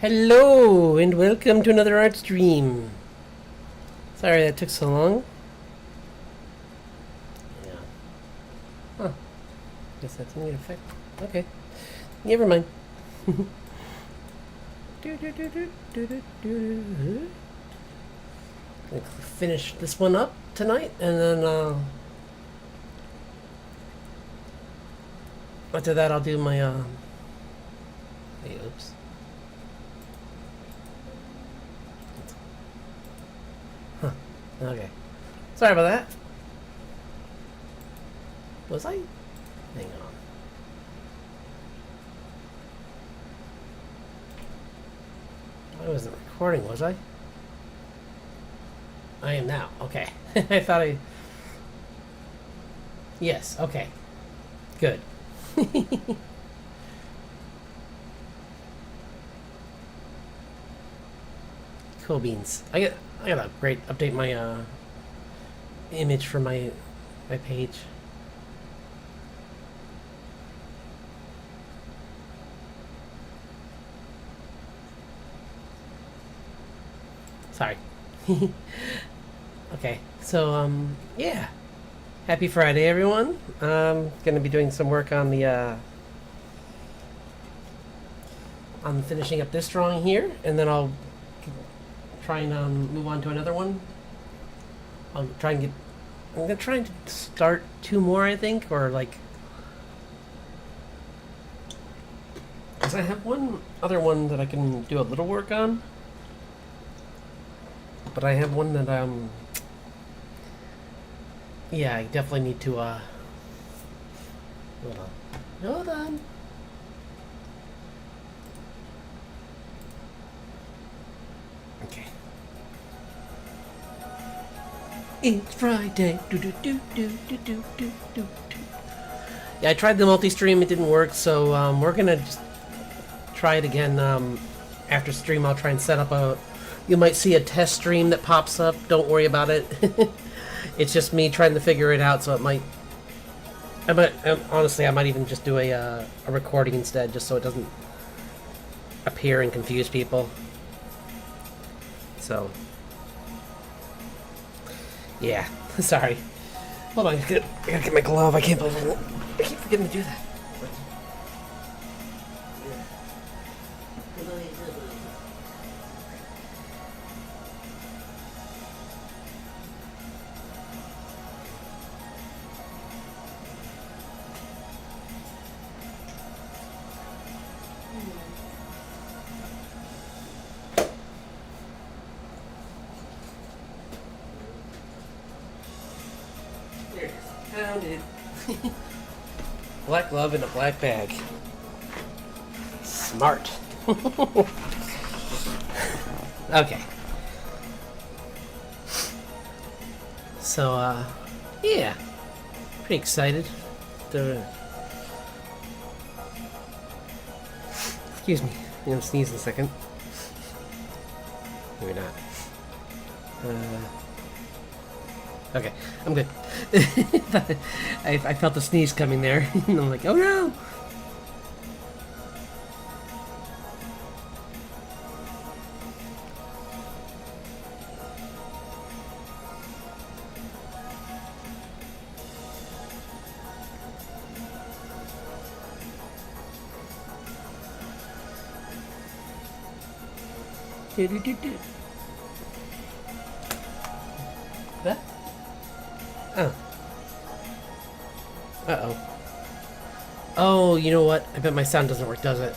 Hello and welcome to another art stream. Sorry that took so long. Yeah. Huh. Guess that didn't get effect. Okay. Never mind. I'll finish this one up tonight and then after that I'll do my hey, oops. Huh. Okay. Sorry about that. Was I? Hang on. I wasn't recording, was I? I am now. Okay. I thought I... Yes, okay. Good. Cool beans. I gotta update my image for my page. Sorry. Okay, so yeah. Happy Friday, everyone. I'm gonna be doing some work on the on finishing up this drawing here, and then I'll try and move on to another one. I'm gonna try and start two more, I think, or like, because I have one other one that I can do a little work on, but I have one that yeah, I definitely need to hold on. Okay. It's Friday. Yeah, I tried the multi-stream. It didn't work, so we're gonna just try it again after stream. I'll try and set up a... You might see a test stream that pops up. Don't worry about it. It's just me trying to figure it out, so it might... honestly, I might even just do a recording instead, just so it doesn't appear and confuse people. So... Yeah, sorry. Hold on, I gotta get my glove. I can't believe I keep forgetting to do that. Found it. Black glove in a black bag. Smart. Okay. So, yeah. Pretty excited. Excuse me. I'm gonna sneeze in a second. Maybe not. Okay, I'm good. I felt the sneeze coming there, and I'm like, oh no! That? Oh. Uh-oh. Oh, you know what? I bet my sound doesn't work, does it?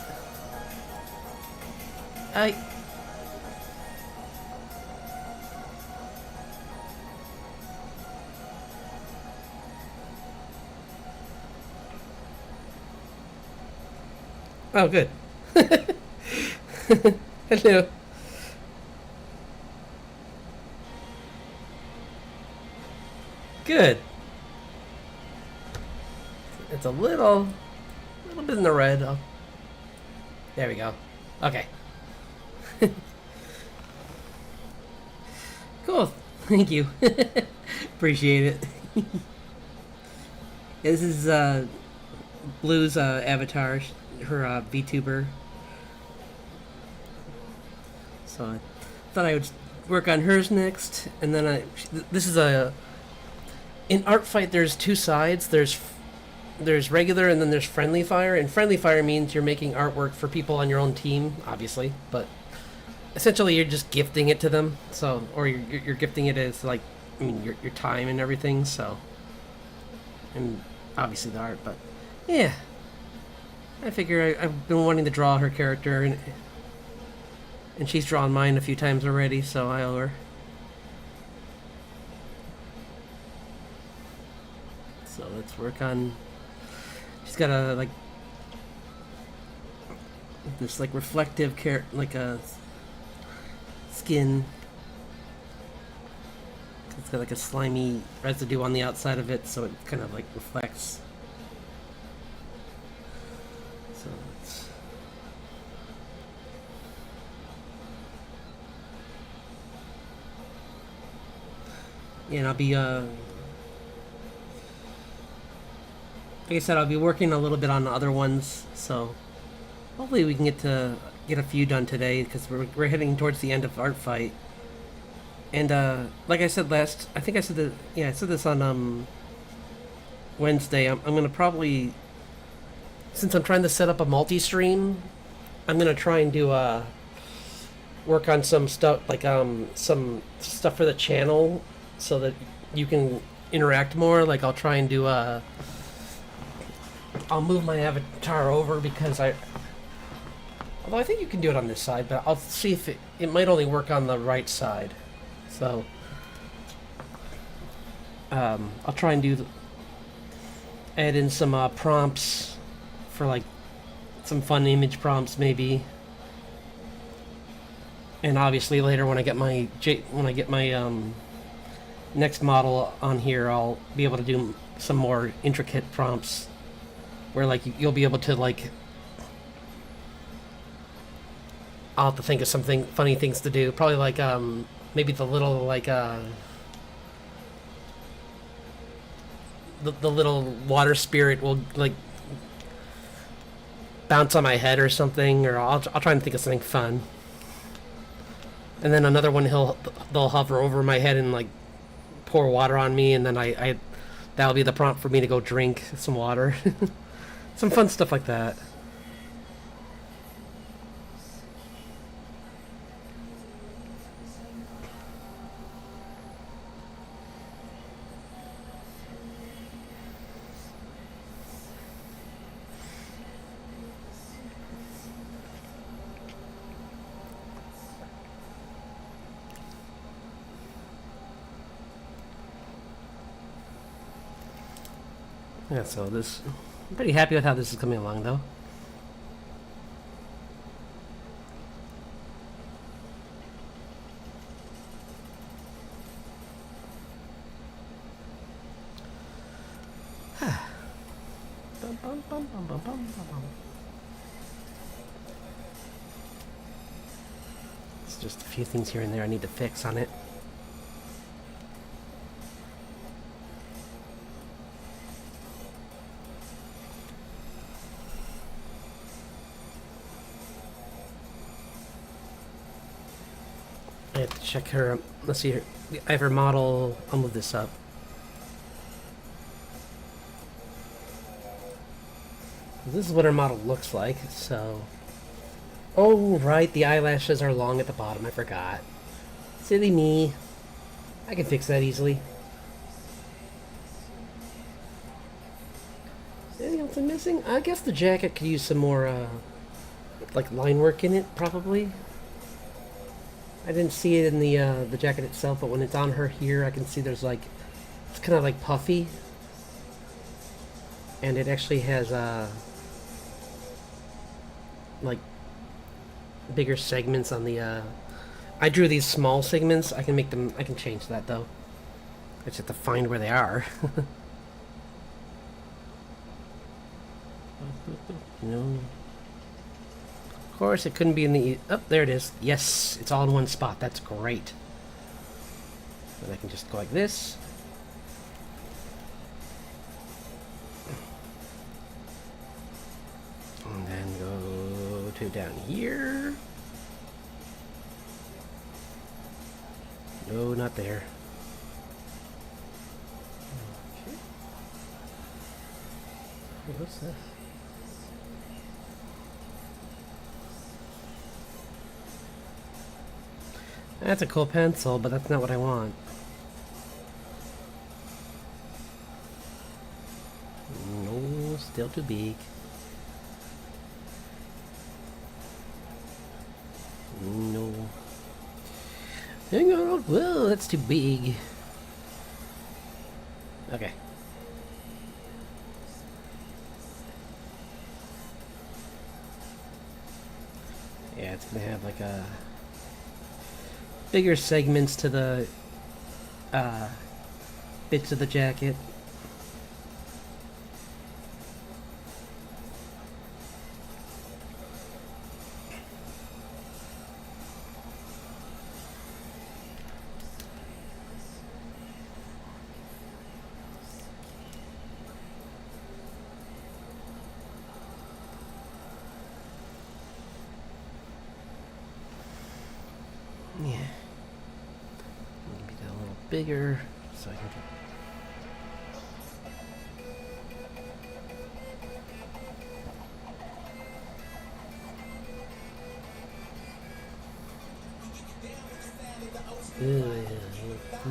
Oh, good. Hello. Good. It's a little bit in the red. Oh. There we go. Okay. Cool. Thank you. Appreciate it. This is Blue's avatar, her VTuber. So I thought I would work on hers next, and then this is in art fight. There's two sides. There's regular, and then there's friendly fire. And friendly fire means you're making artwork for people on your own team, obviously, but essentially you're just gifting it to them. So, or you're gifting it as like, I mean, your time and everything. So, and obviously the art, but yeah, I figure I've been wanting to draw her character, and she's drawn mine a few times already, so I owe her. So let's work on. She's got a like this like reflective like a skin. It's got like a slimy residue on the outside of it, so it kind of like reflects. So it's yeah, and I'll be like I said, I'll be working a little bit on the other ones, so hopefully we can get a few done today, because we're heading towards the end of Art Fight. And like I said I think I said that, yeah, I said this on Wednesday. I'm gonna probably, since I'm trying to set up a multi-stream, I'm gonna try and do work on some stuff like some stuff for the channel, so that you can interact more. Like I'll try and do I'll move my avatar over, because although I think you can do it on this side, but I'll see if it might only work on the right side. So I'll try and add in some prompts for like some fun image prompts maybe. And obviously later when I get my next model on here, I'll be able to do some more intricate prompts, where like you'll be able to like, I'll have to think of something funny things to do. Probably like maybe the little like the little water spirit will like bounce on my head or something, or I'll try and think of something fun. And then another one they'll hover over my head and like pour water on me, and then that'll be the prompt for me to go drink some water. Some fun stuff like that. Yeah, so I'm pretty happy with how this is coming along, though. It's just a few things here and there I need to fix on it. I have to check her. Let's see her. I have her model. I'll move this up. This is what her model looks like. So, oh right, the eyelashes are long at the bottom. I forgot. Silly me. I can fix that easily. Anything else I'm missing? I guess the jacket could use some more, like line work in it, probably. I didn't see it in the jacket itself, but when it's on her here, I can see there's like, it's kind of like puffy, and it actually has like bigger segments on the. I drew these small segments. I can make them. I can change that though. I just have to find where they are. No. Of course, it couldn't be in the... Oh, there it is. Yes, it's all in one spot. That's great. And I can just go like this. And then go to down here. No, not there. Okay. Hey, what's this? That's a cool pencil, but that's not what I want. No, still too big. No. Hang on. Whoa, that's too big. Okay. Yeah, it's gonna have like a bigger segments to the bits of the jacket. Yeah. Maybe that a little bigger so I can get.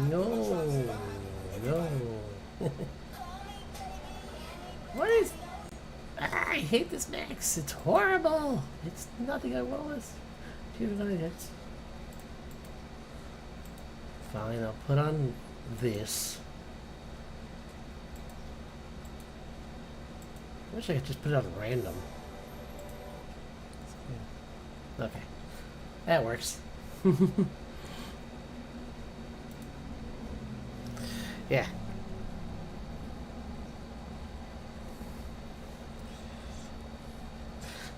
No, no. What is? I hate this mix. It's horrible. It's nothing I want. It's fine. I'll put on this. I wish I could just put it on random. Okay, that works. Yeah.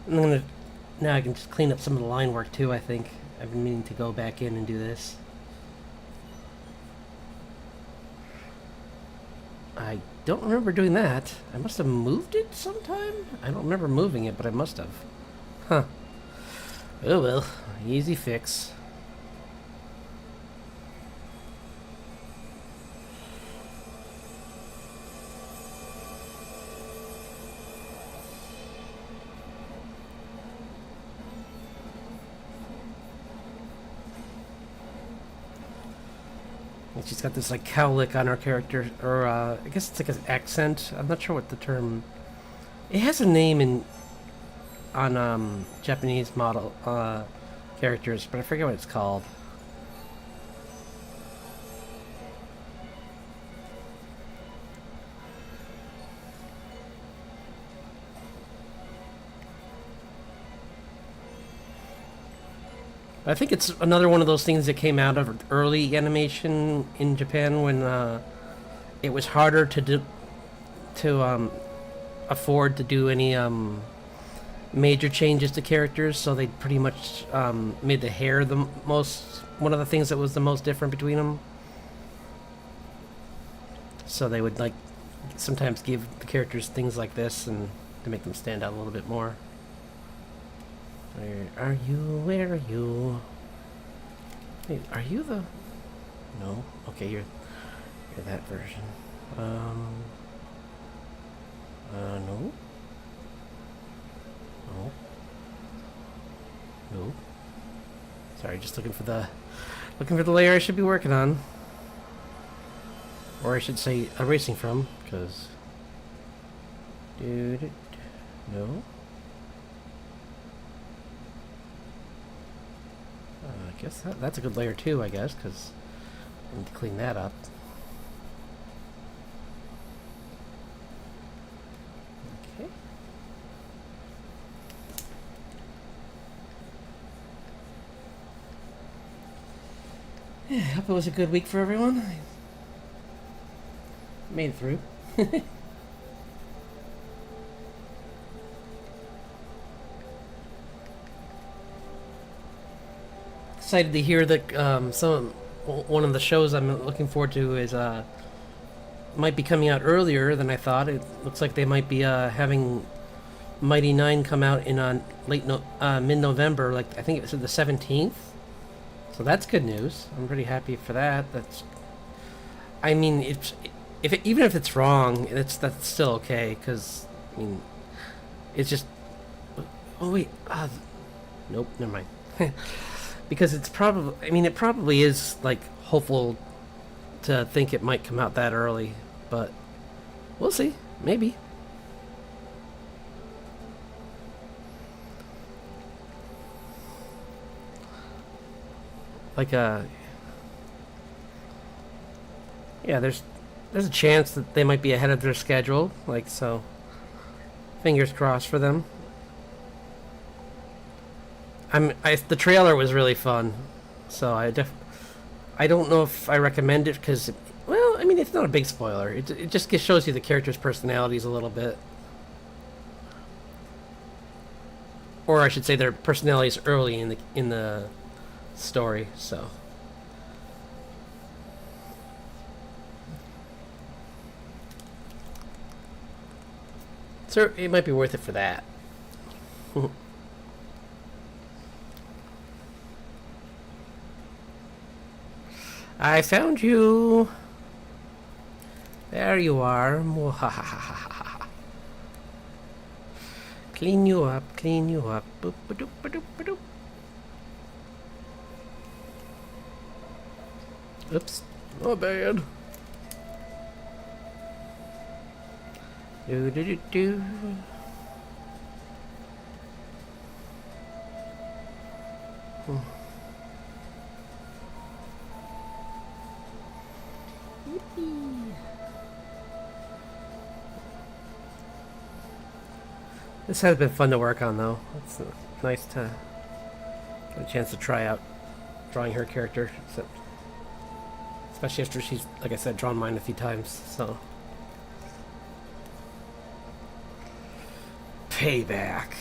I'm gonna now I can just clean up some of the line work too. I think I've been meaning to go back in and do this. I don't remember doing that. I must have moved it sometime. I don't remember moving it, but I must have. Huh. Oh well, easy fix. She's got this like cowlick on her character, or I guess it's like an accent. I'm not sure what the term. It has a name in on Japanese model characters, but I forget what it's called. I think it's another one of those things that came out of early animation in Japan when it was harder to afford to do any major changes to characters, so they pretty much made the hair one of the things that was the most different between them. So they would like sometimes give the characters things like this and to make them stand out a little bit more. Where are you? Where are you? Wait, are you the... No? Okay, you're that version. No? No? No? Sorry, just looking for the layer I should be working on. Or I should say erasing from, because... Dude... No? I guess that's a good layer too, I guess, because I need to clean that up. Okay. Yeah, I hope it was a good week for everyone. I made it through. Excited to hear that one of the shows I'm looking forward to is might be coming out earlier than I thought. It looks like they might be having Mighty Nine come out in mid-November, like I think it was the 17th. So that's good news. I'm pretty happy for that. I mean, even if it's wrong, that's still okay. Because I mean, it's just. Oh wait. Nope. Never mind. Because it's probably. I mean, it probably is like hopeful to think it might come out that early, but we'll see. Maybe. Like yeah, there's a chance that they might be ahead of their schedule, like, so fingers crossed for them. The trailer was really fun, so I don't know if I recommend it because, well, I mean, it's not a big spoiler. It just shows you the characters' personalities a little bit, or I should say their personalities early in the story. So it might be worth it for that. I found you. There you are. Mwhahaha. Clean you up, clean you up. Boop, ba-doop, ba-doop, ba-doop. Oops. Oh, bad. Do do do do. This has been fun to work on, though. It's nice to get a chance to try out drawing her character, especially after she's, like I said, drawn mine a few times. So payback.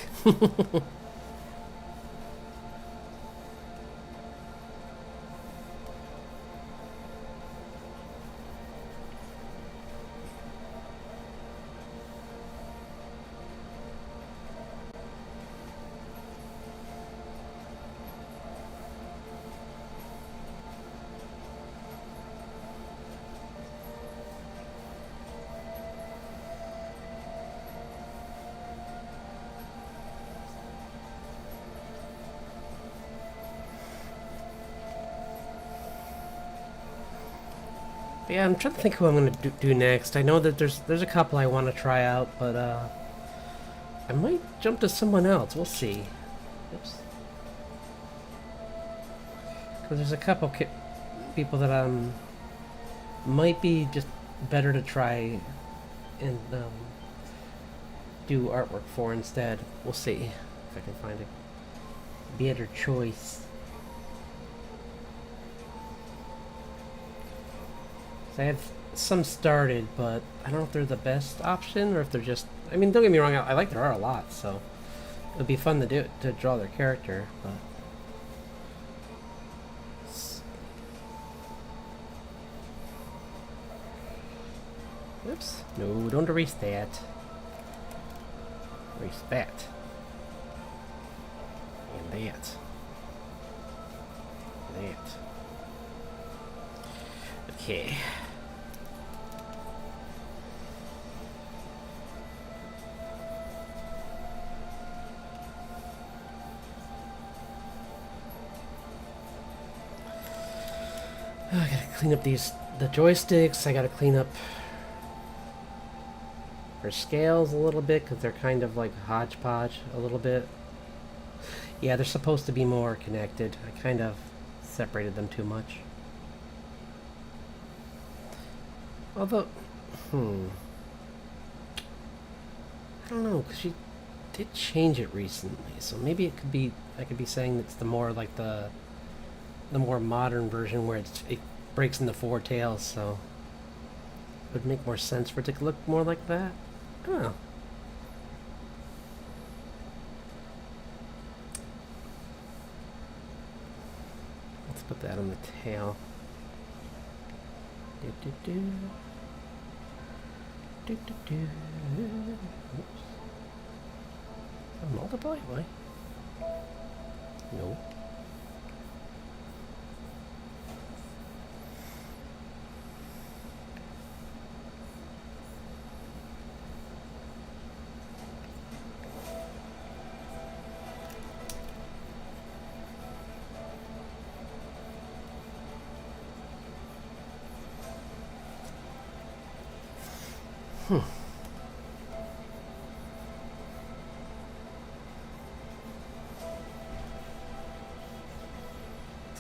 But yeah, I'm trying to think who I'm going to do next. I know that there's a couple I want to try out, but I might jump to someone else. We'll see. Oops. Because there's a couple people that might be just better to try and do artwork for instead. We'll see if I can find a better choice. I have some started, but I don't know if they're the best option or if they're just. I mean, don't get me wrong. I like their art a lot, so it would be fun to draw their character. But oops, no, don't erase that. Erase that and that. That. Okay. I gotta clean up the joysticks. I gotta clean up her scales a little bit because they're kind of like hodgepodge a little bit. Yeah, they're supposed to be more connected. I kind of separated them too much. Although, I don't know, because she did change it recently, so maybe it could be. I could be saying it's the more like the more modern version where it breaks into four tails, so it would make more sense for it to look more like that. Oh. Let's put that on the tail. Oops. Multiply? Why? No.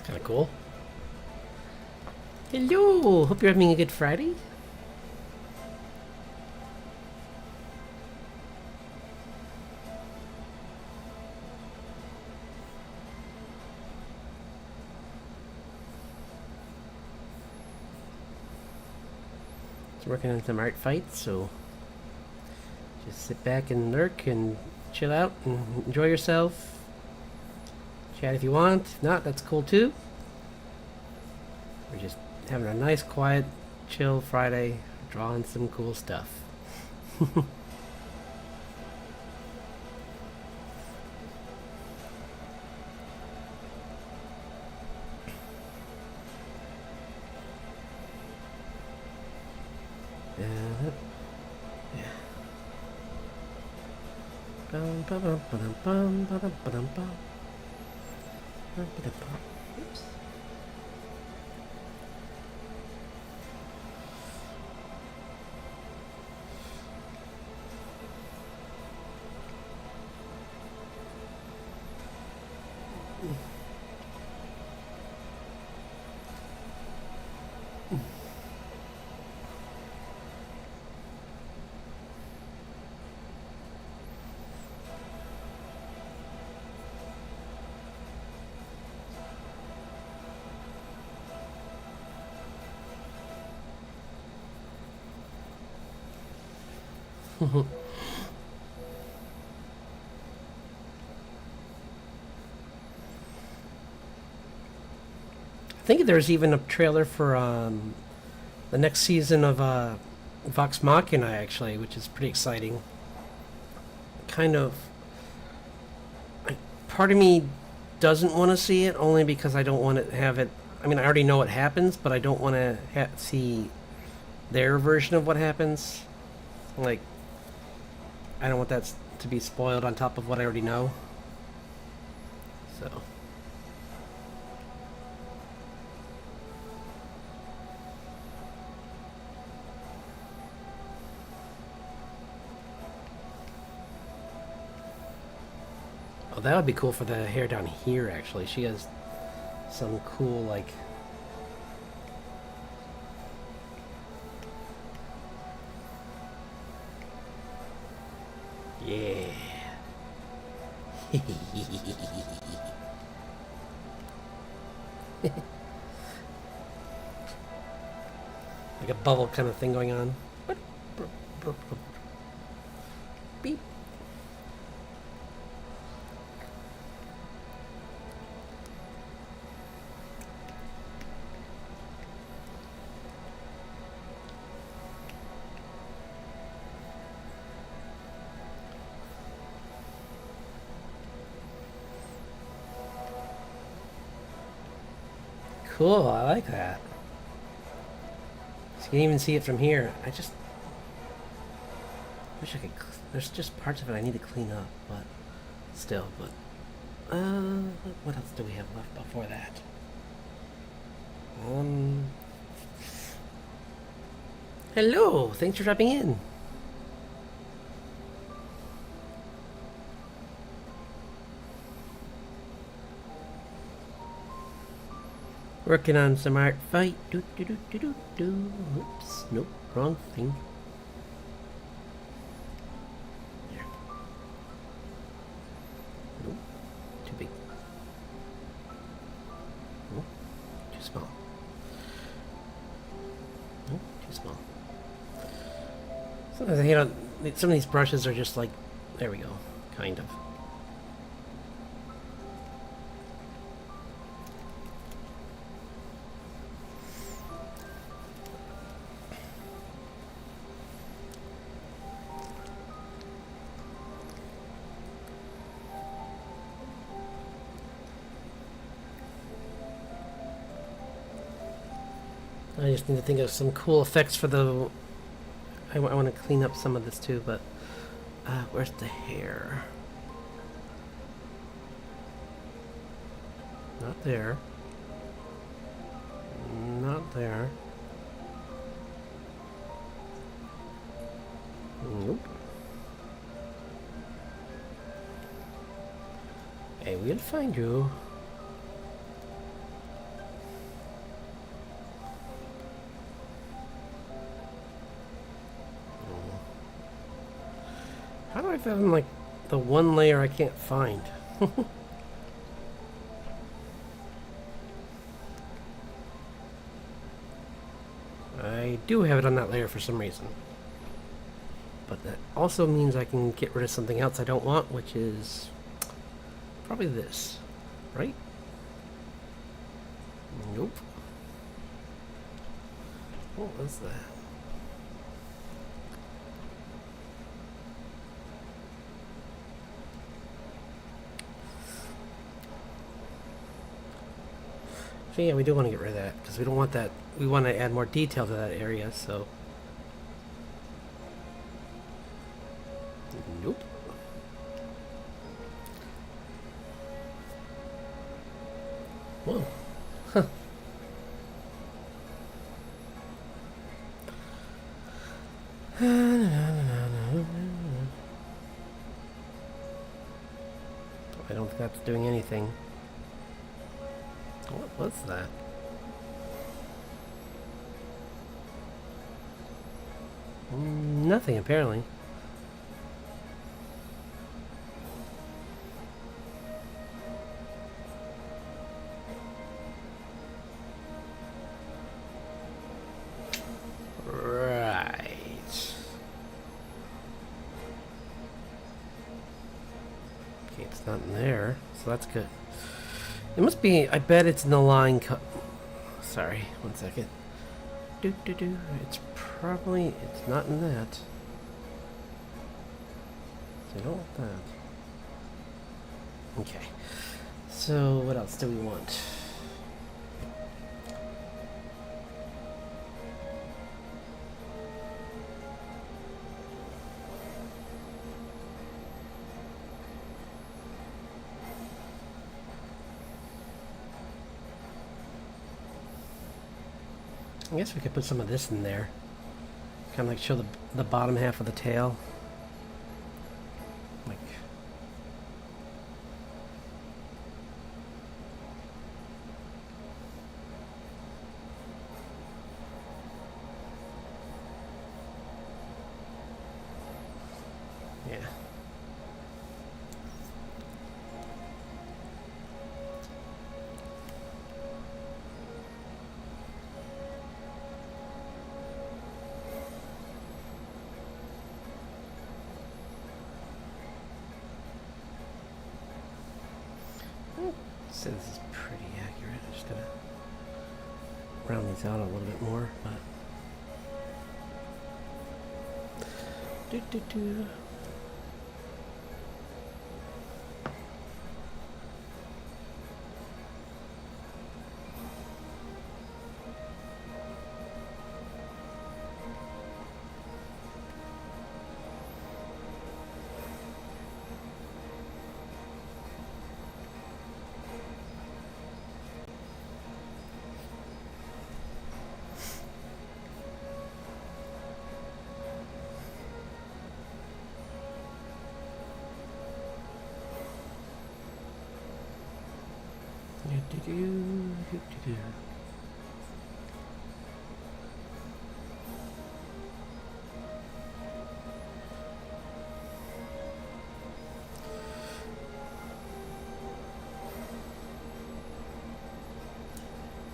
Kind of cool. Hello! Hope you're having a good Friday. Working on some art fights, so just sit back and lurk and chill out and enjoy yourself. Chat if you want. If not, that's cool too. We're just having a nice, quiet, chill Friday, drawing some cool stuff. Oops. I think there's even a trailer for the next season of Vox Machina, actually, which is pretty exciting. Kind of, part of me doesn't want to see it, only because I don't want to have it. I mean, I already know what happens, but I don't want to see their version of what happens. Like, I don't want that to be spoiled on top of what I already know. So. Oh, that would be cool for the hair down here, actually. She has some cool, like... Yeah. Like a bubble kind of thing going on. Beep. Cool, I like that. So you can even see it from here. I just wish I could. There's just parts of it I need to clean up, but still. But what else do we have left before that? Hello, thanks for dropping in. Working on some art fight. Do do do do do do. Oops, nope, wrong thing. There. Nope, too big. Nope, too small. Nope, too small. Sometimes, you know, some of these brushes are just like, there we go, kind of. I just need to think of some cool effects for the... I want to clean up some of this too, but... where's the hair? Not there. Not there. Nope. I will find you. I found like the one layer I can't find. I do have it on that layer for some reason. But that also means I can get rid of something else I don't want, which is probably this, right? Nope. What was that? So yeah, we do want to get rid of that because we don't want that. We want to add more detail to that area, so. Nope. Whoa. Huh. I don't think that's doing anything. What was that? Nothing, apparently. Right. Okay, it's not in there, so that's good. It must be, I bet it's in the line sorry, one second. It's probably, it's not in that. So I don't want that. Okay. So what else do we want? I guess we could put some of this in there. Kind of like show the bottom half of the tail. Like. Yeah. So this is pretty accurate. I'm just gonna round these out a little bit more, but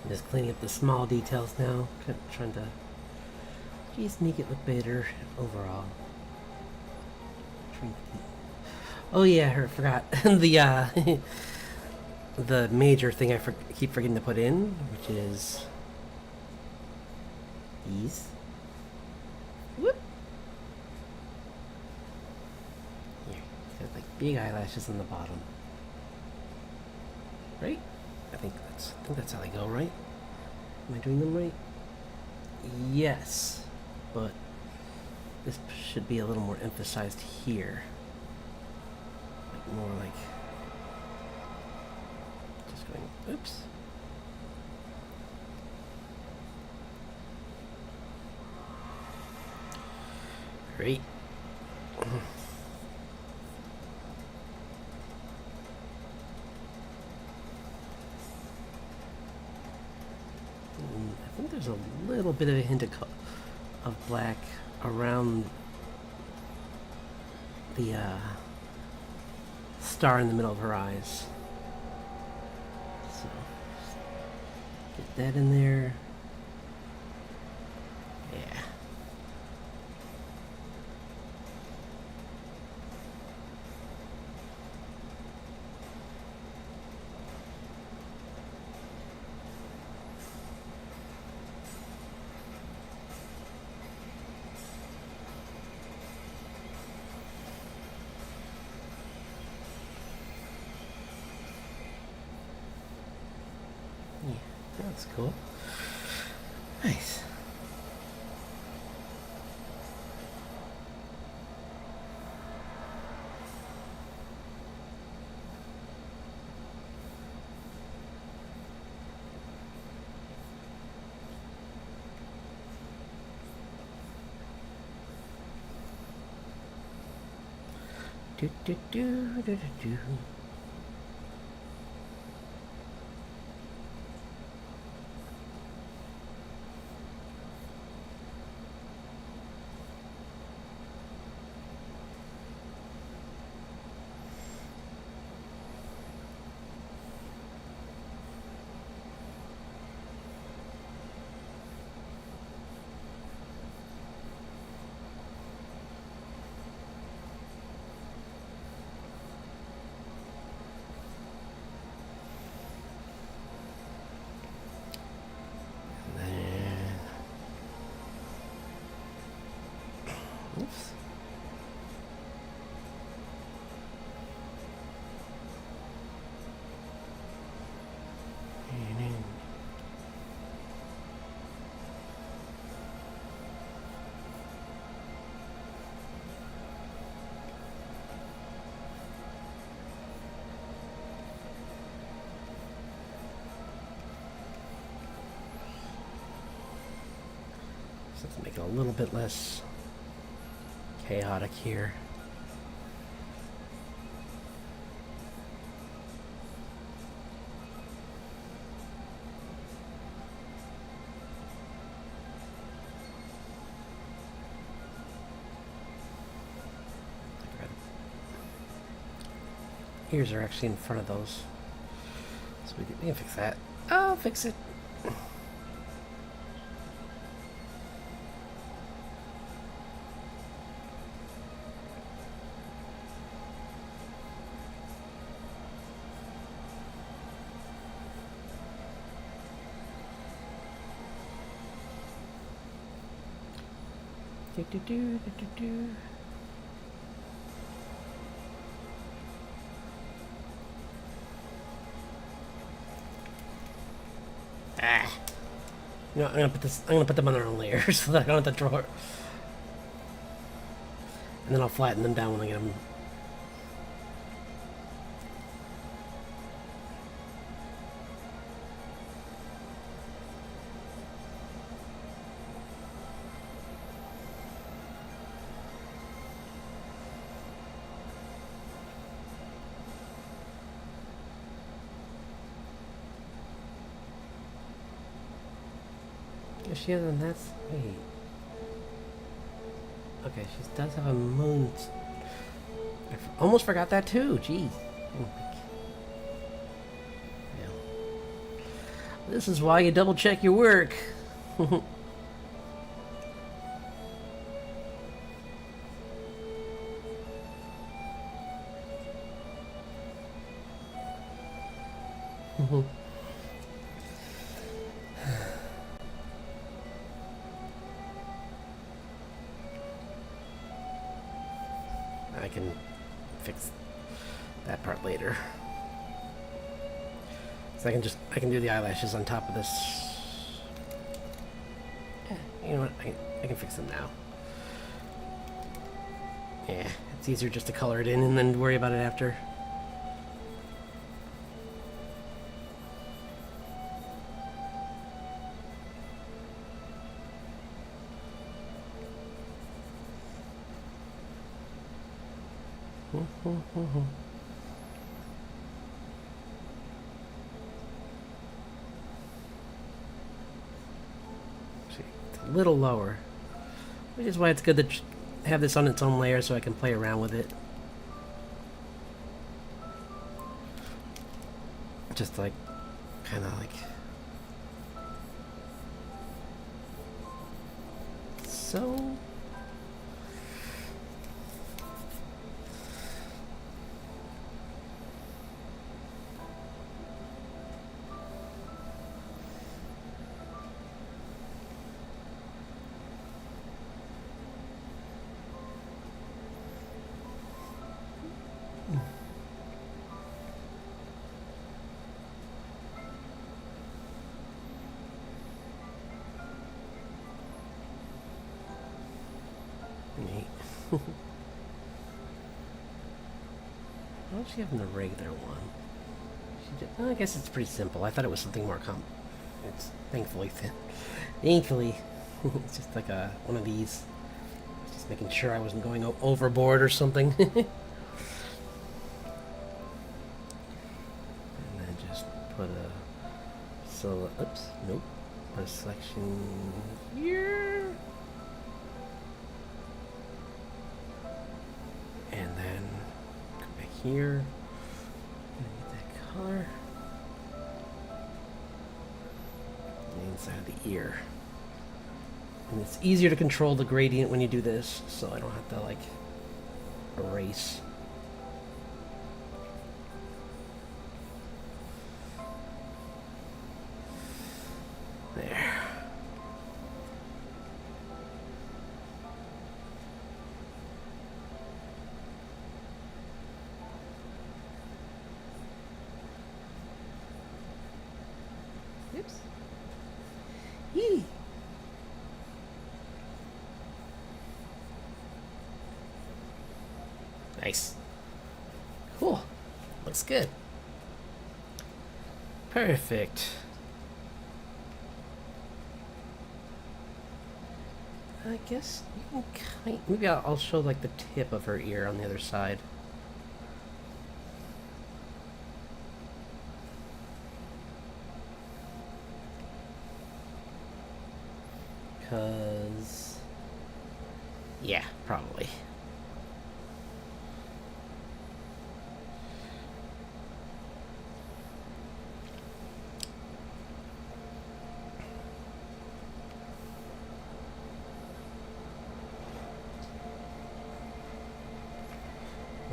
just cleaning up the small details now, trying to just make it look better overall. Oh yeah, I forgot the the major thing I keep forgetting to put in, which is these. Whoop. Here, got like big eyelashes on the bottom, right? I think that's how they go, right? Am I doing them right? Yes, but this should be a little more emphasized here. Like more like just going, oops. Great. I think there's a little bit of a hint of black around the star in the middle of her eyes. So, get that in there. Yeah. Yeah, that's cool. Nice. Do do do do do do. Oops. So let's make it a little bit less chaotic here. Ears are actually in front of those, so we can fix that. I'll fix it. Do do do do do do. Ah. You know, I'm gonna put them on their own layers so that I don't have to draw it. And then I'll flatten them down when I get them. She has, and that's wait. Okay, she does have a moon. I almost forgot that too. Jeez. Yeah. This is why you double check your work. I can fix that part later. So I can do the eyelashes on top of this. Yeah, you know what? I can fix them now. Yeah, it's easier just to color it in and then worry about it after. See, it's a little lower, which is why it's good to have this on its own layer so I can play around with it. Just like, kind of like so. Neat. Why don't she have the regular one? Well, I guess it's pretty simple. I thought it was something more It's thankfully thin. Thankfully, it's just like one of these. Just making sure I wasn't going overboard or something. And then just put a oops, nope. Put a selection here. And then come back here. Get that color. The inside of the ear. And it's easier to control the gradient when you do this, so I don't have to like erase. There. Oops. Yee. Nice. Cool. Looks good. Perfect. I guess you can maybe I'll show like the tip of her ear on the other side. Because yeah, probably.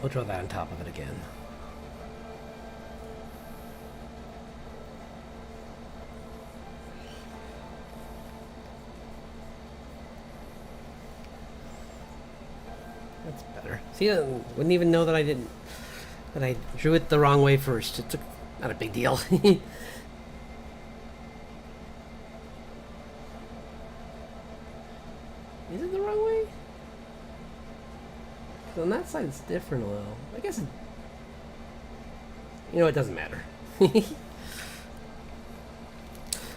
We'll draw that on top of it again. That's better. See, I wouldn't even know that I drew it the wrong way first. It's not a big deal. Is it the wrong way? On that side it's different a little. I guess it doesn't matter.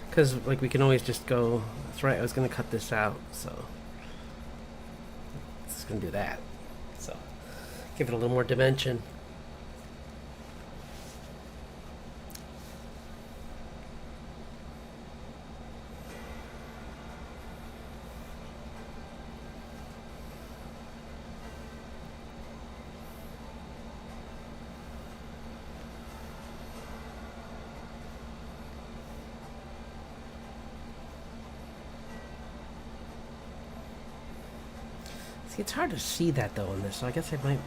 Because like we can always just go, that's right, I was going to cut this out, so it's going to do that. So give it a little more dimension. See, it's hard to see that though in this, so I guess I might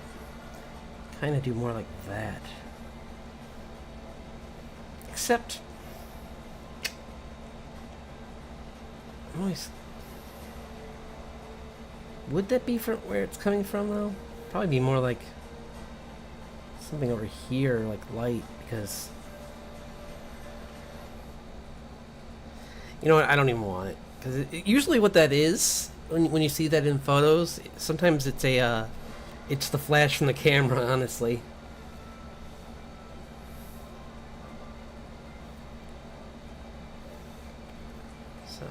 kind of do more like that. Except, would that be from where it's coming from though? Probably be more like something over here, like light, because you know what? I don't even want it, because usually what that is. When you see that in photos, sometimes it's it's the flash from the camera, honestly. So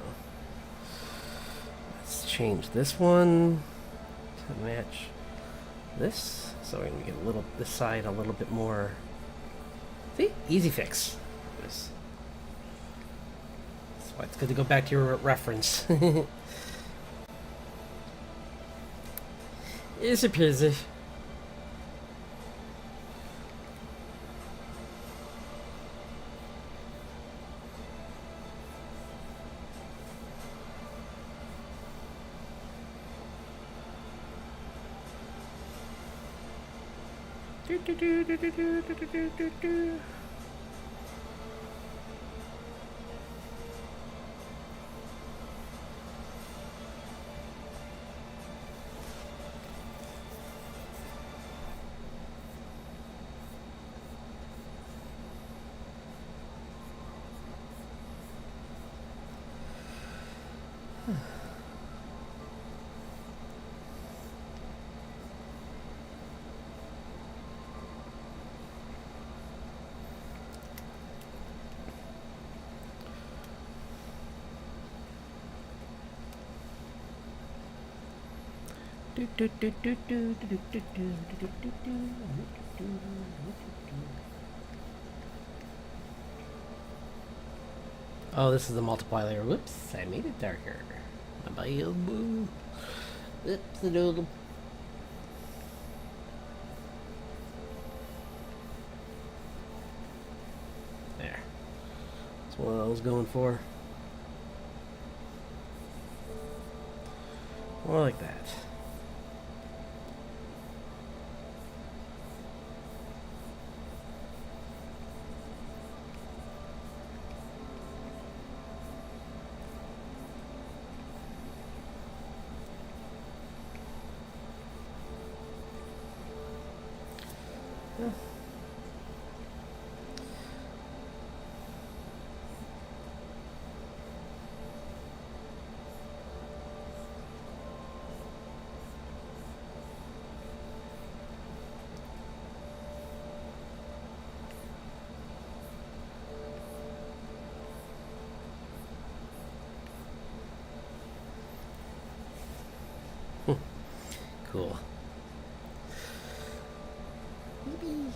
let's change this one to match this. So we're gonna get this side a little bit more. See, easy fix. That's why it's good to go back to your reference. Easy peasy. Oh, this is the multiply layer. Whoops, I made it darker. My boo. Oops, the doodle. There. That's what I was going for. More like that. Cool. Yippee.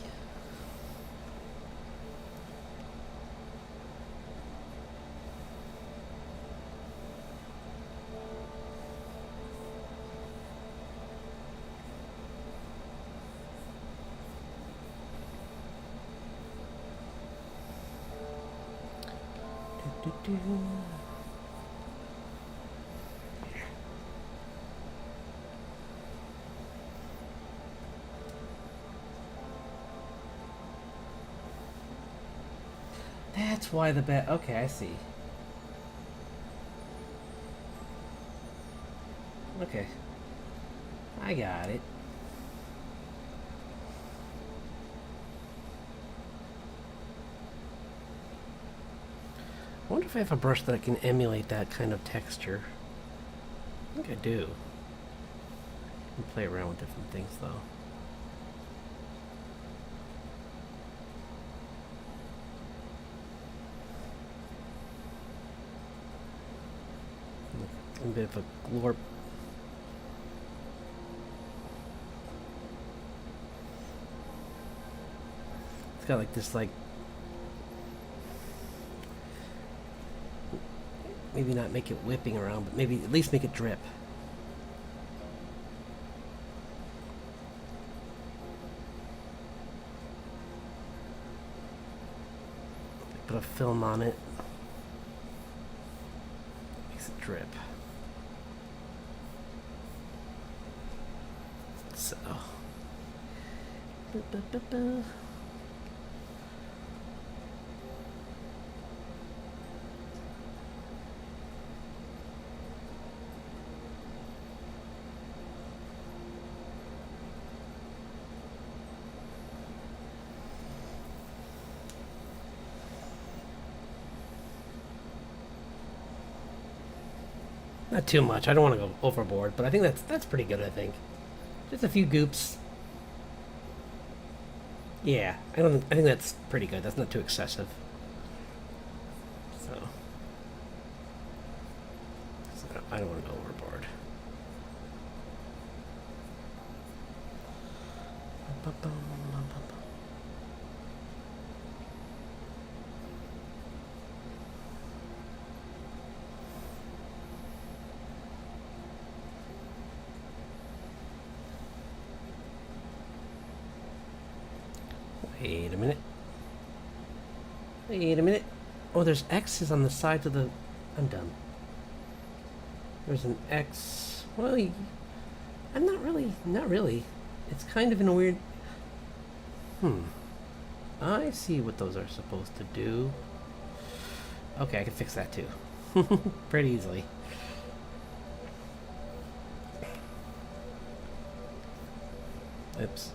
That's why the bet. Okay, I see. Okay. I got it. I wonder if I have a brush that can emulate that kind of texture. I think I do. I can play around with different things though. A bit of a glorp. It's got like this, like, maybe not make it whipping around, but maybe at least make it drip. Put a film on it. Makes it drip. So. Not too much. I don't want to go overboard, but I think that's pretty good. I think just a few goops. Yeah, I think that's pretty good. That's not too excessive. So I don't want to go overboard. Wait a minute. Wait a minute. Oh, there's X's on the sides of the... I'm done. There's an X... Well, I'm not really... Not really. It's kind of in a weird... I see what those are supposed to do. Okay, I can fix that too. Pretty easily. Oops.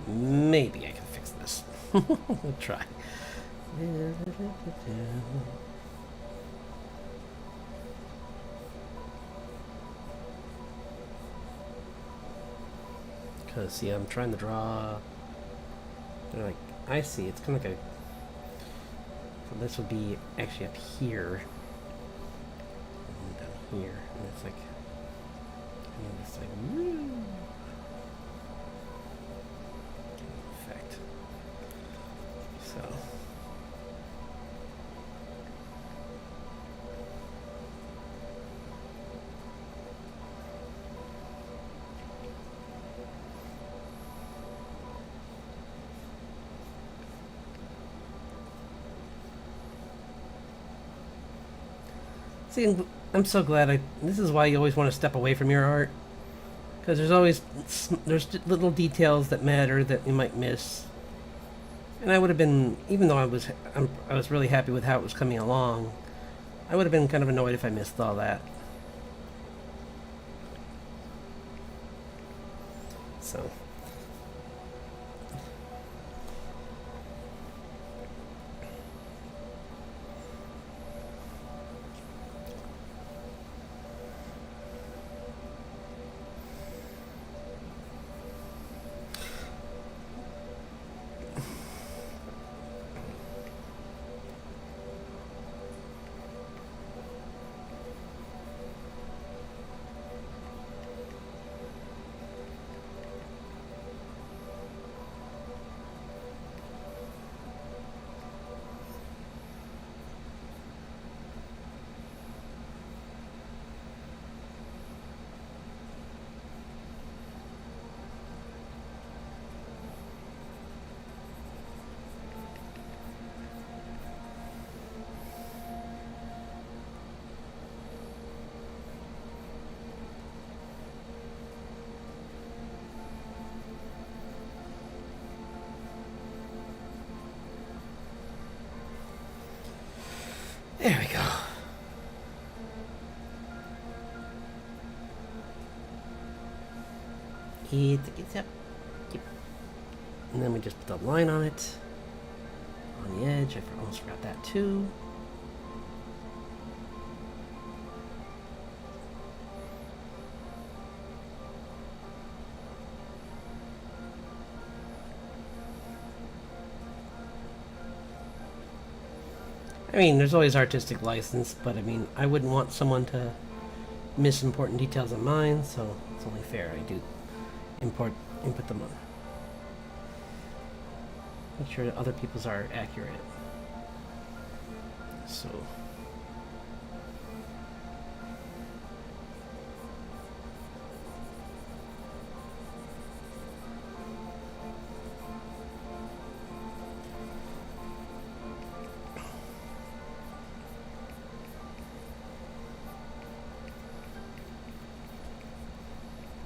Maybe I can fix this. We'll try. Because, see, I'm trying to draw... They're like, I see, it's kind of like a... So this would be actually up here. And down here. And it's like... And it's like... Woo! Effect. So... See, I'm so glad this is why you always want to step away from your art. Because there's little details that matter that you might miss. And I would have been, even though I was really happy with how it was coming along, I would have been kind of annoyed if I missed all that. So... There we go. It's up. Yep. And then we just put the line on it. On the edge. I almost forgot that too. I mean, there's always artistic license, but I mean, I wouldn't want someone to miss important details of mine, so it's only fair I do input them on. Make sure that other people's are accurate. So...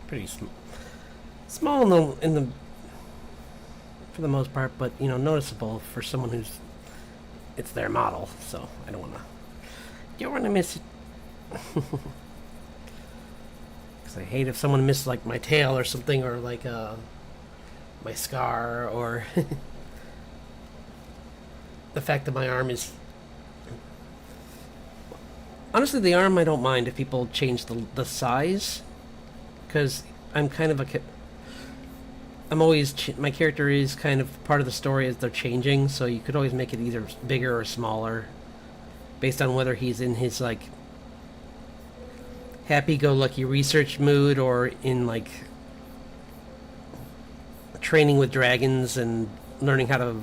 pretty small in the for the most part, but you know, noticeable for someone who's it's their model. So I don't want to miss it because I hate if someone missed like my tail or something, or like my scar, or the fact that my arm is. Honestly, the arm I don't mind if people change the size. Because I'm kind of I'm always... my character is kind of part of the story as they're changing, so you could always make it either bigger or smaller based on whether he's in his, like, happy-go-lucky research mood or in, like, training with dragons and learning how to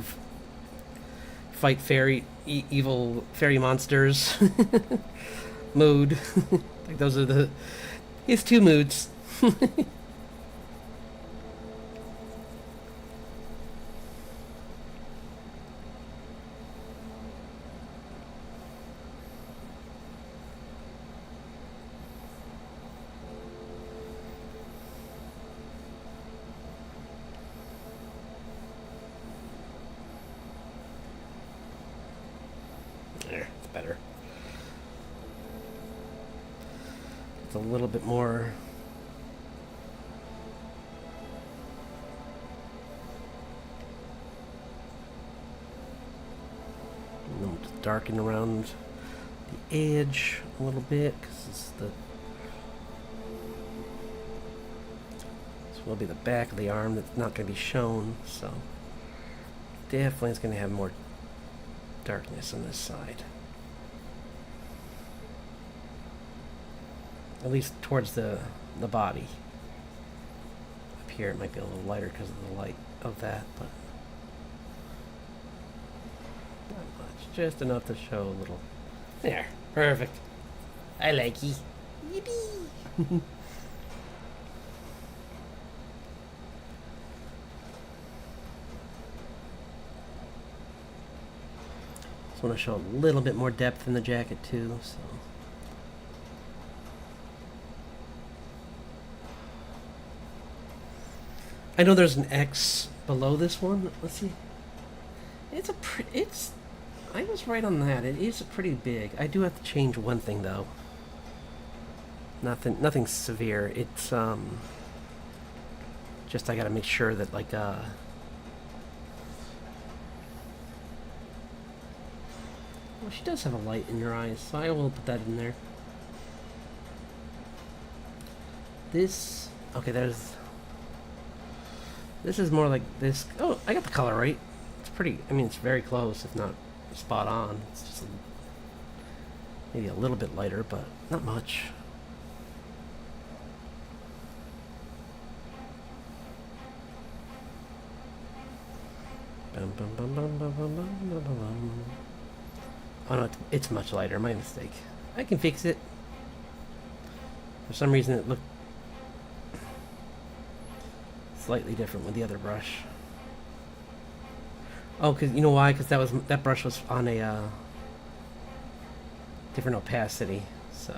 fight evil fairy monsters mood. Like, those are his two moods. a little bit more. And then we'll just darken around the edge a little bit because this will be the back of the arm that's not going to be shown, so definitely it's going to have more darkness on this side. At least towards the body. Up here it might be a little lighter because of the light of that, but not much. Just enough to show a little. There. Perfect. I like ye. Yippee! Just want to show a little bit more depth in the jacket too, so. I know there's an X below this one. Let's see. I was right on that. It is pretty big. I do have to change one thing though. Nothing severe. It's just I gotta make sure that like well, she does have a light in her eyes, so I will put that in there. This is more like this. Oh, I got the color right. It's pretty. I mean, it's very close, if not spot on. It's just maybe a little bit lighter, but not much. Bum, bum, bum, bum, bum, bum, bum, bum, bum. Oh no, it's much lighter. My mistake. I can fix it. For some reason, it looked slightly different with the other brush. Oh, cause you know why? Cause that brush was on a different opacity, so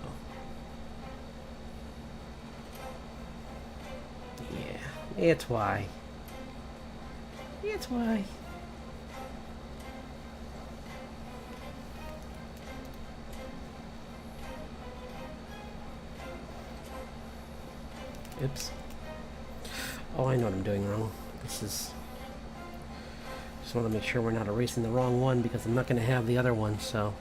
yeah, it's why. It's why. Oops. Oh, I know what I'm doing wrong. Just want to make sure we're not erasing the wrong one because I'm not going to have the other one, so.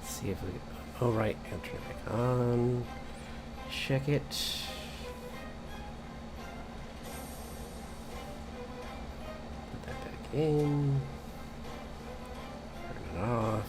See if we. Oh right, turn it back on. Check it. Put that back in. Turn it off.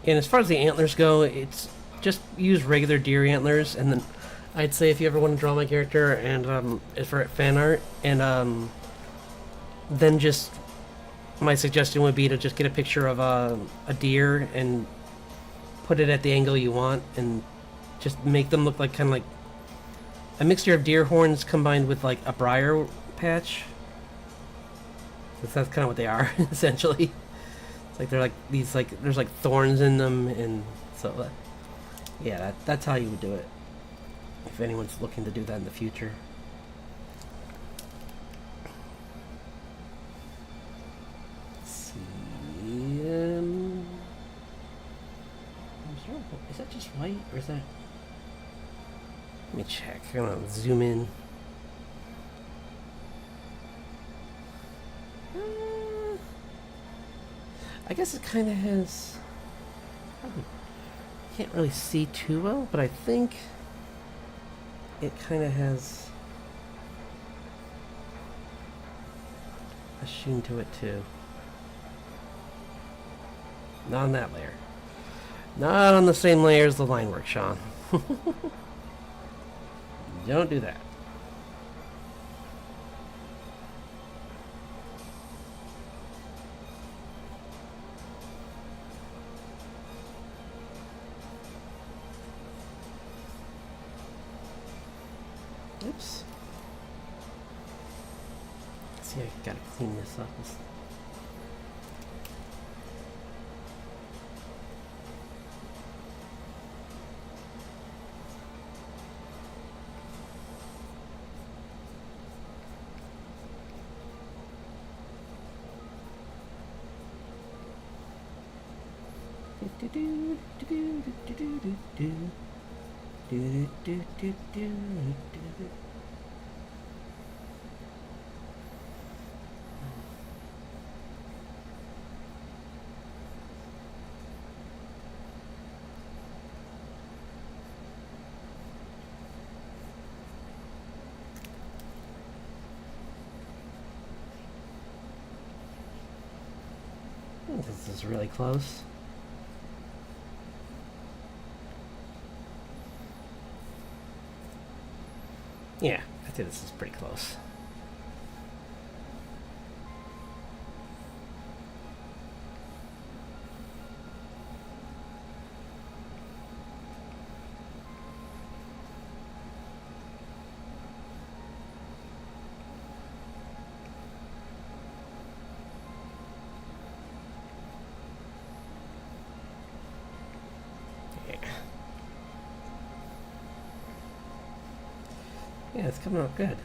And as far as the antlers go, it's just use regular deer antlers, and then I'd say if you ever want to draw my character and for fan art, and then just my suggestion would be to just get a picture of a deer and put it at the angle you want, and just make them look like kind of like a mixture of deer horns combined with like a briar patch. That's kind of what they are essentially. It's like they're like these like there's like thorns in them, and so yeah, that's how you would do it if anyone's looking to do that in the future. Let's see. I'm sorry, is that just white or is that? Let me check. I'm gonna zoom in. I guess it kind of has... Probably can't really see too well, but I think it kind of has a sheen to it too. Not on that layer. Not on the same layer as the line work, Sean. Don't do that. Oops. See, I gotta clean this up. This is really close. Yeah, I think this is pretty close. Yeah, it's coming out good.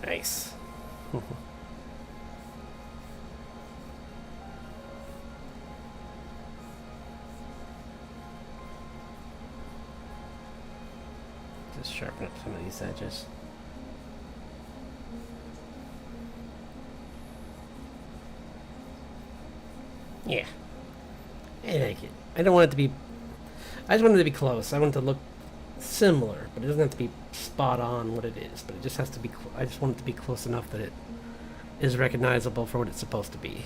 Nice. Just sharpen up some of these edges. Yeah. I like it. I don't want it to be... I just want it to be close. I want it to look similar, but it doesn't have to be spot on what it is. But it just has to be... I just want it to be close enough that it is recognizable for what it's supposed to be.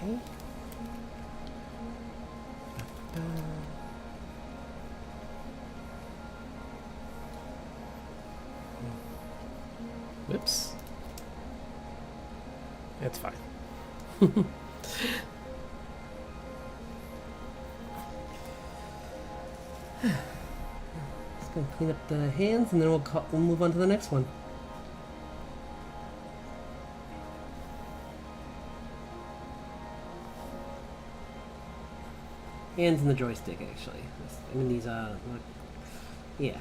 Okay. Whoops. That's fine. Just gonna clean up the hands and then we'll move on to the next one. Hands and the joystick, actually. I mean, these, yeah.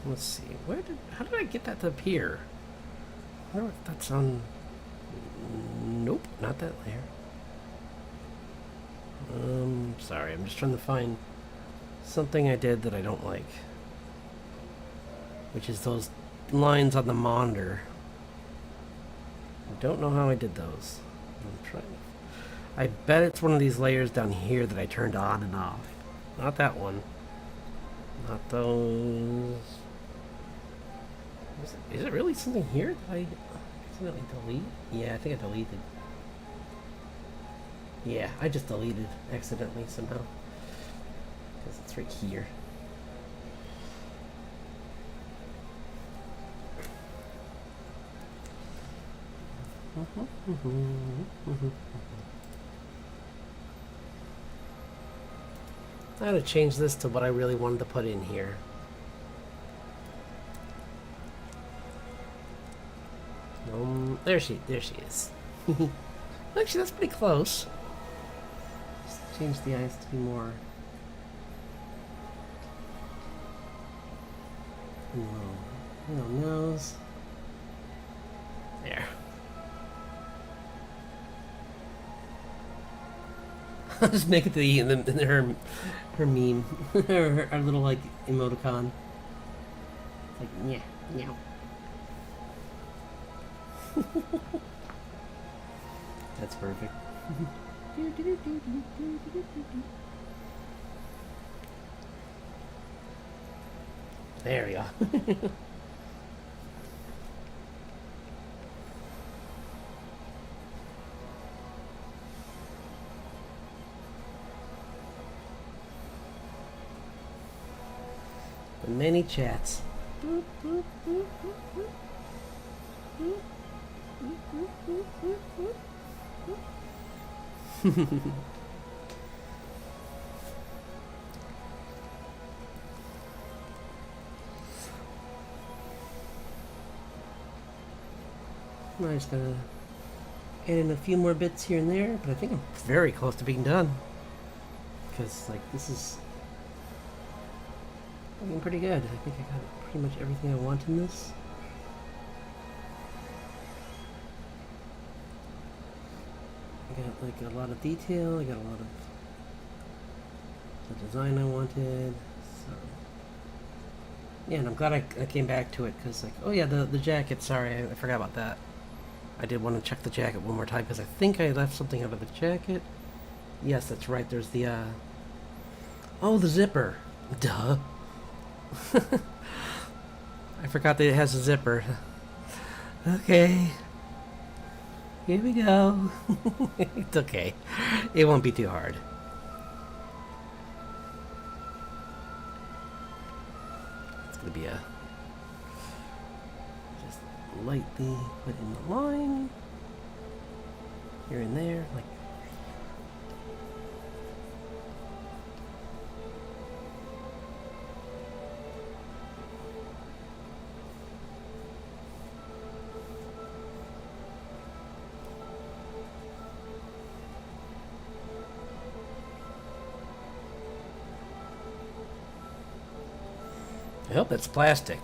Let's see. How did I get that to appear? I wonder if that's on... Nope, not that layer. Sorry, I'm just trying to find something I did that I don't like. Which is those lines on the monitor. I don't know how I did those. I'm trying. I bet it's one of these layers down here that I turned on and off. Not that one. Not those. Is it really something here that I accidentally delete? Yeah, I think I deleted. Yeah, I just deleted accidentally somehow. Because it's right here. I had to change this to what I really wanted to put in here. There she is. Actually, that's pretty close. Just change the eyes to be more. No nose. There. I'll just make it her meme, her little like emoticon. It's like yeah, meow. That's perfect. There we go. The many chats. I'm just gonna add in a few more bits here and there, but I think I'm very close to being done. Because, like, this is looking pretty good. I think I got pretty much everything I want in this. I got, like, a lot of detail. I got a lot of the design I wanted. So, yeah, and I'm glad I came back to it, because, like, oh yeah, the jacket, sorry, I forgot about that. I did want to check the jacket one more time, because I think I left something out of the jacket. Yes, that's right, there's the, oh, the zipper. Duh. I forgot that it has a zipper. Okay. Here we go. It's okay. It won't be too hard. It's gonna be a... just lightly put in the line. Here and there, like... I hope that's plastic.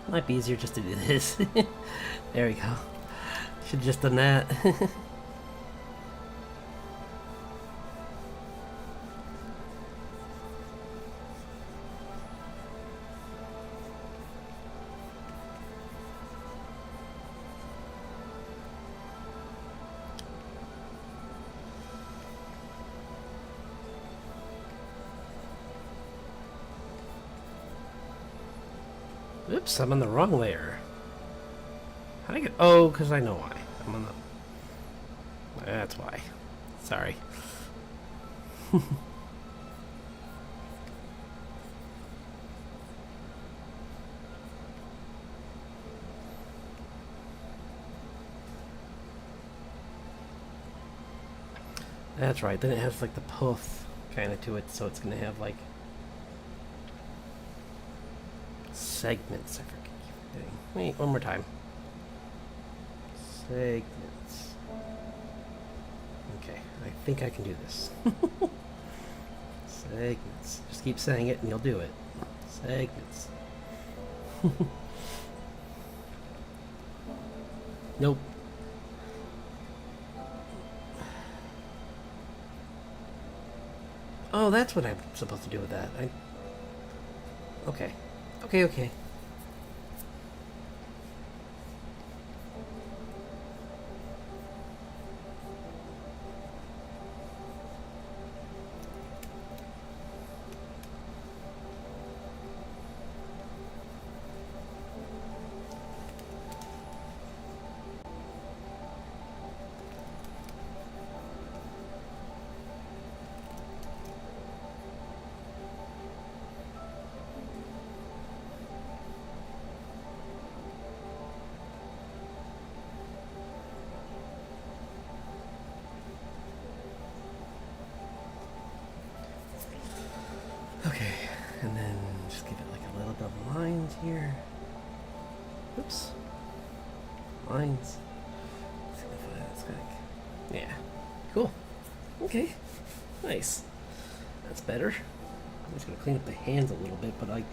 Might be easier just to do this. There we go. Should've just done that. Oops, I'm on the wrong layer. How did I get... oh, because I know why. I'm on the... that's why. Sorry. That's right. Then it has like the puff kind of to it, so it's going to have like... segments. I forget. Wait, one more time. Segments. Okay, I think I can do this. Segments. Just keep saying it and you'll do it. Segments. Nope. Oh, that's what I'm supposed to do with that. Okay. Okay, okay. Okay, and then just give it like a little bit of lines here. Oops. Lines. That's like, yeah. Cool. Okay. Nice. That's better. I'm just gonna clean up the hands a little bit, but I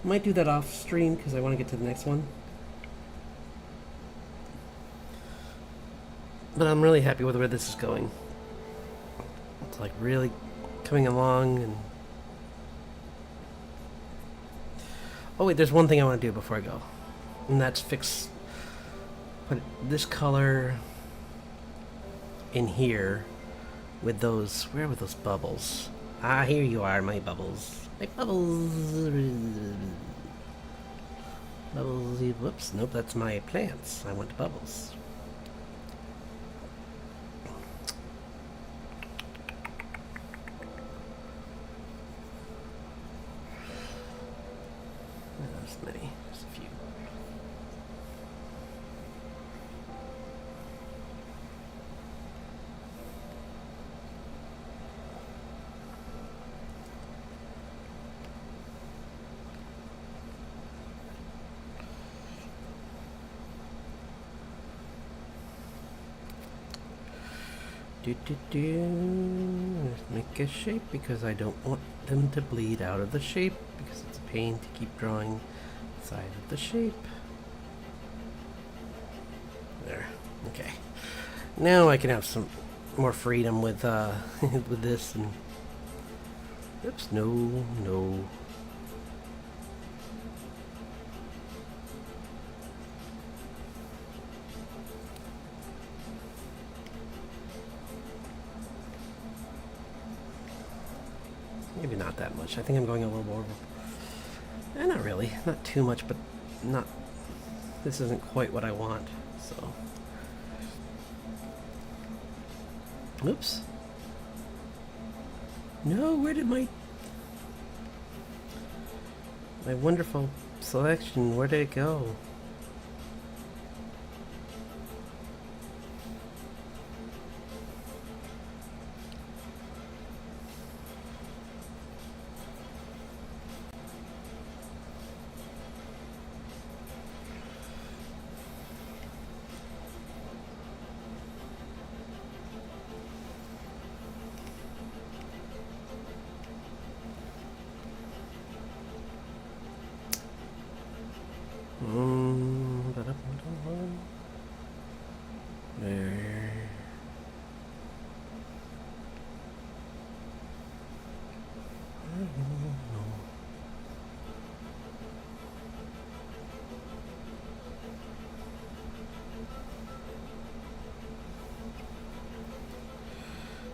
might do that off stream because I want to get to the next one. But I'm really happy with where this is going. It's like really coming along and... Oh wait, there's one thing I want to do before I go. And that's put this color in here with those... Where were those bubbles? Ah, here you are, my bubbles. My bubbles. Bubbles. Whoops, nope, that's my plants. I want bubbles. Many, just a few. Let's make a shape because I don't want them to bleed out of the shape because it's a pain to keep drawing side of the shape. There. Okay. Now I can have some more freedom with with this and... Oops, no. Maybe not that much. I think I'm going a little over. Not really. Not too much, but not... This isn't quite what I want, so... Oops. No, where did my wonderful selection, where did it go? There.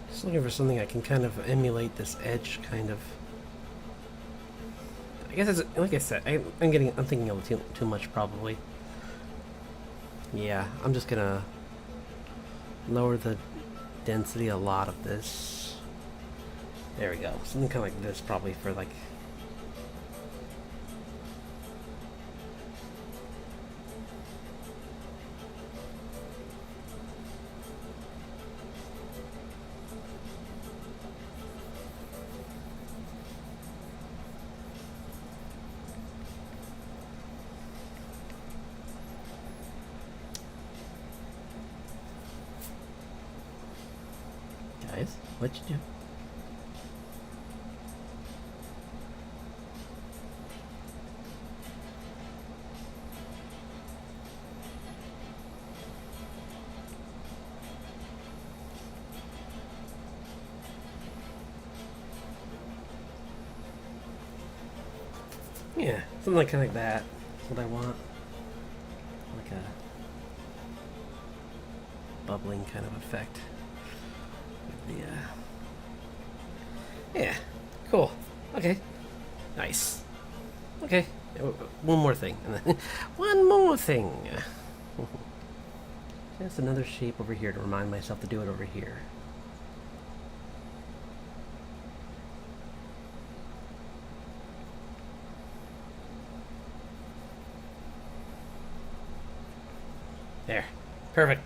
Just looking for something I can kind of emulate this edge, kind of. I guess it's, like I said, I'm thinking of too much probably. Yeah, I'm just gonna lower the density a lot of this. There we go. Something kind of like this probably for like... Guys, what'd you do? Yeah, something like kind of like that. That's what I want. Like a bubbling kind of effect. With the, yeah, cool. Okay, nice. Okay, one more thing. One more thing. Just another shape over here to remind myself to do it over here. There. Perfect.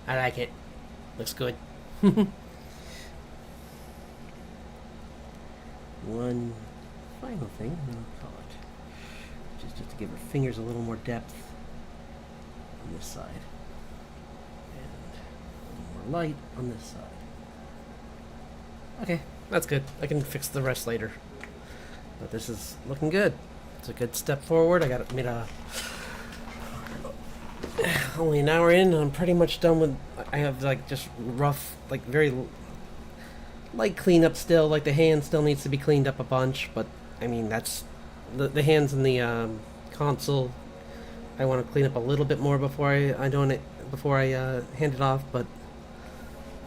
I like it. Looks good. One final thing, I'll call it. Just to give her fingers a little more depth on this side. And a little more light on this side. Okay, that's good. I can fix the rest later. But this is looking good. It's a good step forward. I got made a only an hour in, and I'm pretty much done with. I have like just rough, like very light cleanup still. Like the hand still needs to be cleaned up a bunch, but I mean that's the hands in the console. I want to clean up a little bit more before I hand it off. But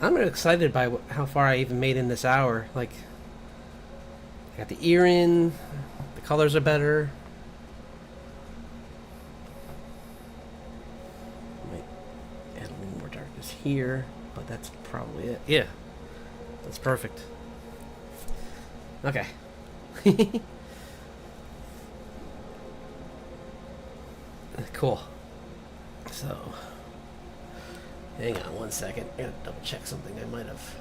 I'm excited by how far I even made in this hour. Like I got the ear in, the colors are better. Here, but that's probably it. Yeah, that's perfect. Okay. Cool. So, hang on one second. I gotta double check something I might have.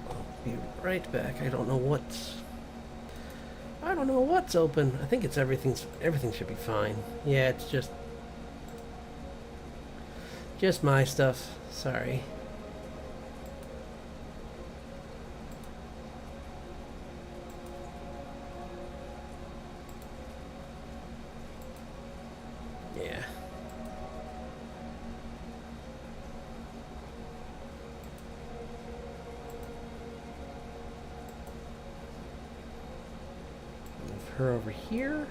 I'll be right back. I don't know what's open. I think it's everything should be fine. Yeah, it's just my stuff. Sorry. Yeah. Move her over here.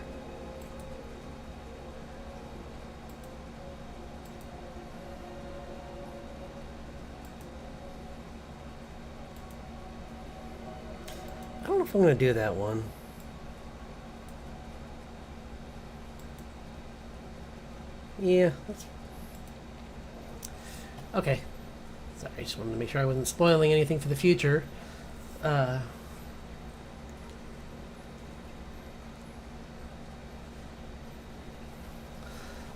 I don't know if I'm going to do that one. Yeah, that's... Okay. Sorry, I just wanted to make sure I wasn't spoiling anything for the future. Thought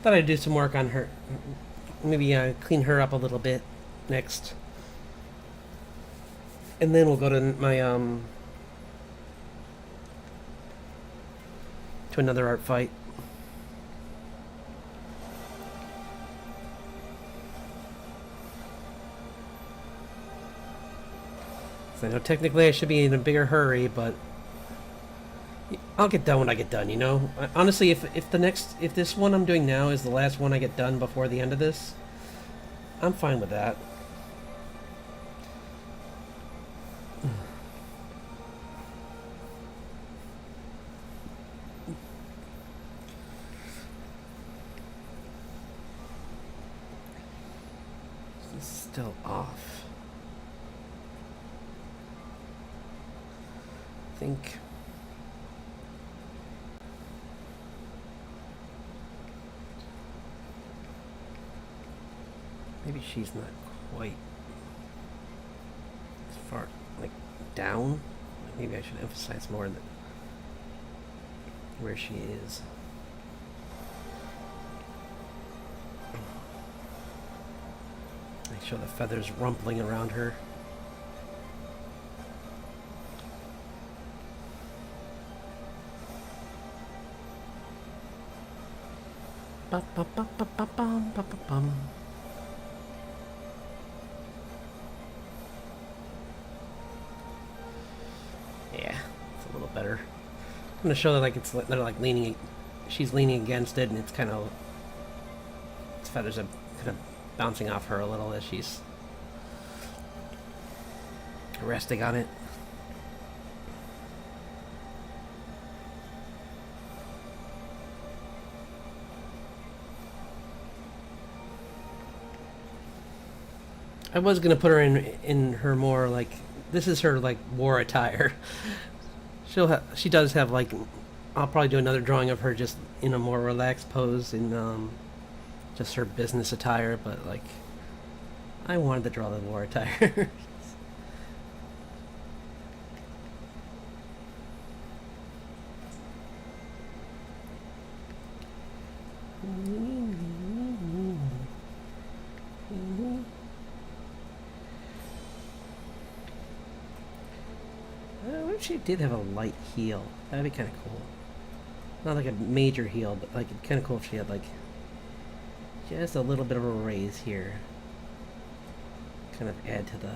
I'd do some work on her. Maybe clean her up a little bit next. And then we'll go to my, to another art fight. So I know technically I should be in a bigger hurry, but I'll get done when I get done, you know? Honestly, if this one I'm doing now is the last one I get done before the end of this, I'm fine with that. This is still off. I think... maybe she's not quite as far, like, down. Maybe I should emphasize more that where she is. I show the feathers rumpling around her. Ba-ba-ba-ba-ba-bum-ba-ba-bum. Yeah, it's a little better. I'm gonna show that like they're like leaning, she's leaning against it, and it's kind of, its feathers are kind of bouncing off her a little as she's resting on it. I was gonna put her in her more like, this is her like war attire. She does have like, I'll probably do another drawing of her just in a more relaxed pose in just her business attire, but like I wanted to draw the war attire. What if she did have a light heel? That'd be kind of cool. Not like a major heel, but like kind of cool if she had like just a little bit of a raise here. Kind of add to the...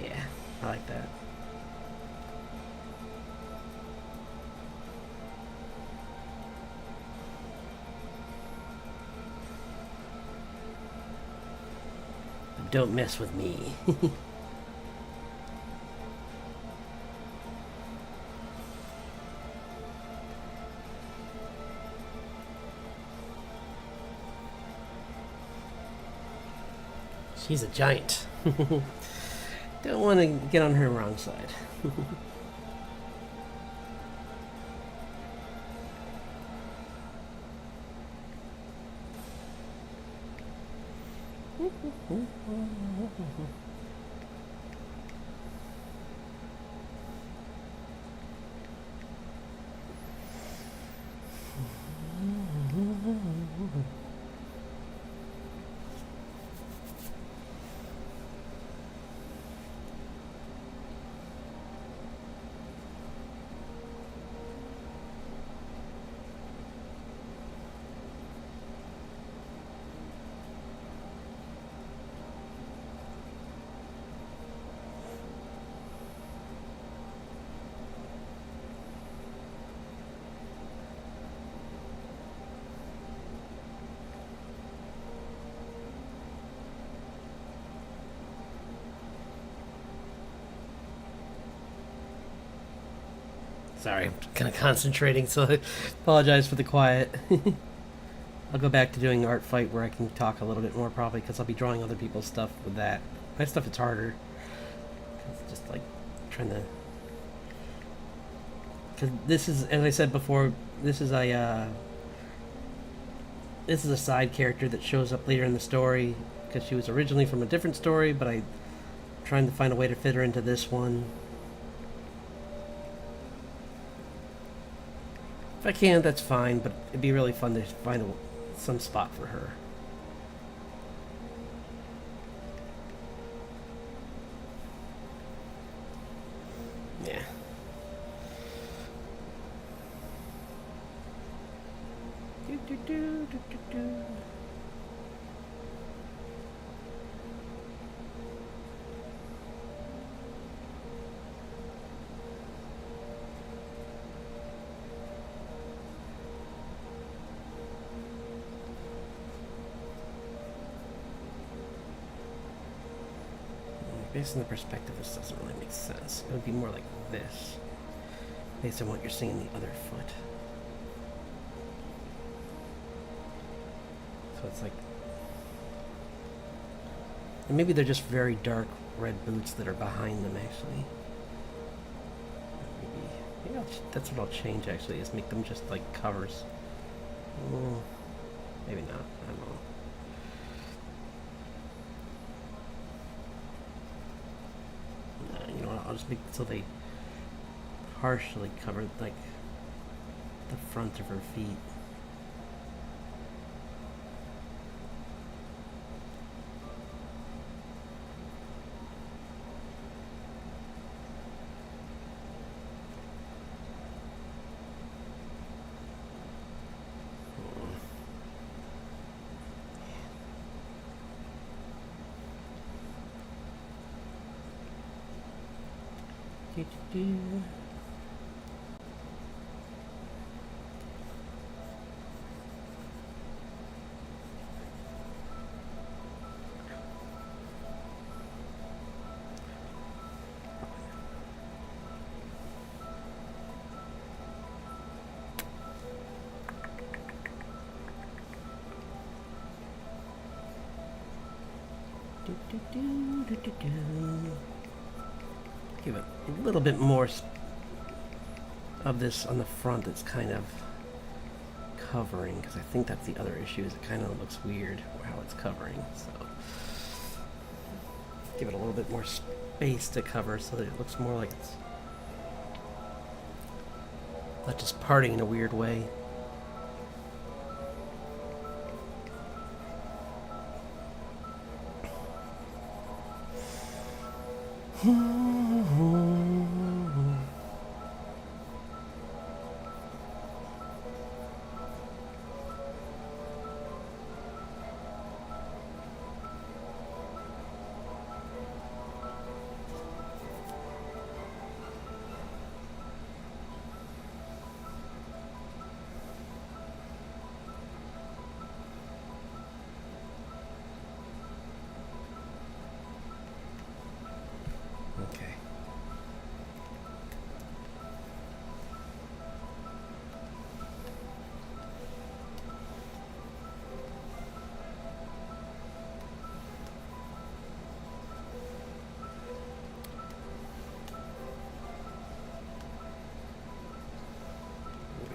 Yeah, I like that. Don't mess with me. She's a giant. Don't want to get on her wrong side. Sorry, I'm kind of concentrating, so I apologize for the quiet. I'll go back to doing art fight where I can talk a little bit more probably because I'll be drawing other people's stuff with that. My stuff it's harder. It's just like trying to... Because this is, as I said before, this is a side character that shows up later in the story because she was originally from a different story, but I'm trying to find a way to fit her into this one. If I can, that's fine, but it'd be really fun to find some spot for her. Yeah. Based on the perspective, this doesn't really make sense. It would be more like this, based on what you're seeing in the other foot. So it's like... And maybe they're just very dark red boots that are behind them, actually. Maybe that's what I'll change, actually, is make them just like covers. Maybe not. I don't know. I'll just make it so they partially cover like the front of her feet. Give it a little bit more of this on the front that's kind of covering, because I think that's the other issue, is it kind of looks weird how it's covering. So give it a little bit more space to cover so that it looks more like it's not just parting in a weird way. Okay.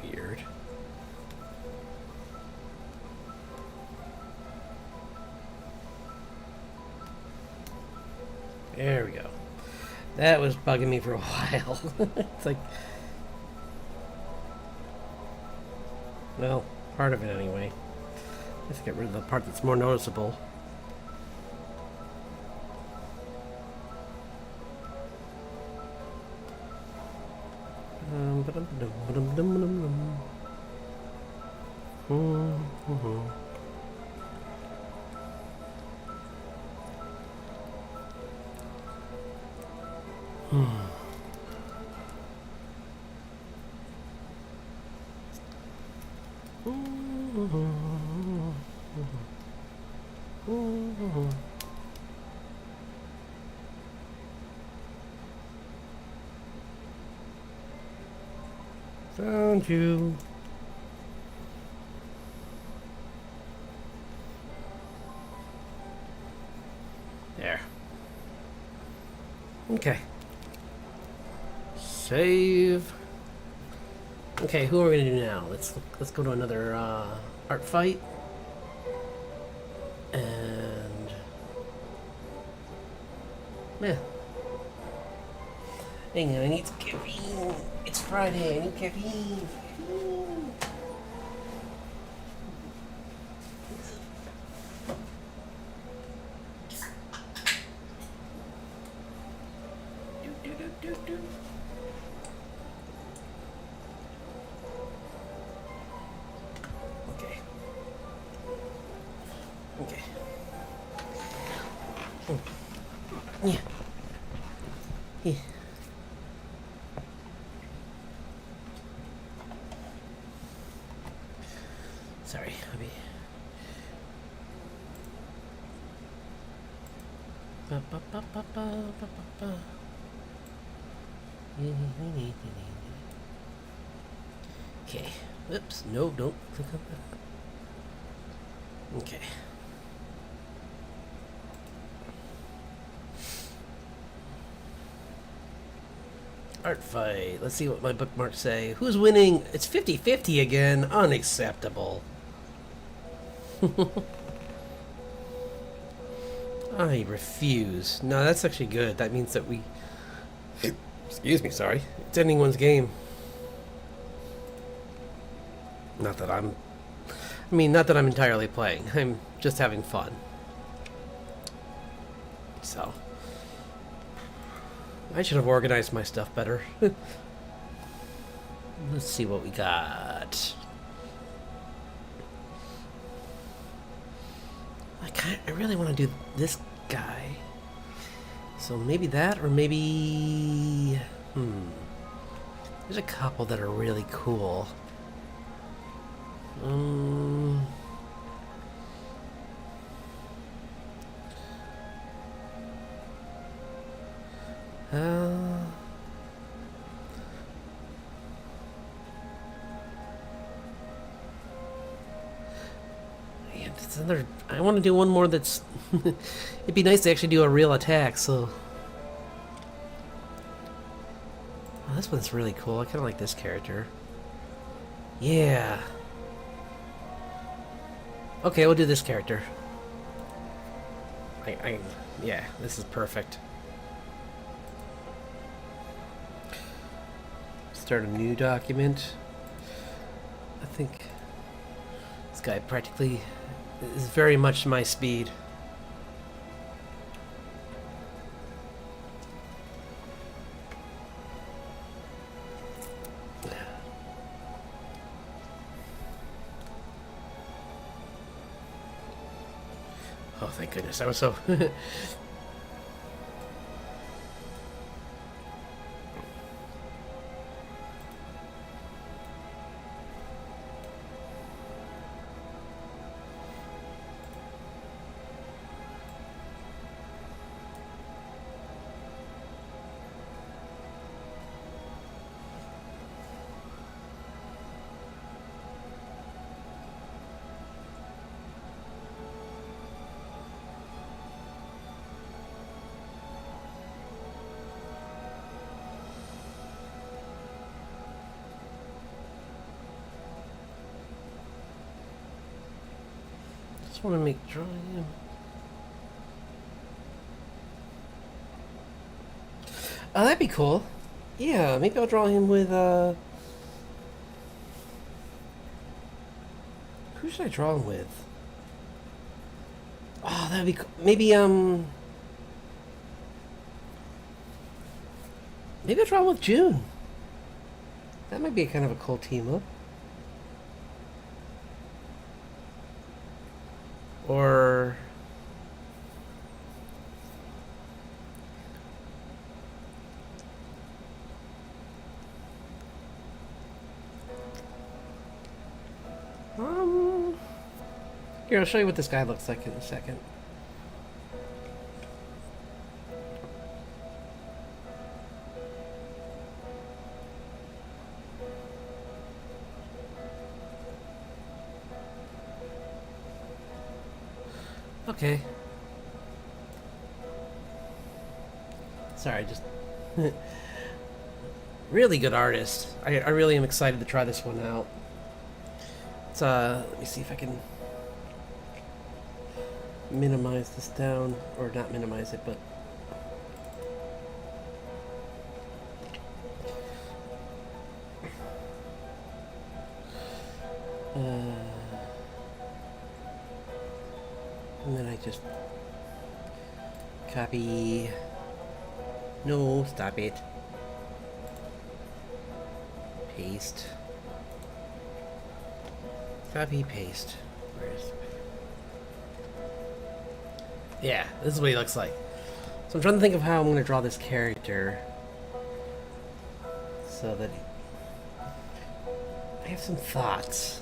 Weird. There we go. That was bugging me for a while. It's like, well, part of it anyway. Let's get rid of the part that's more noticeable. Found you. There. Okay. Save. Okay, who are we gonna do now? Let's go to another art fight. And yeah. Hang on, I need caffeine. It's Friday, I need caffeine. Okay. Okay. Yeah. Yeah. Sorry, Abby. Okay. Oops. No, don't click on that. Okay. Art fight. Let's see what my bookmarks say. Who's winning? It's 50-50 again. Unacceptable. I refuse. No, that's actually good. That means that we... Excuse me, sorry. It's ending one's game. Not that I'm... I mean, not that I'm entirely playing. I'm just having fun. So... I should have organized my stuff better. Let's see what we got. I really want to do this guy. So maybe that, or maybe... There's a couple that are really cool. It's another. I want to do one more that's. It'd be nice to actually do a real attack. So. Oh, this one's really cool. I kind of like this character. Yeah. Okay, we'll do this character. Yeah, this is perfect. Start a new document. I think this guy practically is very much my speed. Oh, thank goodness. I was so... just want to make drawing. Oh, that'd be cool. Yeah, maybe I'll draw him with, who should I draw him with? Oh, that'd be cool. Maybe, maybe I'll draw him with June. That might be kind of a cool team up. Or... Here, I'll show you what this guy looks like in a second. Okay. Sorry, just... really good artist. I really am excited to try this one out. It's, let me see if I can minimize this down, or not minimize it, but and then I just copy. No, stop it. Paste. Copy, paste. Where's... Yeah, this is what he looks like. So I'm trying to think of how I'm going to draw this character so that I have some thoughts.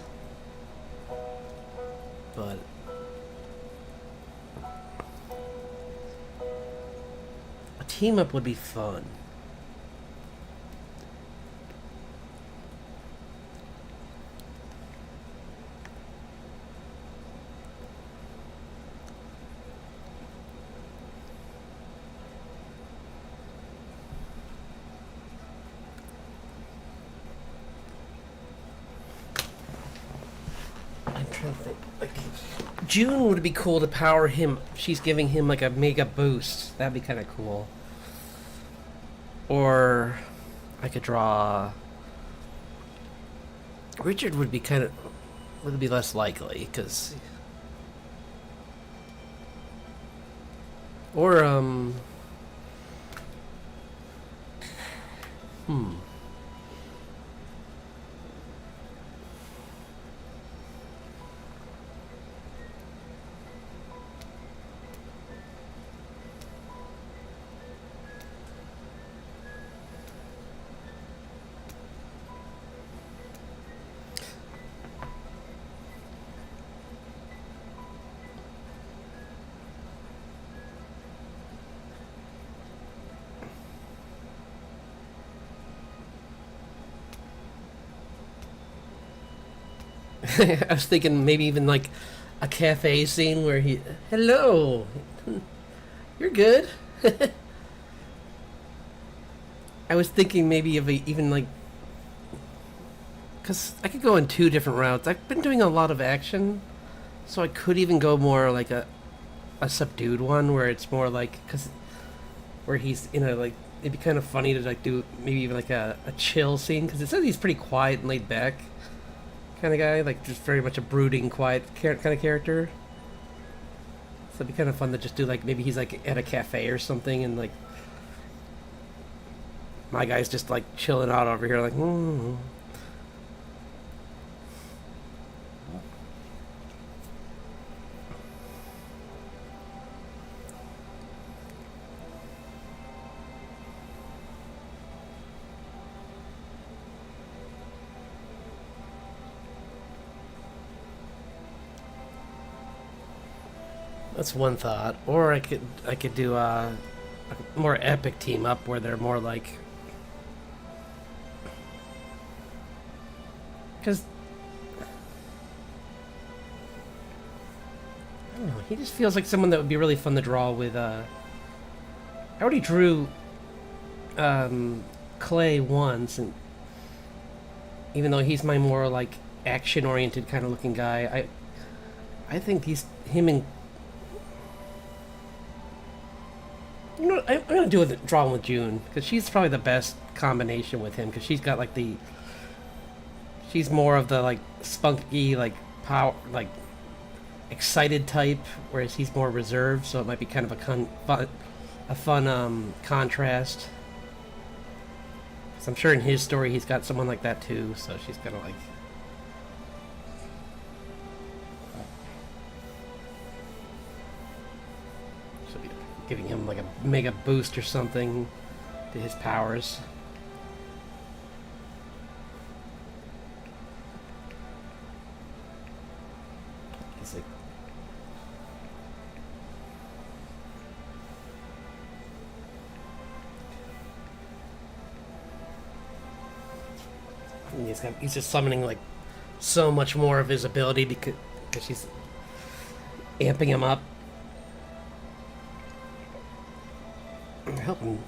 But a team up would be fun. Like, June would be cool to power him. She's giving him like a mega boost. That'd be kind of cool. Or I could draw Richard. Would be less likely because or I was thinking maybe even like a cafe scene where he, hello, you're good. I was thinking maybe of even like, because I could go in two different routes. I've been doing a lot of action, so I could even go more like a subdued one where it's more like, because where he's like, it'd be kind of funny to like do maybe even like a chill scene, because it says he's pretty quiet and laid back kind of guy, like just very much a brooding, quiet kind of character. So it'd be kind of fun to just do like, maybe he's like at a cafe or something, and like my guy's just like chilling out over here, like. That's one thought. Or I could do a more epic team up where they're more like, because I don't know, he just feels like someone that would be really fun to draw with. I already drew Clay once, and even though he's my more like action oriented kind of looking guy, I think him and I'm gonna do it drawing with June, because she's probably the best combination with him, because she's got like she's more of the like spunky, like power, like excited type, whereas he's more reserved, so it might be kind of a fun contrast. So I'm sure in his story he's got someone like that too, so she's kind of like. Giving him like a mega boost or something to his powers. He's like, he's just summoning like so much more of his ability because she's amping him up. Helping.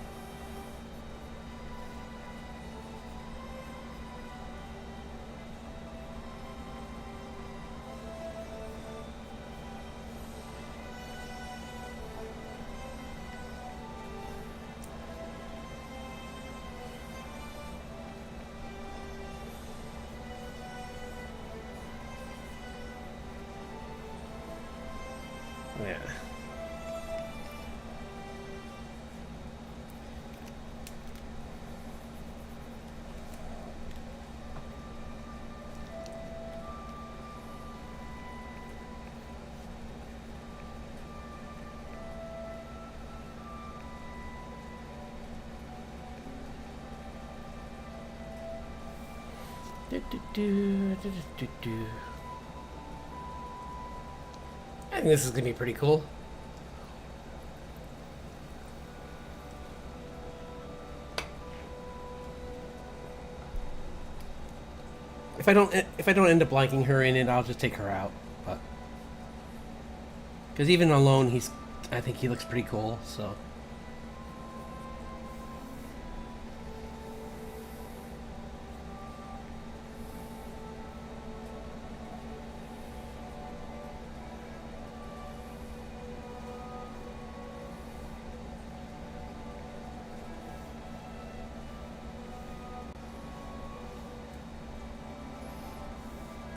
Yeah. I think this is gonna be pretty cool. If I don't end up liking her in it, I'll just take her out. But because even alone, I think he looks pretty cool. So.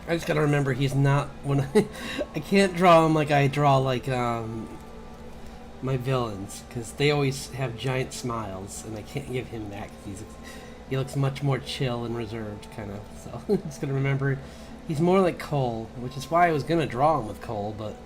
I just gotta remember he's not I can't draw him like I draw like my villains, because they always have giant smiles, and I can't give him that because he looks much more chill and reserved, kind of. So I'm just gonna remember he's more like Cole, which is why I was gonna draw him with Cole, but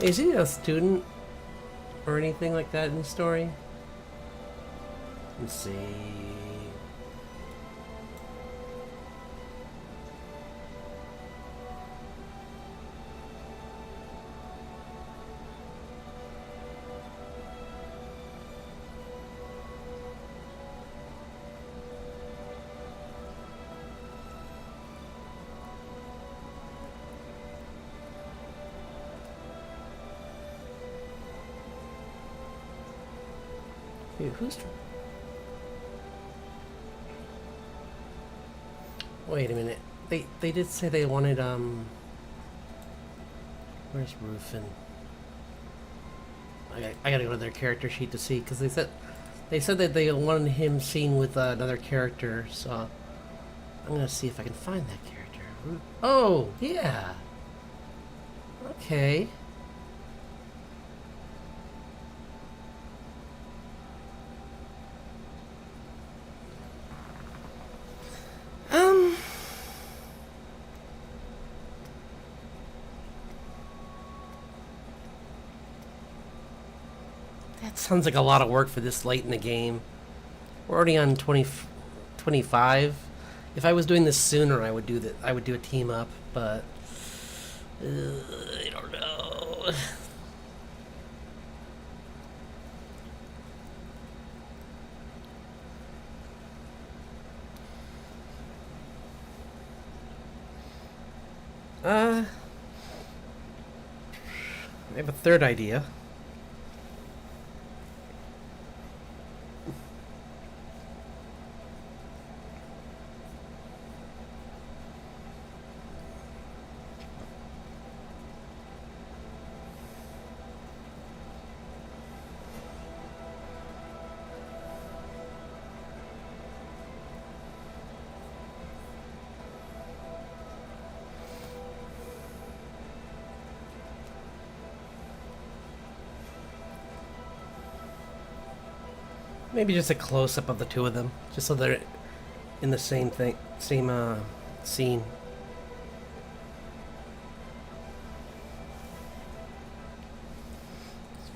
is he a student or anything like that in the story? Let's see. Hey, wait a minute. They did say they wanted where's Rufin? I gotta go to their character sheet to see, because they said that they wanted him seen with another character, so I'm gonna see if I can find that character. Oh, yeah. Okay. That sounds like a lot of work for this late in the game. We're already on 25. If I was doing this sooner, I would do that. I would do a team up, but I don't know. I have a third idea. Maybe just a close-up of the two of them, just so they're in the same scene.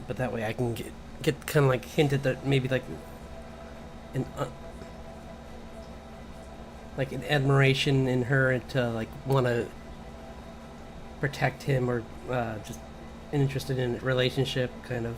But that way I can get kind of like hinted that maybe like an admiration in her to like want to protect him, or just interested in a relationship kind of.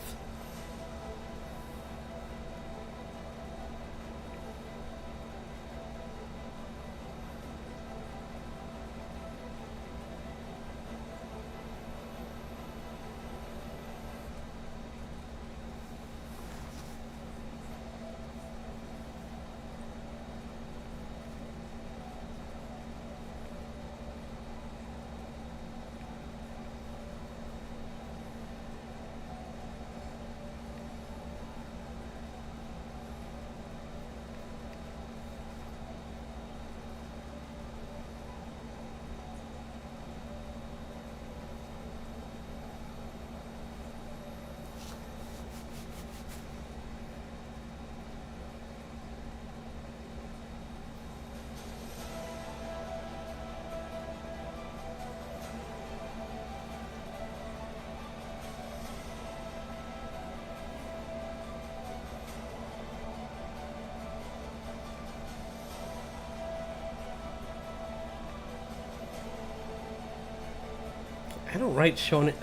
I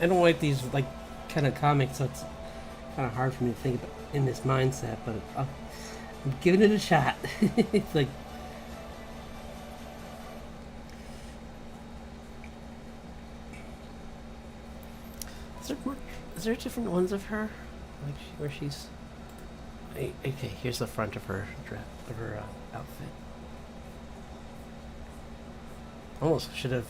don't write these like kind of comics, so it's kind of hard for me to think about in this mindset. But I'm giving it a shot. It's like is there different ones of her, like where she's? Okay, here's the front of her outfit. Almost should have.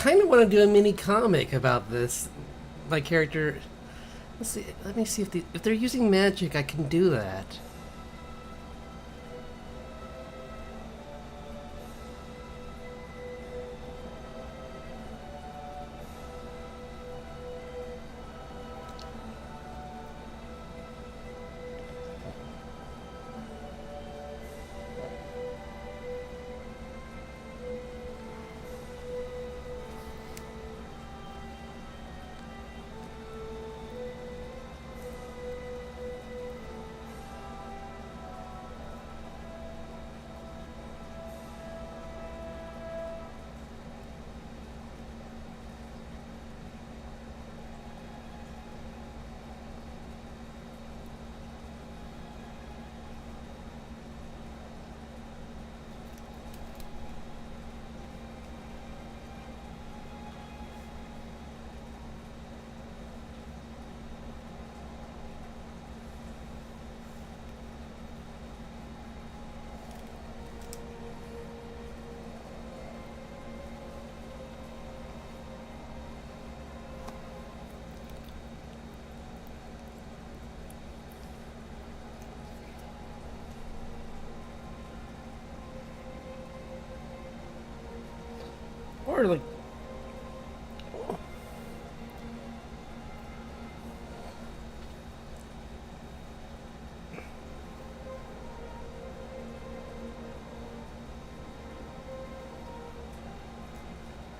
kind of want to do a mini comic about this. My character. Let's see. Let me see if they're using magic, I can do that. Or like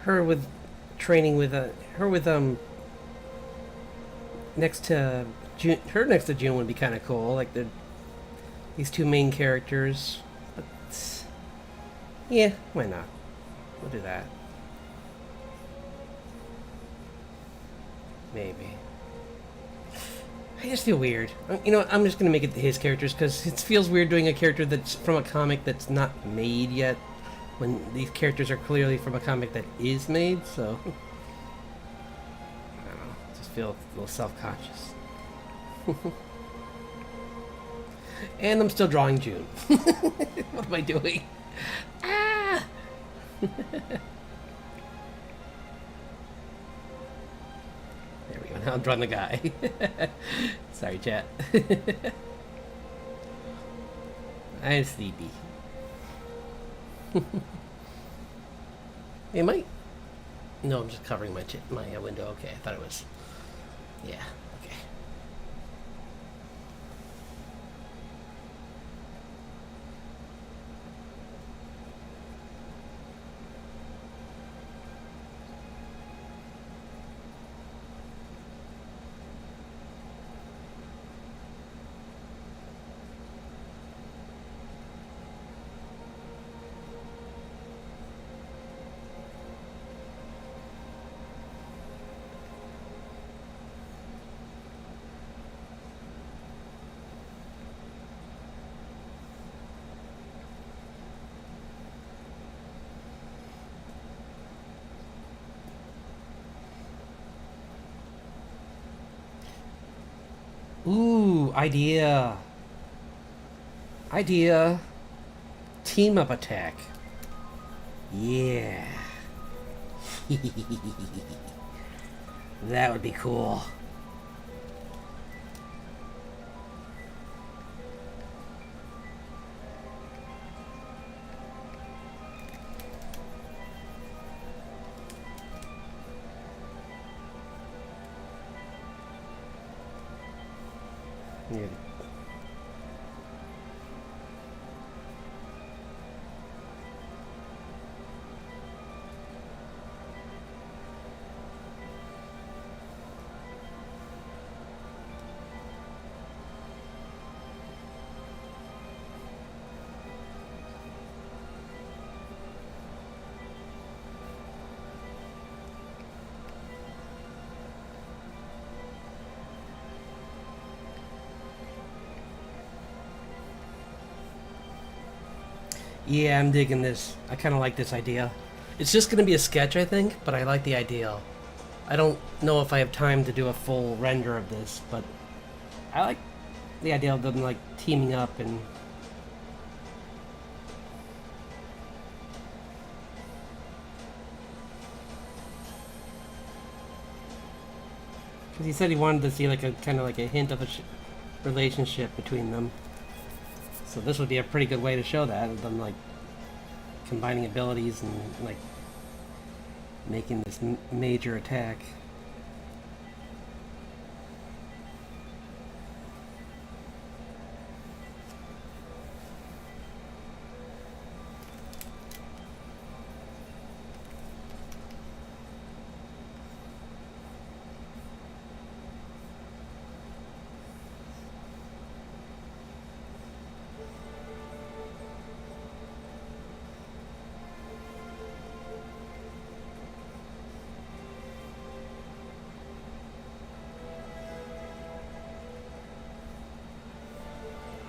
her with training with her with next to June, her next to June would be kind of cool. Like these two main characters, but yeah, why not? We'll do that. Maybe. I just feel weird. You know what, I'm just gonna make it his characters because it feels weird doing a character that's from a comic that's not made yet when these characters are clearly from a comic that is made, so I don't know, just feel a little self-conscious. And I'm still drawing June. What am I doing? Ah! There we go, now I'm drawing the guy. Sorry, chat. I'm sleepy. It might. No, I'm just covering my window. Okay, I thought it was. Yeah. Okay. Ooh, idea. Idea. Team up attack. Yeah. That would be cool. Yeah. Yeah, I'm digging this. I kind of like this idea. It's just going to be a sketch, I think, but I like the idea. I don't know if I have time to do a full render of this, but I like the idea of them, like, teaming up and... Because he said he wanted to see like a kind of like a hint of a relationship between them. So this would be a pretty good way to show that, of them like combining abilities and like making this major attack.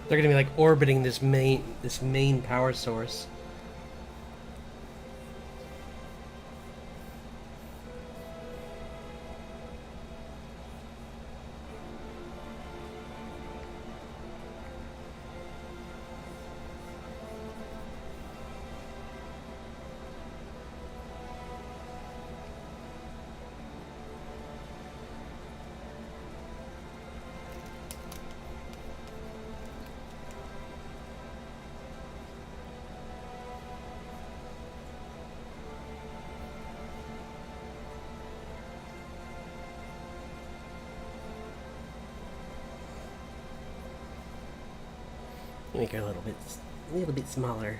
They're gonna be like orbiting this main power source. Make her a little bit smaller.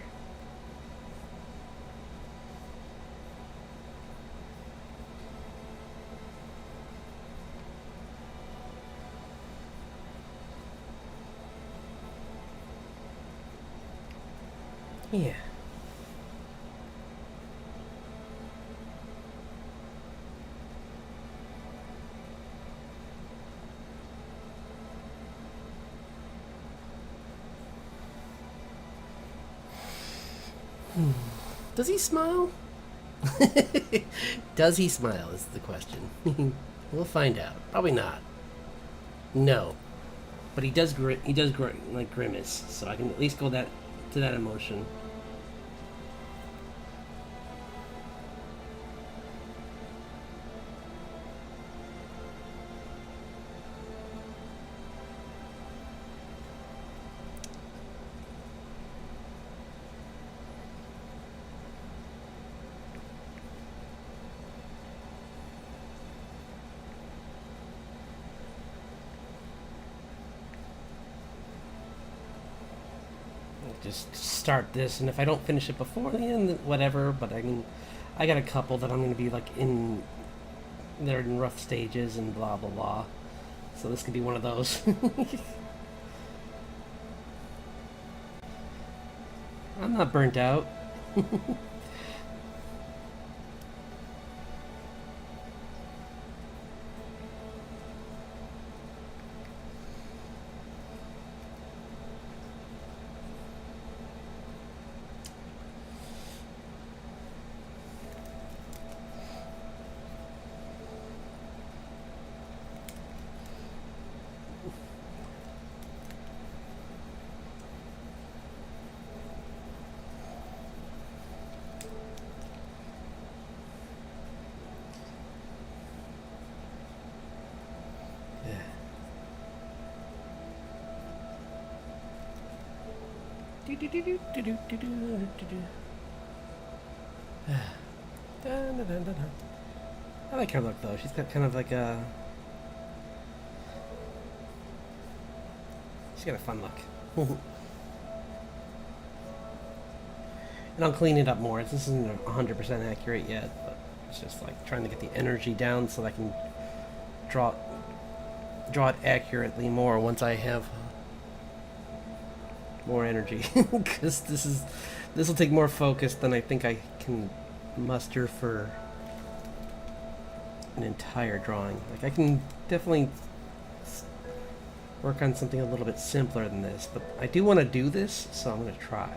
Yeah. Does he smile? Does he smile is the question. We'll find out. Probably not. No. But he does like grimace, so I can at least go to that emotion. Just start this, and if I don't finish it before the end, whatever. But I mean, I got a couple that I'm going to be like they're in rough stages and blah blah blah. So this could be one of those. I'm not burnt out. I like her look though. She's got kind of like a. She's got a fun look. And I'll clean it up more. This isn't 100% accurate yet, but it's just like trying to get the energy down so that I can draw it accurately more once I have more energy. Because this will take more focus than I think I can muster for an entire drawing. Like I can definitely work on something a little bit simpler than this, but I do want to do this, so I'm going to try.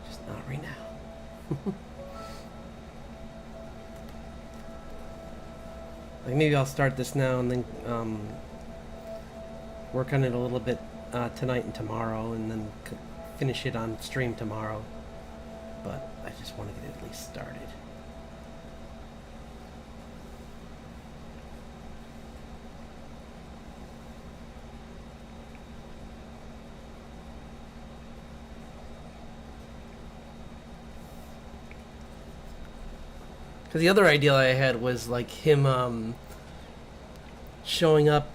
Just not right now. Like maybe I'll start this now and then work on it a little bit tonight and tomorrow, and then finish it on stream tomorrow. But I just want to get it at least started. Because the other idea I had was like him showing up,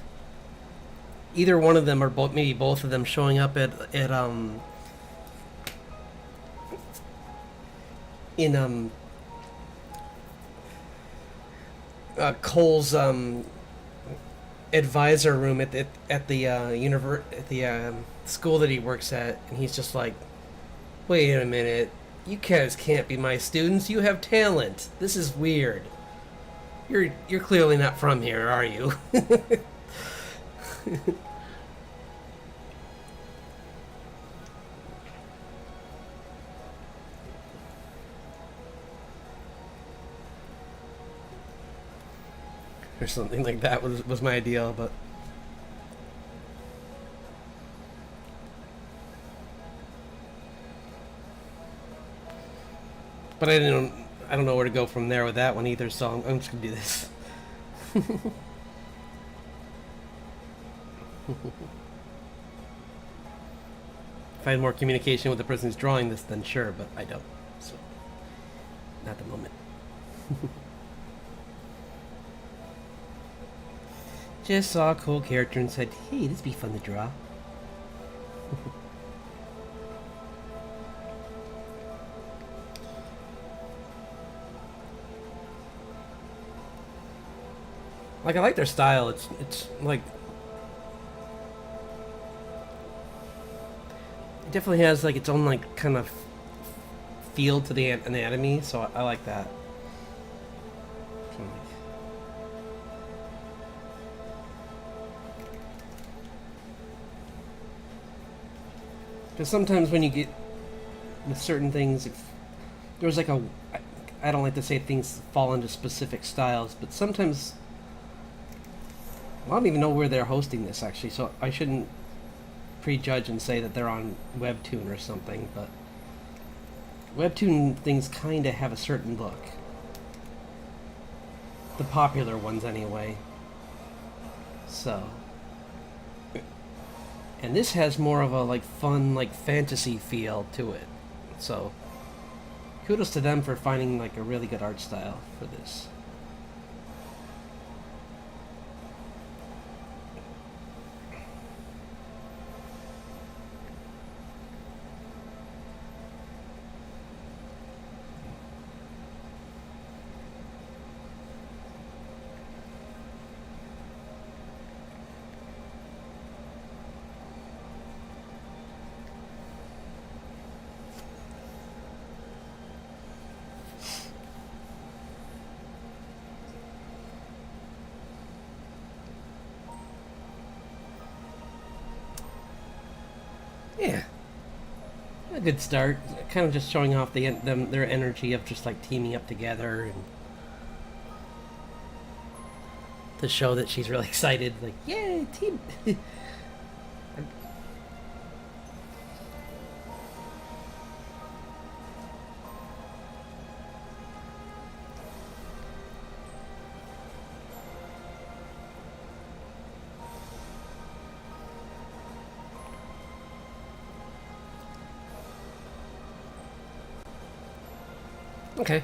either one of them or both, maybe both of them showing up at in Cole's advisor room at the school that he works at, and he's just like, "Wait a minute, you guys can't be my students. You have talent. This is weird. You're clearly not from here, are you?" Or something like that was my idea, but I don't know where to go from there with that one either, so I'm just gonna do this. If I had more communication with the person who's drawing this, then sure, but I don't, so not at the moment. Just saw a cool character and said, "Hey, this would be fun to draw." Like, I like their style. It's like, it definitely has like its own like kind of feel to the anatomy, so I like that. Because sometimes when you get with certain things, if there's like I don't like to say things fall into specific styles, but sometimes, well, I don't even know where they're hosting this actually, so I shouldn't prejudge and say that they're on Webtoon or something, but Webtoon things kind of have a certain look. The popular ones anyway. So. And this has more of a like fun, like fantasy feel to it. So kudos to them for finding like a really good art style for this. Yeah, a good start. Kind of just showing off their energy of just like teaming up together, and to show that she's really excited. Like, yay, team! Okay.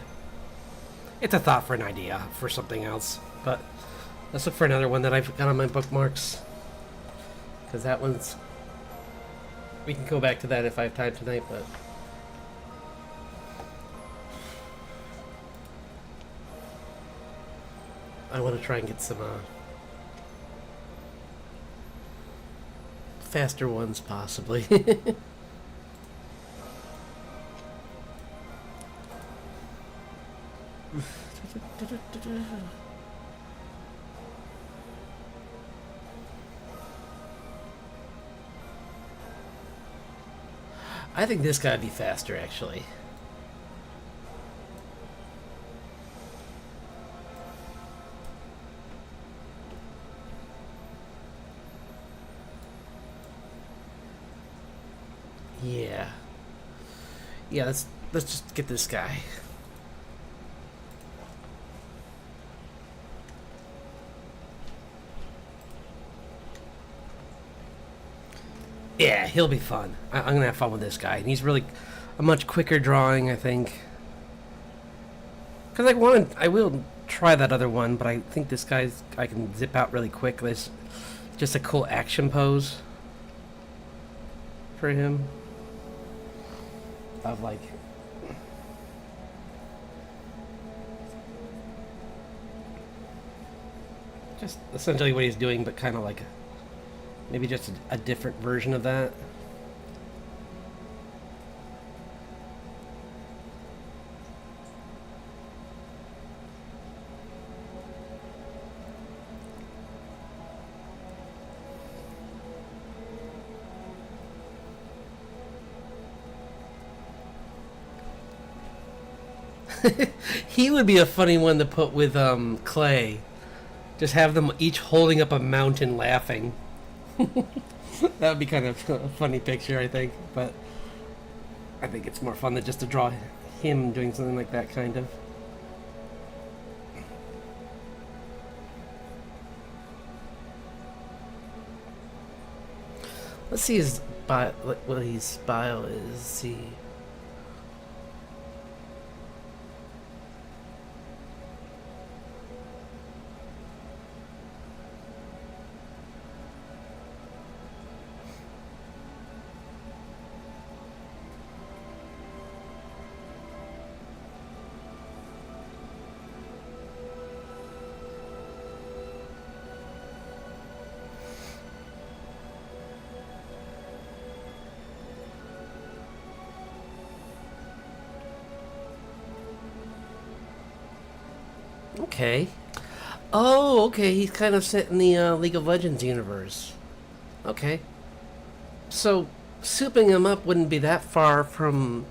It's a thought for an idea for something else, but let's look for another one that I've got on my bookmarks. Because that one's... We can go back to that if I have time tonight, but... I want to try and get some faster ones, possibly. I think this gotta be faster, actually. Yeah. Yeah, let's just get this guy. Yeah, he'll be fun. I'm gonna have fun with this guy. And he's really a much quicker drawing, I think. Because I will try that other one, but I think this guy's, I can zip out really quick. There's just a cool action pose for him. Of like, just essentially what he's doing, but kind of like maybe just a different version of that. He would be a funny one to put with Clay. Just have them each holding up a mountain laughing. That would be kind of a funny picture, I think. But I think it's more fun than just to draw him doing something like that, kind of. Let's see his bio, what his bio is. Let's see. Okay. Oh, okay. He's kind of set in the League of Legends universe. Okay. So, souping him up wouldn't be that far from...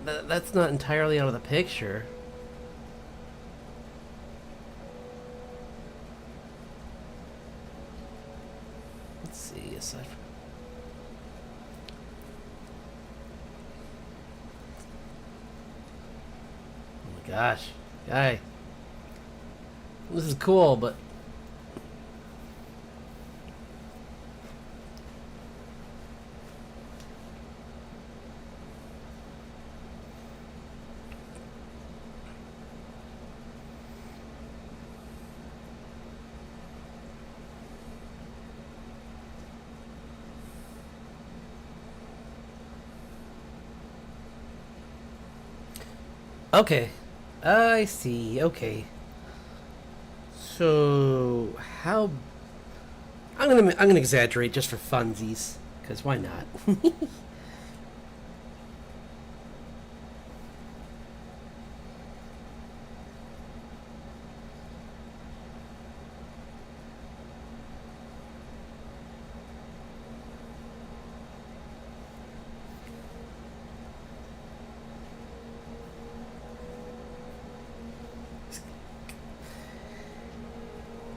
That's not entirely out of the picture. Let's see, aside from... Gosh, guy, this is cool, but okay. I see. Okay. So how? I'm gonna exaggerate just for funsies, because why not?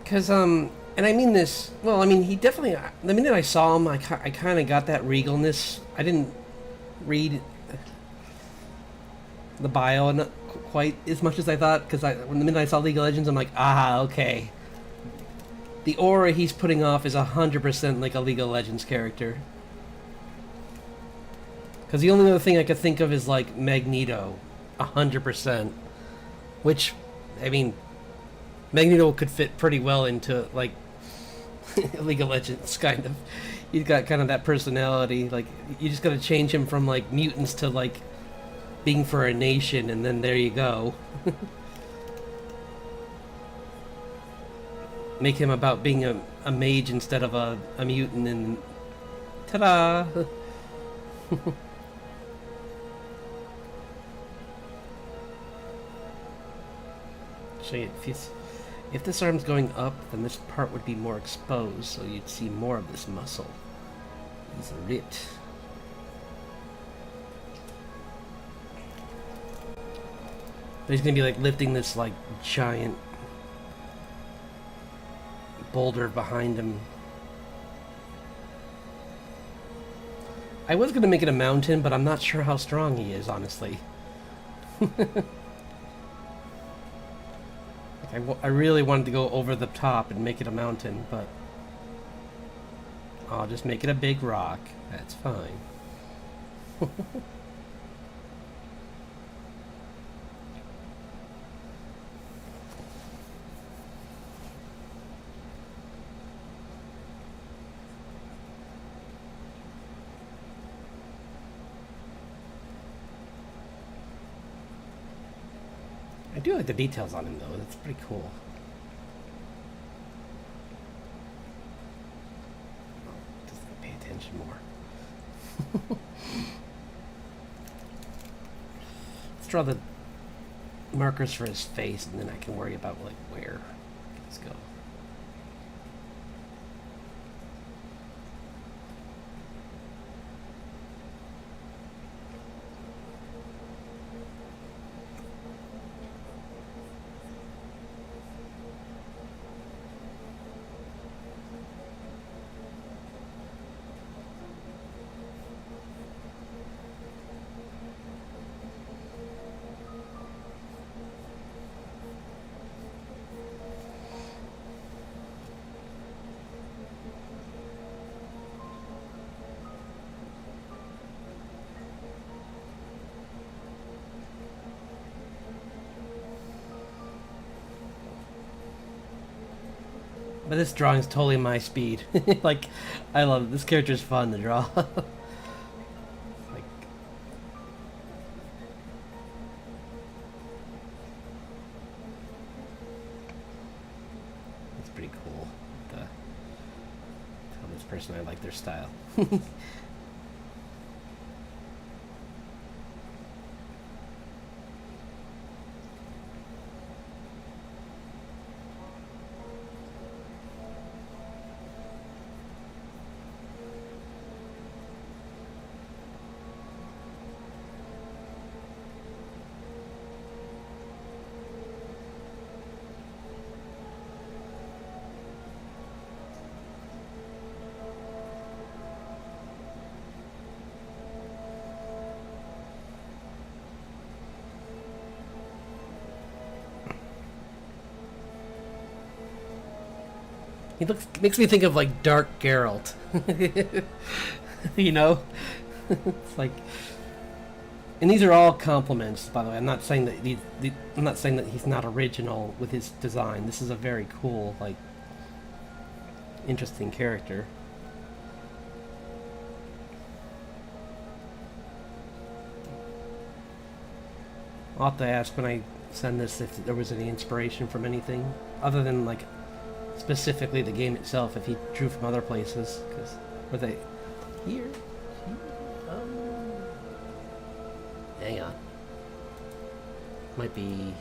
Because, and I mean this, well, I mean, he definitely, the minute I saw him, I kind of got that regalness. I didn't read the bio not quite as much as I thought, because when the minute I saw League of Legends, I'm like, ah, okay. The aura he's putting off is 100% like a League of Legends character. Because the only other thing I could think of is, like, Magneto. 100%. Which, I mean... Magneto could fit pretty well into, like, League of Legends, kind of. He's got kind of that personality. Like, you just gotta change him from, like, mutants to, like, being for a nation, and then there you go. Make him about being a mage instead of a mutant, and... ta-da! So if this arm's going up, then this part would be more exposed, so you'd see more of this muscle. He's ripped. But he's gonna be like lifting this like giant boulder behind him. I was gonna make it a mountain, but I'm not sure how strong he is, honestly. I really wanted to go over the top and make it a mountain, but I'll just make it a big rock. That's fine. do like the details on him, though. That's pretty cool. Just pay attention more. Let's draw the markers for his face, and then I can worry about like where things go. But this drawing is totally my speed. Like, I love it. This character is fun to draw. Like, it's pretty cool. Tell this person I like their style. He makes me think of like Dark Geralt. You know? It's like, and these are all compliments, by the way. I'm not saying that I'm not saying that he's not original with his design. This is a very cool, like, interesting character. I'll have to ask when I send this if there was any inspiration from anything other than like specifically the game itself, if he drew from other places, because were they here? Hang on, might be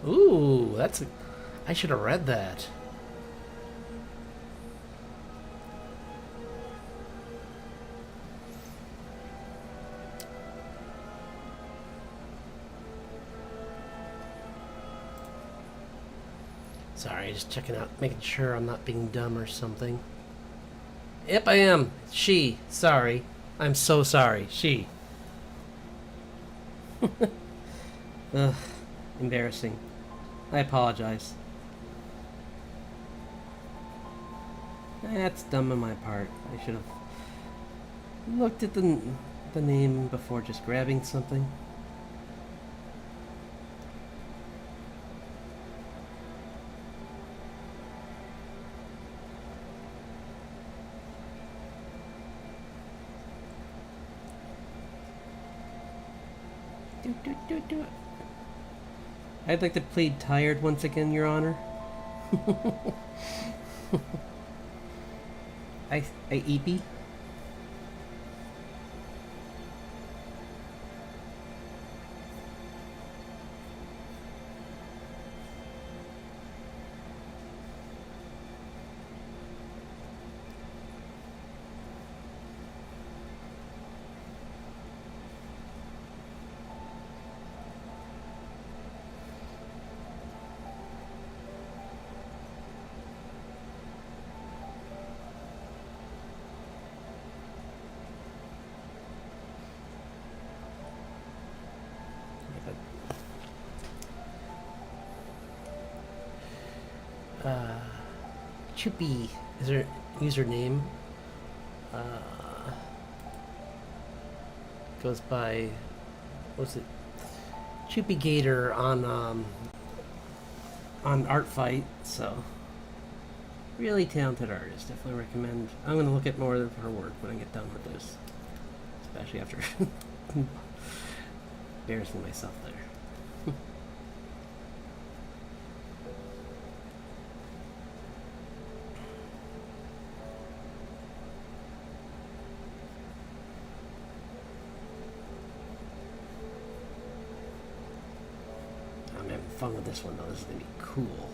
Ooh, that's I should have read that. Sorry, just checking out, making sure I'm not being dumb or something. Yep, I am. She. Sorry. I'm so sorry. She. Ugh. Embarrassing. I apologize. That's dumb on my part. I should have looked at the name before just grabbing something. Do it. I'd like to plead tired once again, Your Honor. I eepy. Chippy is her username. Goes by, what's it? Choopy Gator on Art Fight, so really talented artist. Definitely recommend. I'm gonna look at more of her work when I get done with this, especially after embarrassing myself there. I'm having fun with this one though. This is gonna be cool.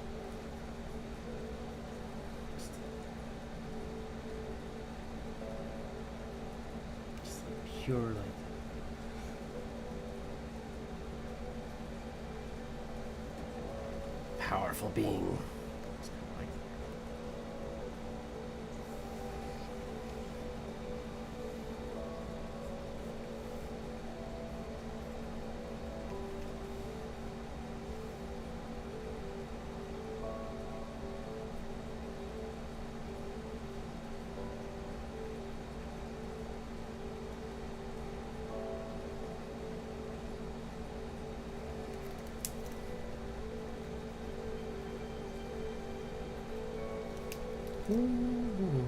Just like pure like powerful being. Like, ooh.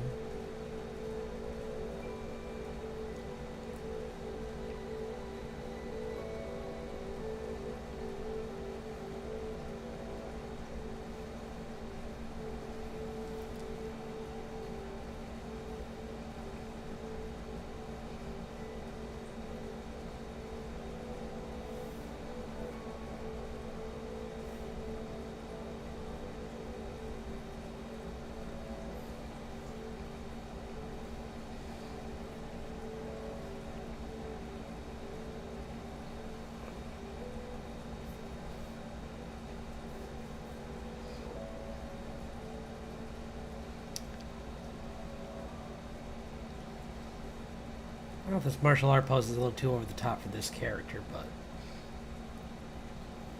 I don't know if this martial art pose is a little too over the top for this character, but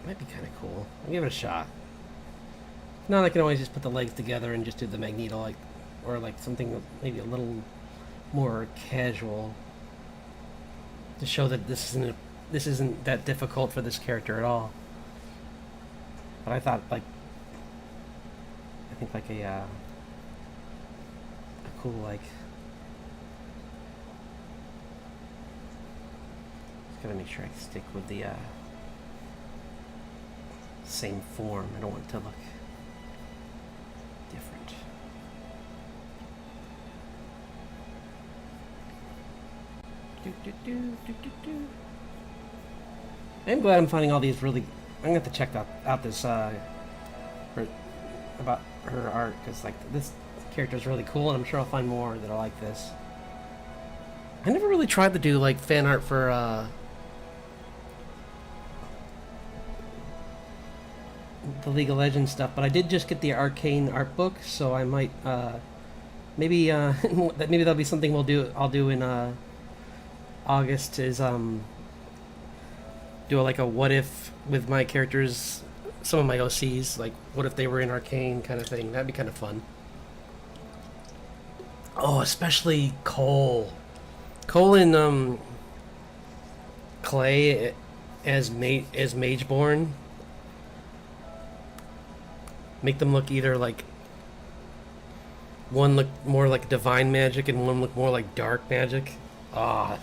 it might be kind of cool. I'll give it a shot. If not, I can always just put the legs together and just do the Magneto, like, or like something maybe a little more casual to show that this isn't that difficult for this character at all. But I thought I think like a cool like. Gotta make sure I stick with the same form. I don't want it to look different. I'm glad I'm finding all these really. I'm gonna have to check out this about her art, because like this character is really cool, and I'm sure I'll find more that are like this. I never really tried to do like fan art for the League of Legends stuff, but I did just get the Arcane art book, so I might maybe maybe that'll be something I'll do in August, is do like a what if with my characters, some of my OCs, like what if they were in Arcane kind of thing. That'd be kind of fun. Oh, especially Cole and Clay as Mageborn. Make them look either like one look more like divine magic and one look more like dark magic. Ah.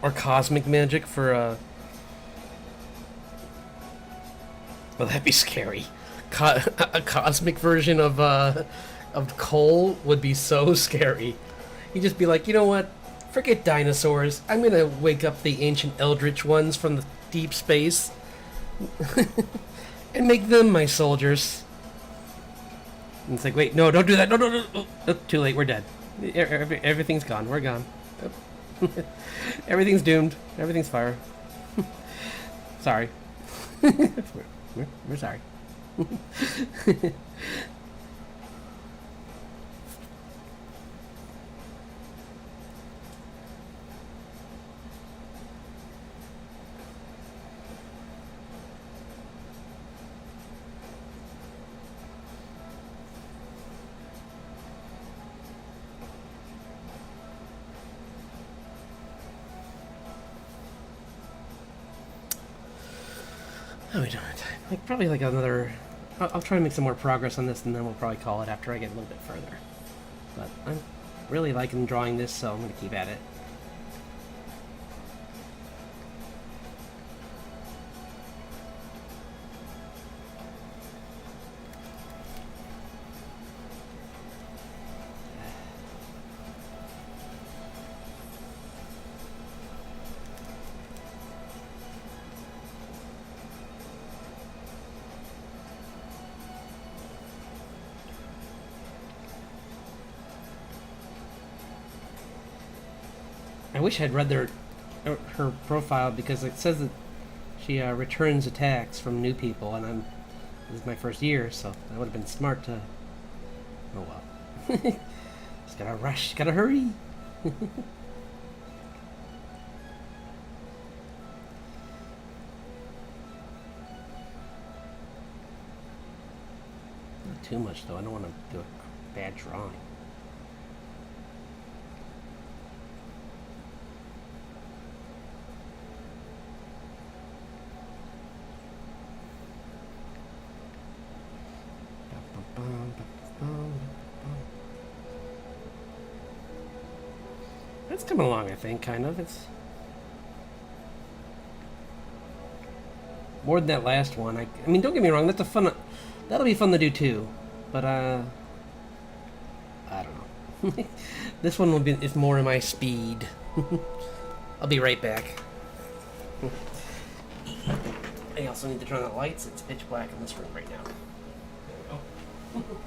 Or cosmic magic for well, that'd be scary. A cosmic version of Cole would be so scary. You'd just be like, you know what? Forget dinosaurs. I'm gonna wake up the ancient eldritch ones from the deep space and make them my soldiers. And it's like, wait, no, don't do that. No. Oh, too late. We're dead. Everything's gone. We're gone. Everything's doomed. Everything's fire. Sorry. we're sorry. How are we doing on time? Like probably like another. I'll try to make some more progress on this, and then we'll probably call it after I get a little bit further. But I'm really liking drawing this, so I'm gonna keep at it. I wish I'd read her profile because it says that she returns attacks from new people, and this is my first year, so that would have been smart to. Oh well. Just gotta rush, gotta hurry. Not too much though. I don't want to do a bad drawing. It's coming along, I think, kind of. It's more than that last one. I mean, don't get me wrong. That'll be fun to do too. But I don't know. This one is more in my speed. I'll be right back. I also need to turn on the lights. It's pitch black in this room right now. There we go.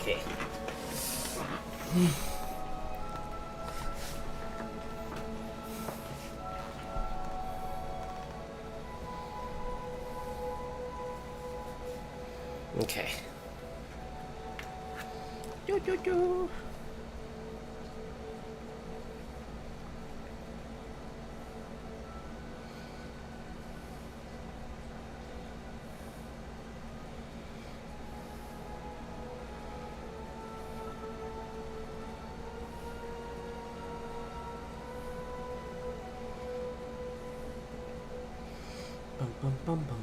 Okay. Okay. Do. Bum bum bum bum bum.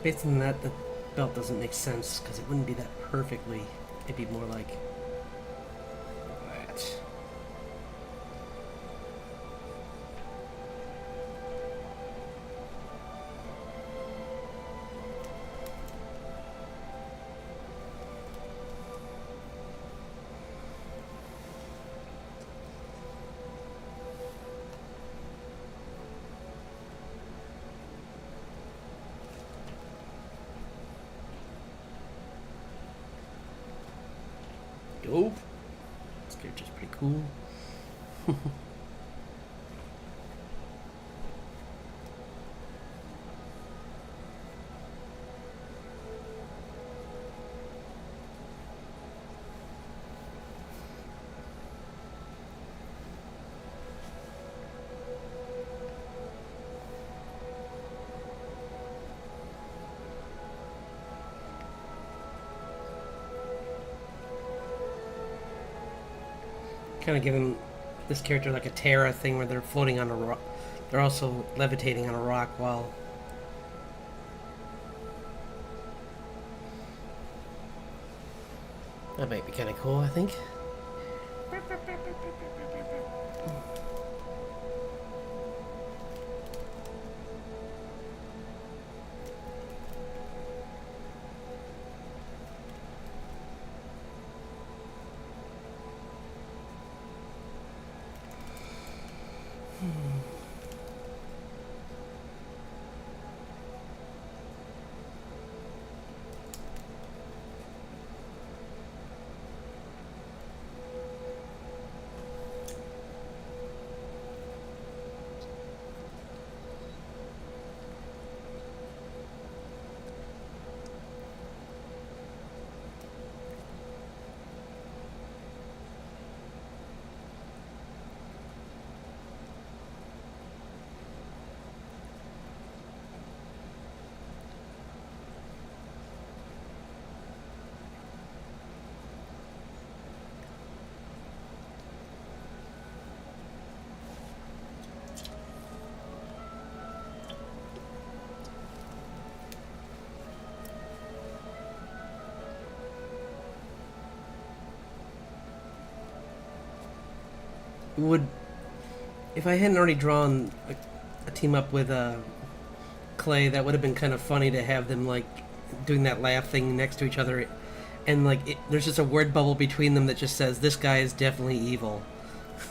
Based on that, the belt doesn't make sense because it wouldn't be that perfectly. It'd be more like that. Dope. This character's pretty cool. Kind of give him this character like a Terra thing where they're floating on a rock. They're also levitating on a rock while. That might be kind of cool, I think. Would, if I hadn't already drawn a team up with Clay, that would have been kind of funny to have them like doing that laugh thing next to each other, and like there's just a word bubble between them that just says this guy is definitely evil,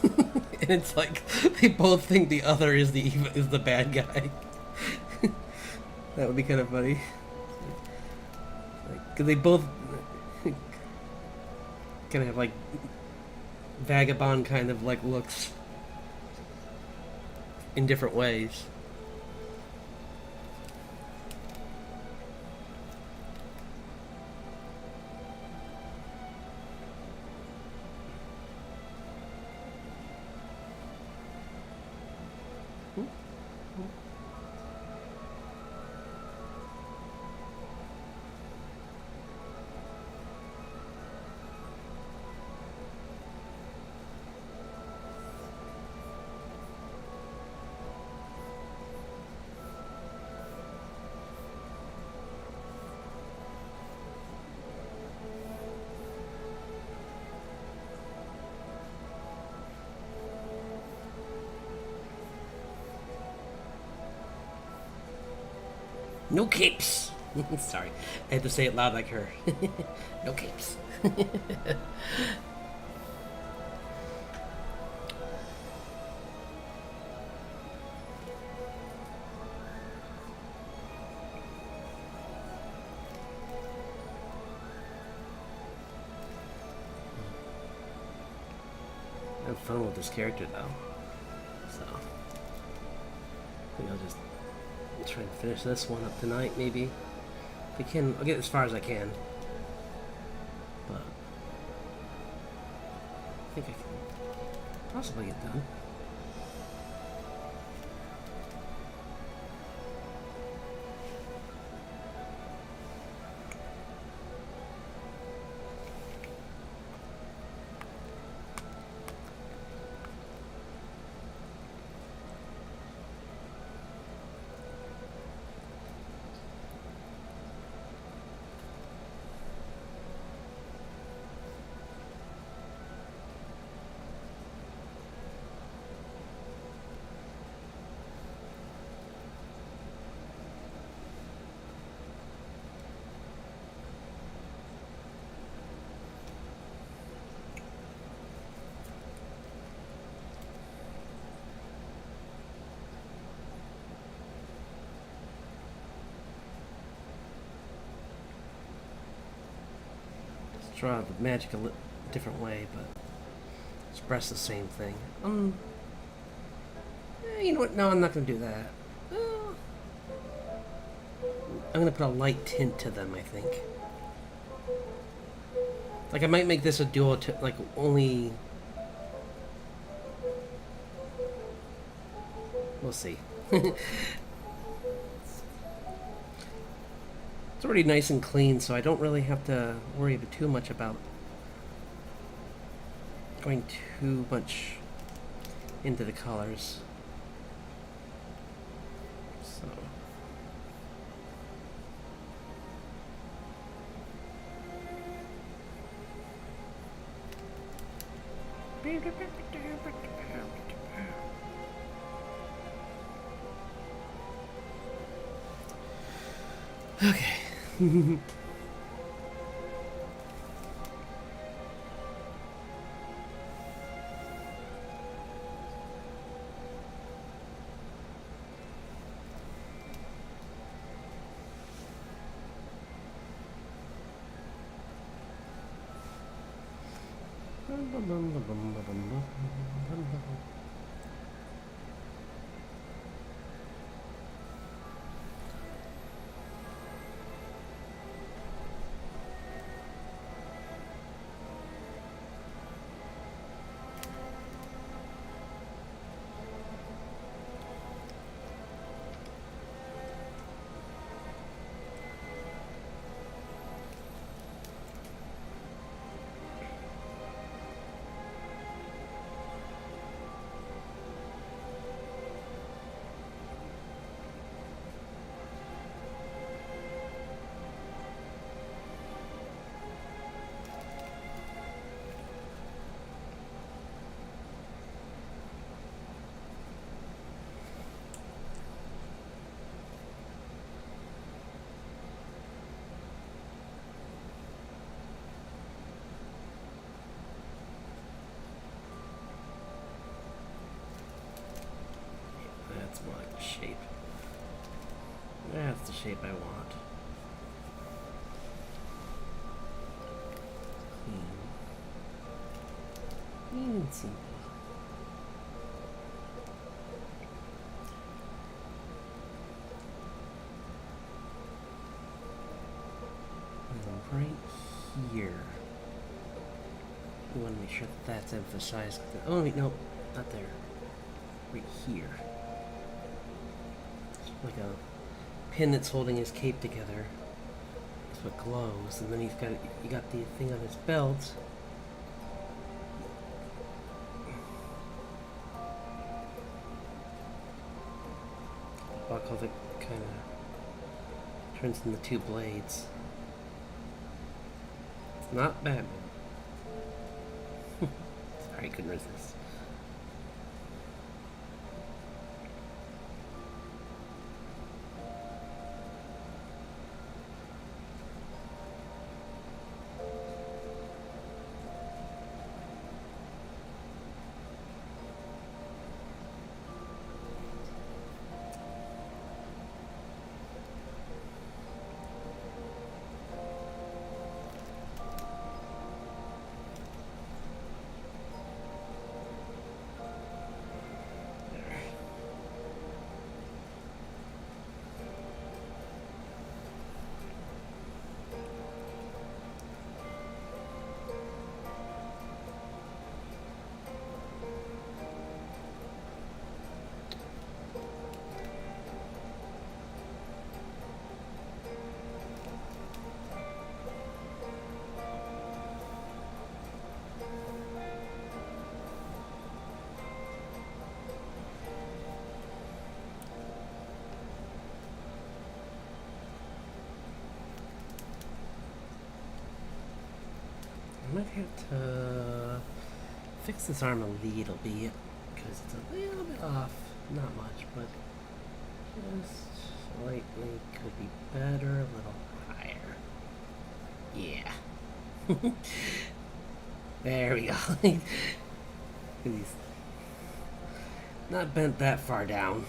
and it's like they both think the other is the bad guy. That would be kind of funny. Because they both kind of have like vagabond kind of like looks in different ways. No capes. Sorry, I had to say it loud like her. No capes. I have fun with this character though, so I think I'll just try and finish this one up tonight, maybe. If I can, I'll get as far as I can. But I think I can possibly get done. Draw the magic a different way, but express the same thing. You know what? No, I'm not going to do that. I'm going to put a light tint to them, I think. Like, I might make this a dual, like, only... We'll see. It's already nice and clean, so I don't really have to worry too much about going too much into the colors. So. Okay. That's my shape. That's the shape I want. Clean and simple. And right here, we want to make sure that that's emphasized. Oh wait, no, not there. Right here. Like a pin that's holding his cape together. That's what glows, and then you got the thing on his belt. Buckle that kind of turns into two blades. It's not Batman. Sorry, I couldn't resist. I might have to fix this arm a little bit because it's a little bit off. Not much, but just slightly. Could be better, a little higher. Yeah. There we go. He's not bent that far down.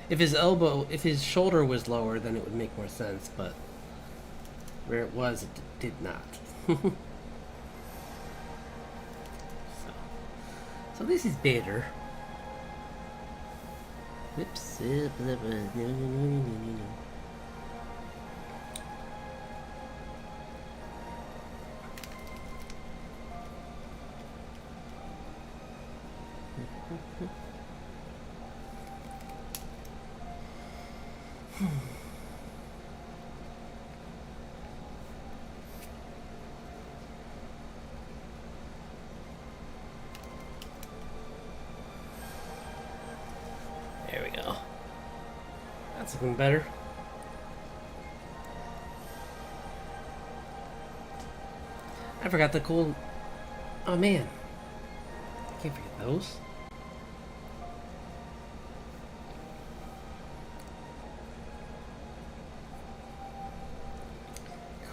If his shoulder was lower, then it would make more sense, but where it was, it did not. So this is better. Whoops. No. That's looking better. I forgot the cool... Oh man. I can't forget those.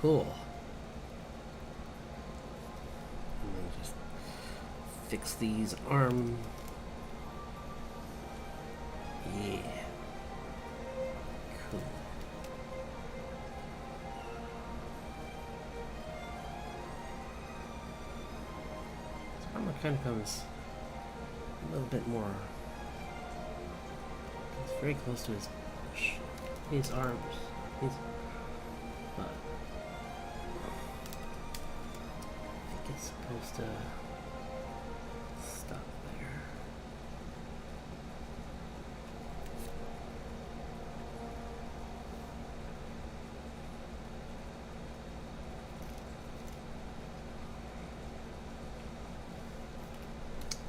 Cool. And then just fix these arm. Yeah. Cool. This armor kind of comes a little bit more. It's very close to his arms. But I think it's supposed to stop there.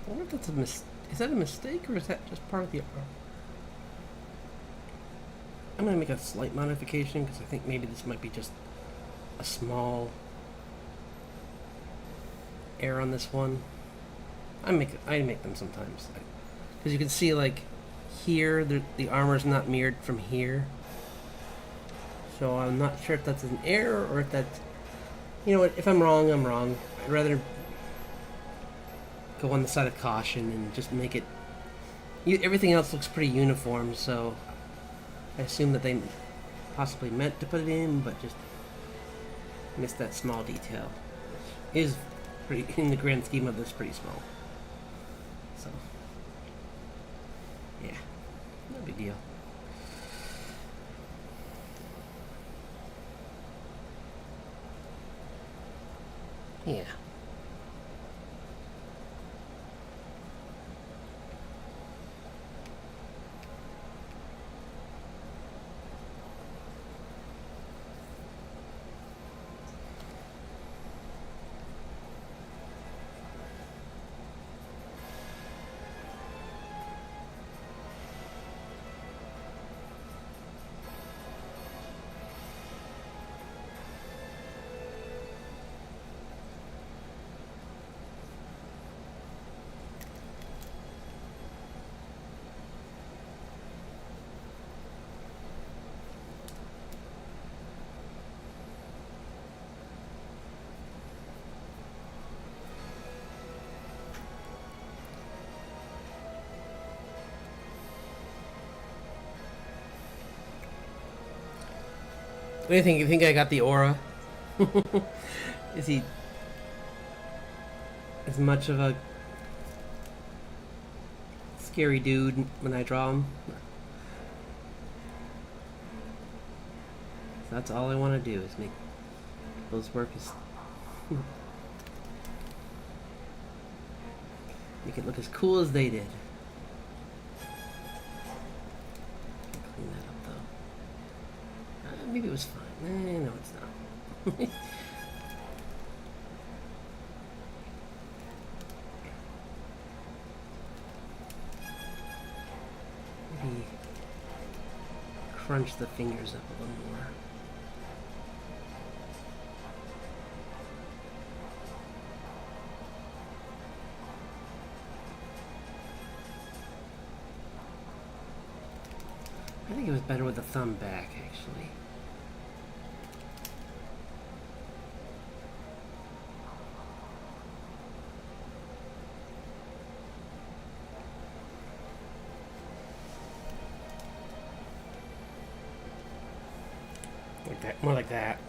I wonder if that's is that a mistake, or is that just part of the arm? I'm going to make a slight modification because I think maybe this might be just a small error on this one. I make them sometimes because you can see like here the armor's not mirrored from here, so I'm not sure if that's an error or if that's, you know what, if I'm wrong, I'm wrong. I'd rather go on the side of caution and just make it, everything else looks pretty uniform, so I assume that they possibly meant to put it in, but just missed that small detail. It is pretty, in the grand scheme of this, pretty small. So, yeah, no big deal. Yeah. What do you think? You think I got the aura? Is he as much of a scary dude when I draw him? That's all I want to do is make those work as make it look as cool as they did. Clean that up though. Maybe it was fine. No, it's not. Maybe crunch the fingers up a little more. I think it was better with the thumb back, actually. Like that, more like that.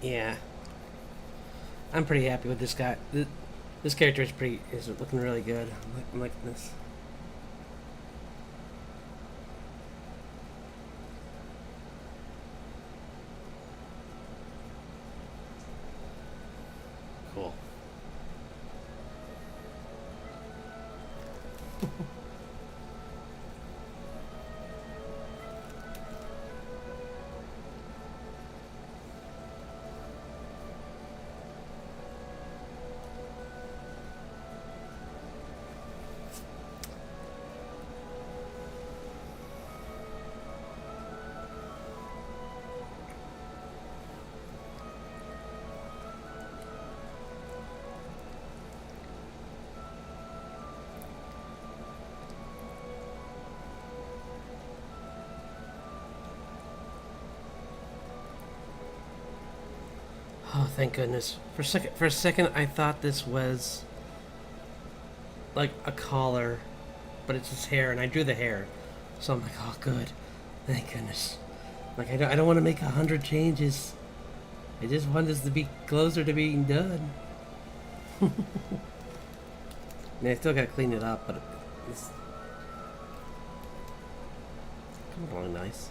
Yeah. I'm pretty happy with this guy. This character is looking really good. I'm liking this. Cool. Oh, thank goodness. For a second, I thought this was like a collar, but it's his hair, and I drew the hair. So I'm like, oh, good. Thank goodness. Like, I don't want to make 100 changes. I just want this to be closer to being done. I mean, I still gotta clean it up, but it's coming along nice.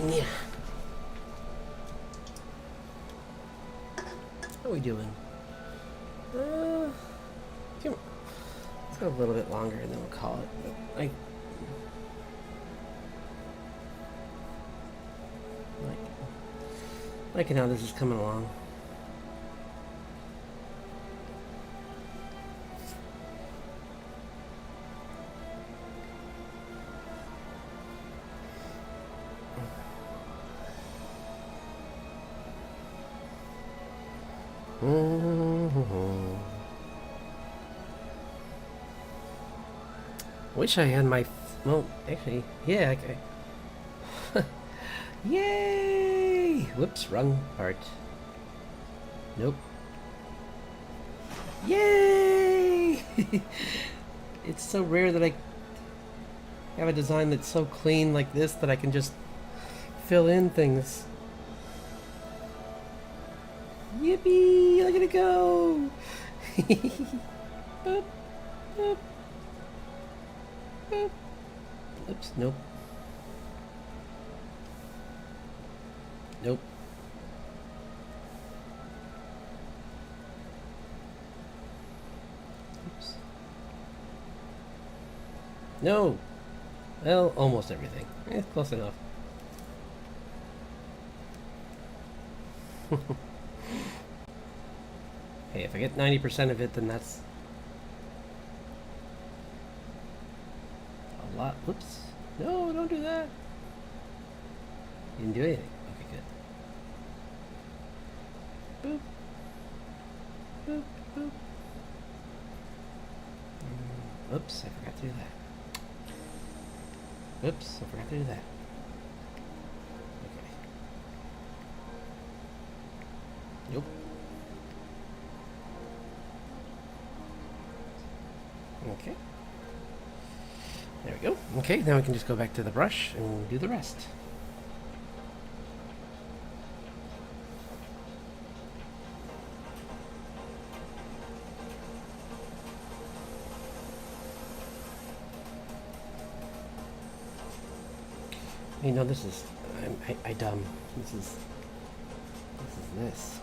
Yeah. How are we doing? Let's go a little bit longer and then we'll call it. I liking how this is coming along. Wish I had my. Well, actually, yeah. Okay. Yay! Whoops, wrong part. Nope. Yay! It's so rare that I have a design that's so clean like this that I can just fill in things. Yippee! Look at it go! Boop, boop, boop. Oops, nope. Nope. Oops. No! Well, almost everything. Close enough. Hey, if I get 90% of it, then that's a lot. Whoops. No, don't do that. You didn't do anything. Okay, good. Boop. Boop, boop. Oops, I forgot to do that. Oops, I forgot to do that. Okay. Nope. Okay. There we go. Okay, now we can just go back to the brush and do the rest. You know, this is... I dumb. This is this.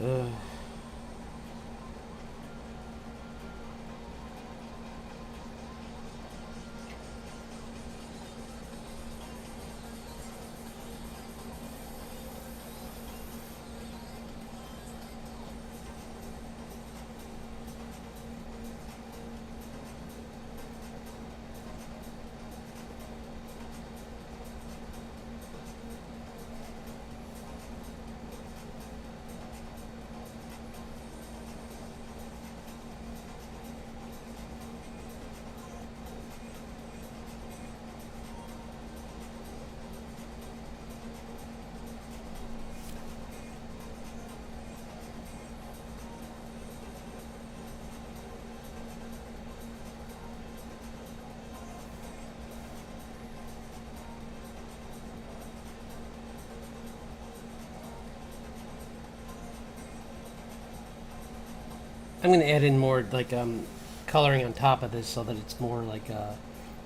Ugh. I'm going to add in more like coloring on top of this so that it's more like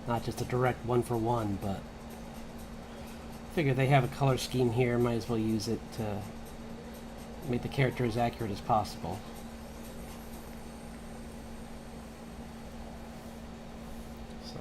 not just a direct one for one, but I figure they have a color scheme here, might as well use it to make the character as accurate as possible. So.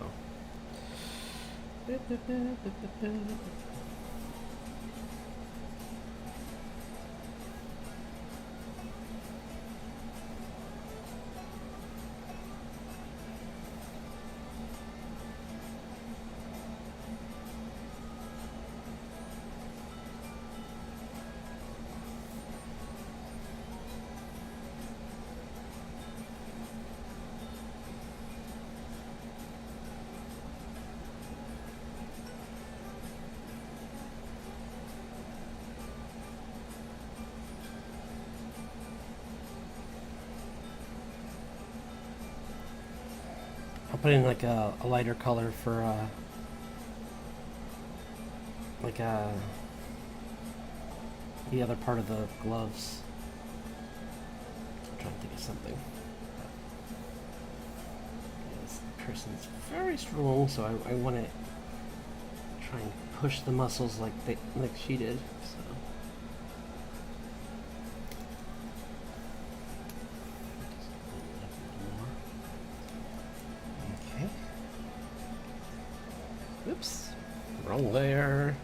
I'll put in like a lighter color for like the other part of the gloves. I'm trying to think of something. This person's very strong, so I want to try and push the muscles like she did. So. Oops, wrong layer.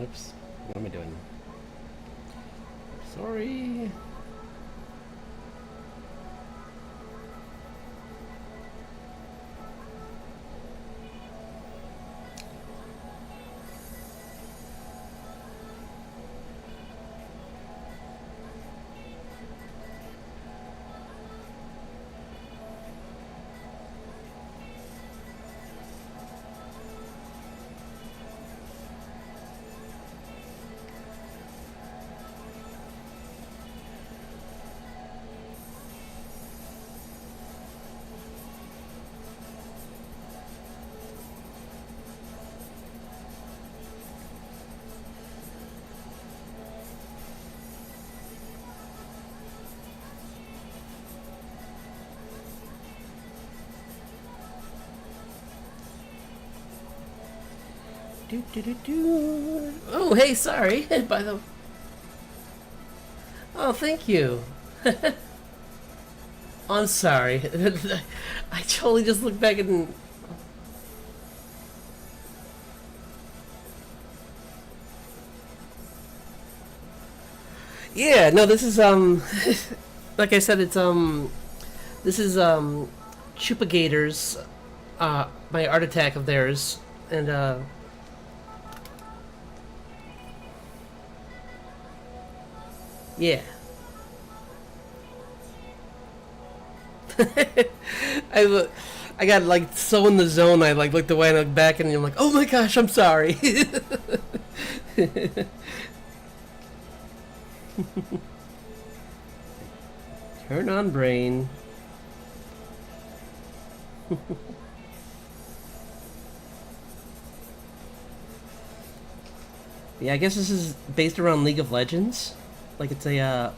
Oops, what am I doing? Sorry. Oh, hey, sorry. By the. Oh, thank you. I'm sorry. I totally just looked back and. Yeah, no, this is like I said, it's this is Chupagators, my art attack of theirs, and yeah. I got like so in the zone. I like looked away and looked back, and I'm like, oh my gosh, I'm sorry. Turn on brain. Yeah, I guess this is based around League of Legends. Like it's a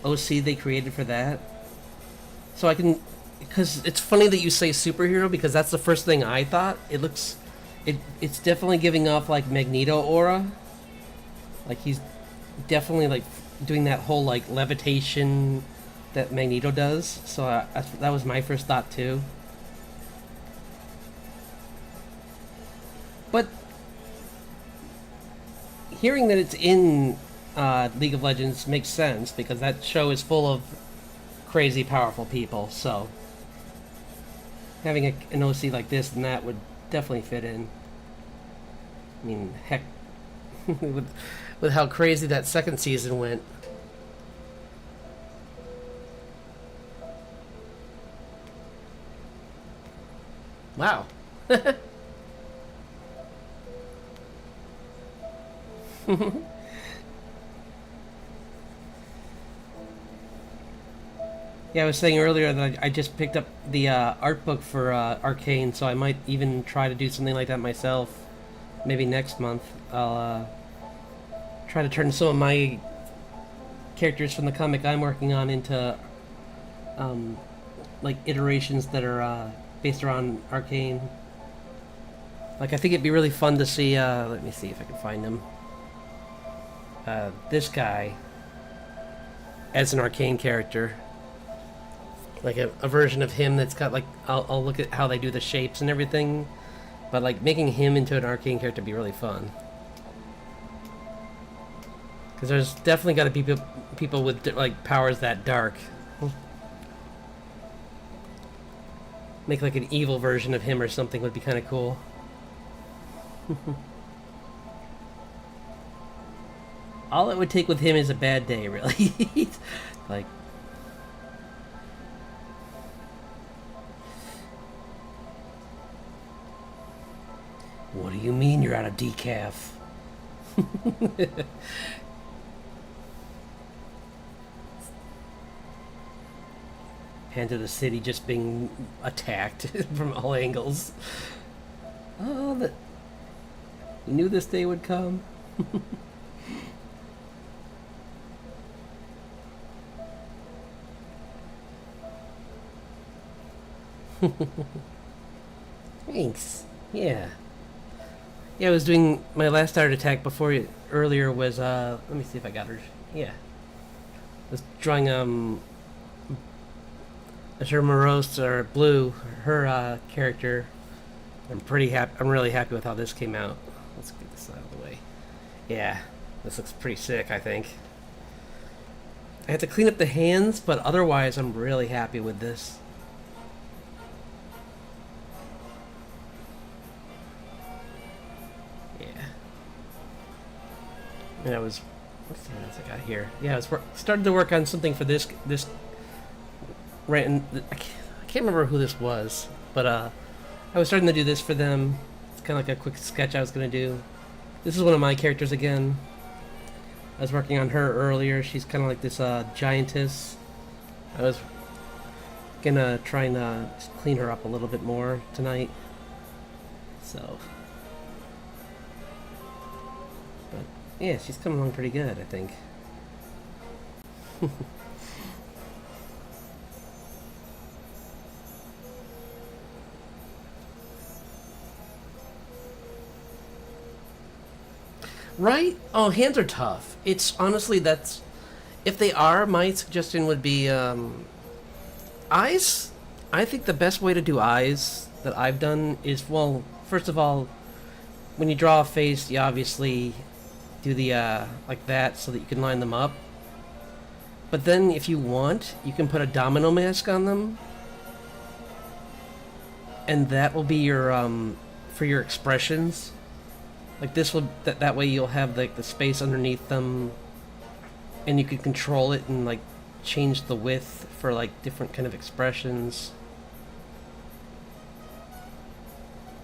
OC they created for that. So I can, because it's funny that you say superhero because that's the first thing I thought. It's definitely giving off like Magneto aura. Like he's definitely like doing that whole like levitation that Magneto does. So that was my first thought too. But hearing that it's in League of Legends makes sense because that show is full of crazy powerful people, so having an OC like this and that would definitely fit in. I mean, heck, with how crazy that second season went. Wow. Yeah, I was saying earlier that I just picked up the art book for Arcane, so I might even try to do something like that myself. Maybe next month. I'll try to turn some of my characters from the comic I'm working on into like iterations that are based around Arcane. Like, I think it'd be really fun to see, let me see if I can find him. This guy as an Arcane character. Like a version of him that's got like, I'll look at how they do the shapes and everything, but like making him into an Arcane character would be really fun. Because there's definitely got to be people with like powers that dark. Make like an evil version of him or something would be kind of cool. All it would take with him is a bad day, really. Like, what do you mean you're out of decaf? Hand of the city just being attacked from all angles. Oh, that you knew this day would come. Thanks. Yeah. Yeah, I was doing my last art attack earlier was let me see if I got her. Yeah. I was drawing Azure Morose or Blue, her character. I'm really happy with how this came out. Let's get this out of the way. Yeah, this looks pretty sick, I think. I had to clean up the hands, but otherwise I'm really happy with this. Yeah. And I was, what's the else I got here? Yeah, I was started to work on something for this right, and I can't remember who this was, but I was starting to do this for them. It's kind of like a quick sketch I was going to do. This is one of my characters again. I was working on her earlier. She's kind of like this giantess. I was gonna try and clean her up a little bit more tonight. So, but yeah, she's coming along pretty good, I think. Right? Oh, hands are tough. It's honestly, that's, if they are, my suggestion would be eyes. I think the best way to do eyes that I've done is, well, first of all, when you draw a face, you obviously do the like that so that you can line them up. But then if you want, you can put a domino mask on them and that will be your for your expressions. Like this will that way you'll have like the space underneath them, and you can control it and like change the width for like different kind of expressions.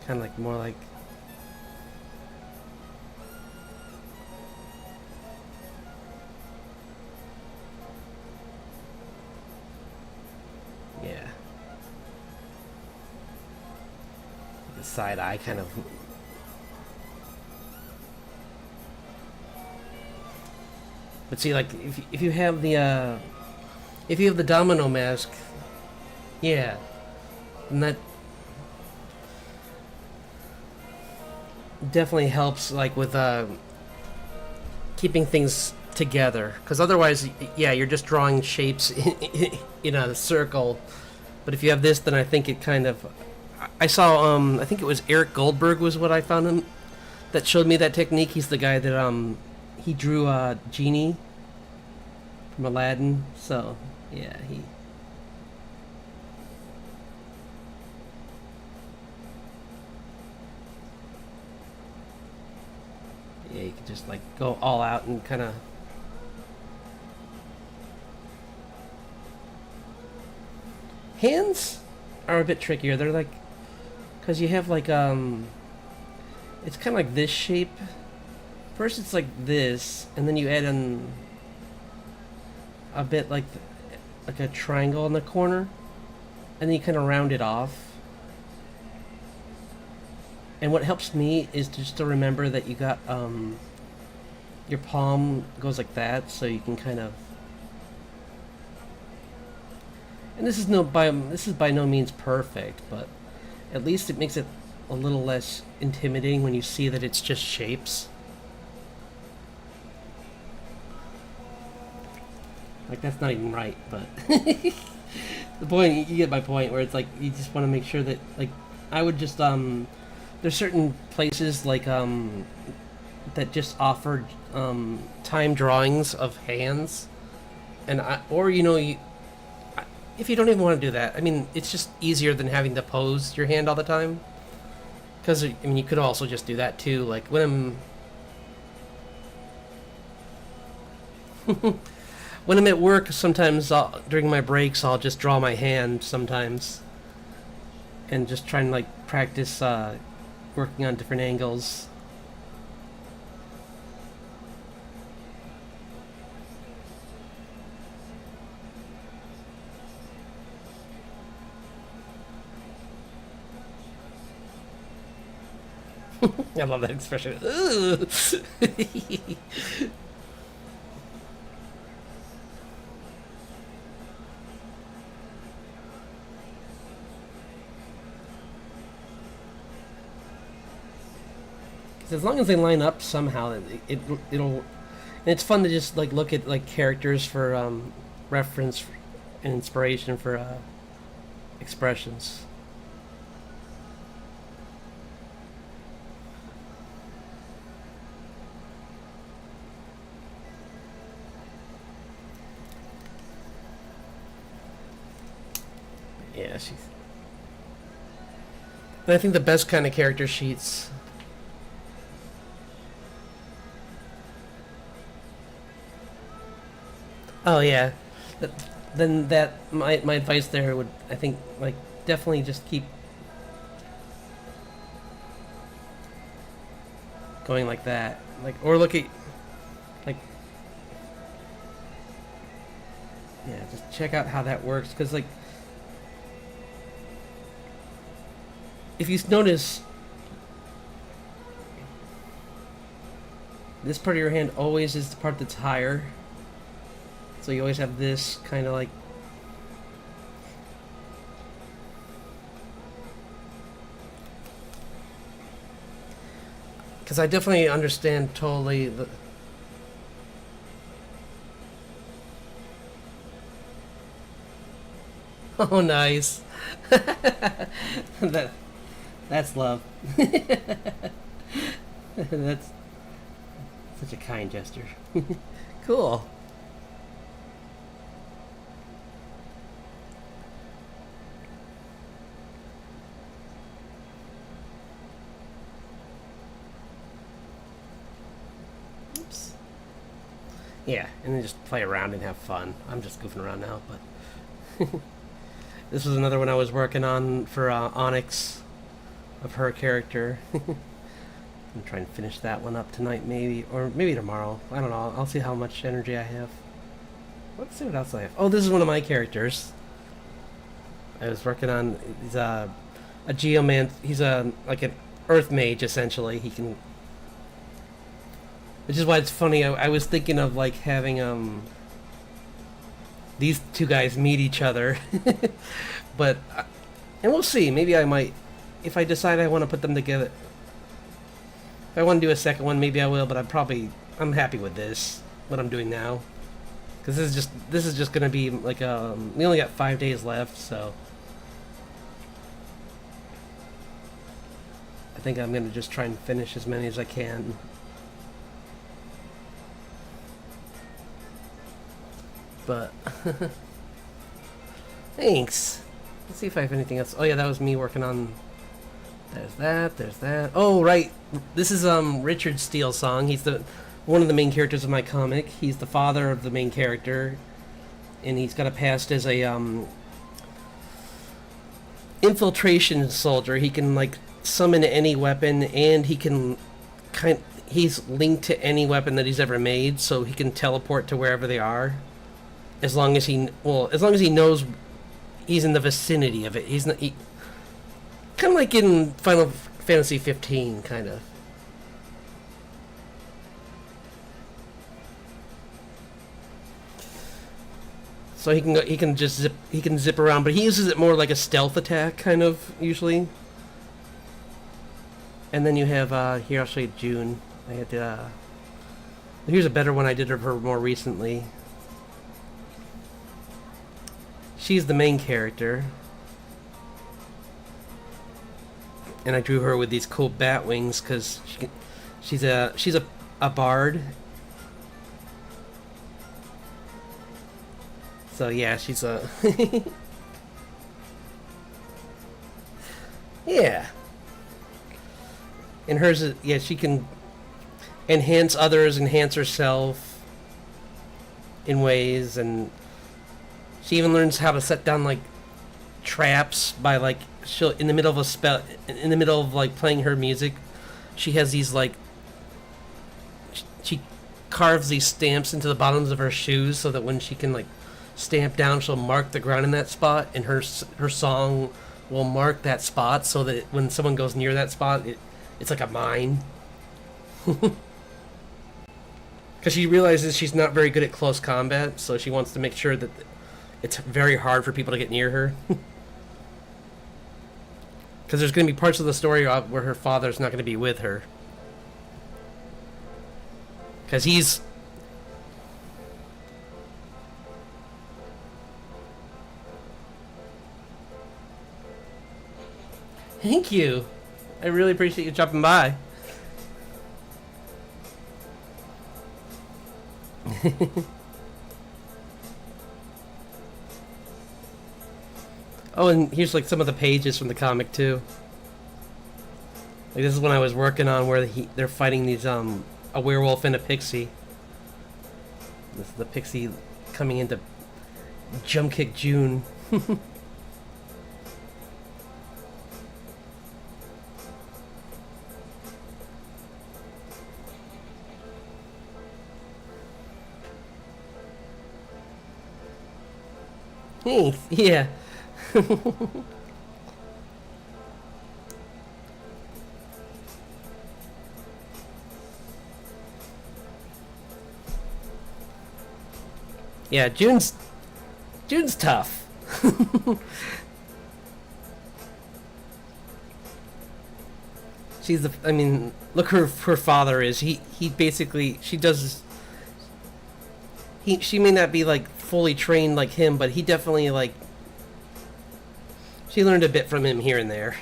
Kind of like more like. Yeah. The side eye kind of. But see, like if you have the domino mask, yeah, and that definitely helps like with keeping things together. Because otherwise, yeah, you're just drawing shapes in a circle. But if you have this, then I think it kind of. I saw I think it was Eric Goldberg was what I found him that showed me that technique. He's the guy that he drew Genie from Aladdin, so yeah, yeah, you can just like go all out and kind of. Hands are a bit trickier. They're like, because you have like it's kind of like this shape. First it's like this, and then you add in a bit like a triangle in the corner, and then you kind of round it off. And what helps me is just to remember that you got your palm goes like that, so you can kind of. And this is by no means perfect, but at least it makes it a little less intimidating when you see that it's just shapes. Like that's not even right, but the point, you get my point, where it's like you just want to make sure that like I would just there's certain places like that just offer time drawings of hands, and if you don't even want to do that, I mean it's just easier than having to pose your hand all the time. Because I mean you could also just do that too, like when I'm when I'm at work, sometimes during my breaks, I'll just draw my hand sometimes. And just try and like practice working on different angles. I love that expression. As long as they line up somehow, it'll. And it's fun to just like look at like characters for reference and inspiration for expressions. Yeah, she's. And I think the best kind of character sheets. Oh yeah, then my advice there would, I think, like definitely just keep going like that, like, or look at like, yeah, just check out how that works, because like if you notice, this part of your hand always is the part that's higher. So you always have this kind of like. Because I definitely understand totally the. Oh, nice. That's love. That's such a kind gesture. Cool. Yeah, and then just play around and have fun. I'm just goofing around now, but this was another one I was working on for Onyx of her character. I'm trying to finish that one up tonight, maybe, or maybe tomorrow. I don't know. I'll see how much energy I have. Let's see what else I have. Oh, this is one of my characters. I was working on. He's a geoman. He's like an earth mage essentially. He can. Which is why it's funny. I was thinking of like having these two guys meet each other, but and we'll see. Maybe I might, if I decide I want to put them together. If I want to do a second one, maybe I will. But I'm happy with this. What I'm doing now, because this is just gonna be like we only got 5 days left, so I think I'm gonna just try and finish as many as I can. But thanks. Let's see if I have anything else. Oh yeah, that was me working on. There's that. There's that. Oh right, this is Richard Steele's song. He's one of the main characters of my comic. He's the father of the main character, and he's got a past as a infiltration soldier. He can like summon any weapon, and he can he's linked to any weapon that he's ever made, so he can teleport to wherever they are. As long as he knows he's in the vicinity of it. He's not kind of like in Final Fantasy 15, kind of. So he can zip around, but he uses it more like a stealth attack, kind of usually. And then you have here I'll show you June. I had here's a better one I did of her more recently. She's the main character, and I drew her with these cool bat wings because she's a bard. So yeah, she's a yeah. And hers is, yeah, she can enhance others, enhance herself in ways, and she even learns how to set down like traps by like she'll in the middle of a spell, in the middle of like playing her music, she has these like she carves these stamps into the bottoms of her shoes so that when she can like stamp down, she'll mark the ground in that spot, and her song will mark that spot so that when someone goes near that spot, it's like a mine. Because she realizes she's not very good at close combat, so she wants to make sure that it's very hard for people to get near her. Because there's going to be parts of the story where her father's not going to be with her. Because he's... Thank you. I really appreciate you dropping by. Oh, and here's like some of the pages from the comic too. Like this is when I was working on where they're fighting these a werewolf and a pixie. This is the pixie coming into Jump Kick June. Hey, yeah. Yeah, June's tough. She's the, I mean, look her father is. He basically, she may not be like fully trained like him, but he definitely like, she learned a bit from him here and there.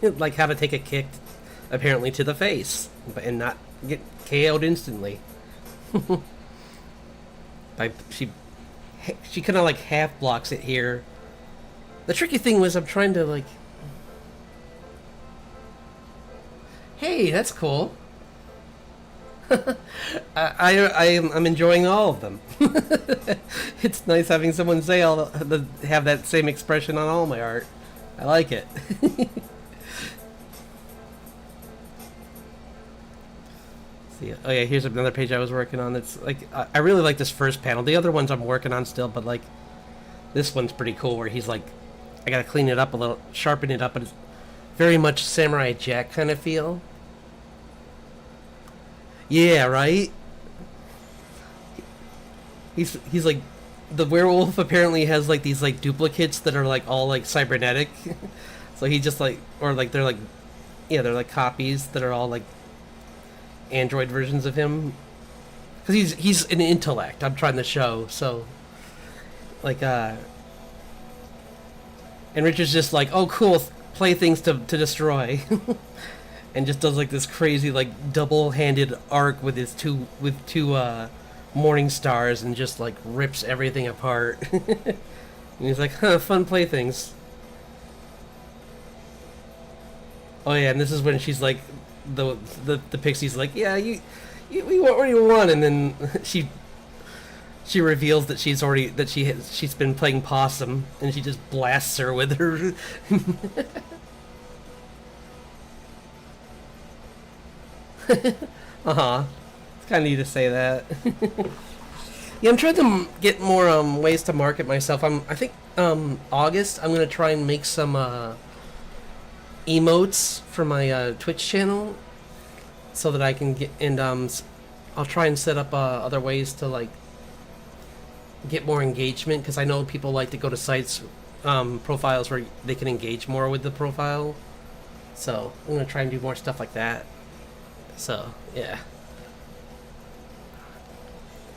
Like how to take a kick apparently to the face and not get KO'd instantly. She kind of like half blocks it here. The tricky thing was I'm trying to like, hey, that's cool. I'm enjoying all of them. It's nice having someone say have that same expression on all my art. I like it. See, oh yeah, here's another page I was working on. It's like I really like this first panel. The other ones I'm working on still, but like this one's pretty cool. Where he's like, I gotta clean it up a little, sharpen it up, but it's very much Samurai Jack kind of feel. Yeah, right. He's like, the werewolf apparently has like these like duplicates that are like all like cybernetic. So he just like, or like they're like, yeah, they're like copies that are all like android versions of him. Because he's an intellect. I'm trying to show. So like and Richard's just like, oh cool, playthings to destroy. And just does like this crazy like double-handed arc with his two morning stars and just like rips everything apart. And he's like, huh, fun playthings. Oh yeah, and this is when she's like, the pixie's like, yeah, we already won, and then she reveals that she's been playing possum, and she just blasts her with her. Uh-huh. It's kind of neat to say that. Yeah, I'm trying to get more ways to market myself. I think August I'm gonna try and make some emotes for my Twitch channel, so that I can get, and I'll try and set up other ways to like get more engagement, because I know people like to go to sites, profiles where they can engage more with the profile. So I'm gonna try and do more stuff like that. So, yeah.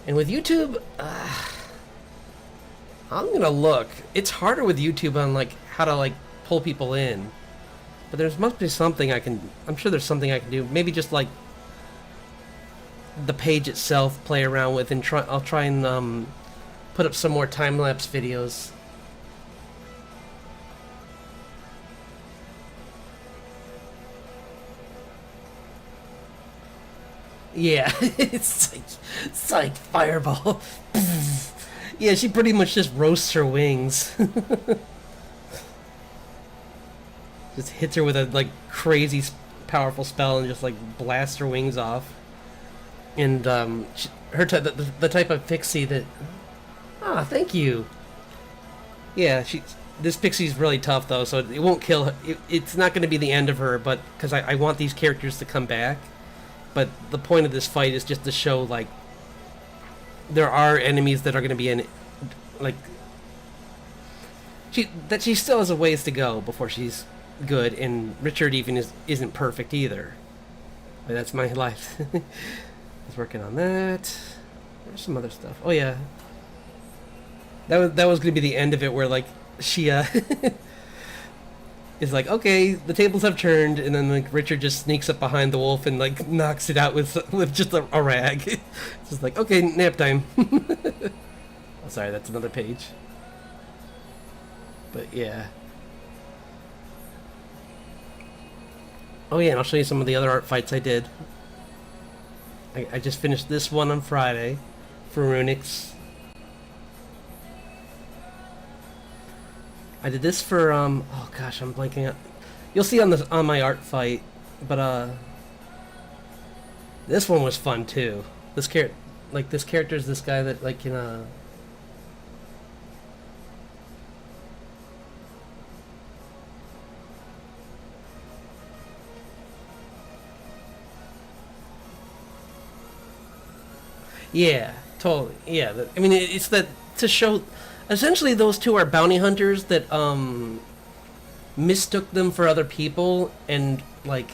And with YouTube, I'm gonna look. It's harder with YouTube on, like, how to, like, pull people in. But there must be something I'm sure there's something I can do. Maybe just, like, the page itself, play around with, and I'll try and, put up some more time-lapse videos. Yeah, it's like fireball. Yeah, she pretty much just roasts her wings. Just hits her with a like crazy powerful spell and just like blasts her wings off. And the type of pixie that. Ah, thank you. Yeah, this pixie's really tough though, so it won't kill her. It's not going to be the end of her, but because I want these characters to come back. But the point of this fight is just to show, like, there are enemies that are going to be in, like, she still has a ways to go before she's good, and Richard even isn't perfect either. But that's my life. I was working on that. There's some other stuff. Oh yeah, that was going to be the end of it, where like she is like, okay, the tables have turned, and then like Richard just sneaks up behind the wolf and like knocks it out with just a rag. It's just like, okay, nap time. Oh, sorry, that's another page. But yeah. Oh yeah, and I'll show you some of the other art fights I did. I just finished this one on Friday for Runix. I did this for oh gosh, I'm blanking out. You'll see on my art fight, but this one was fun too. This character is this guy that like can yeah, totally. Yeah, I mean it's that to show. Essentially, those two are bounty hunters that mistook them for other people, and like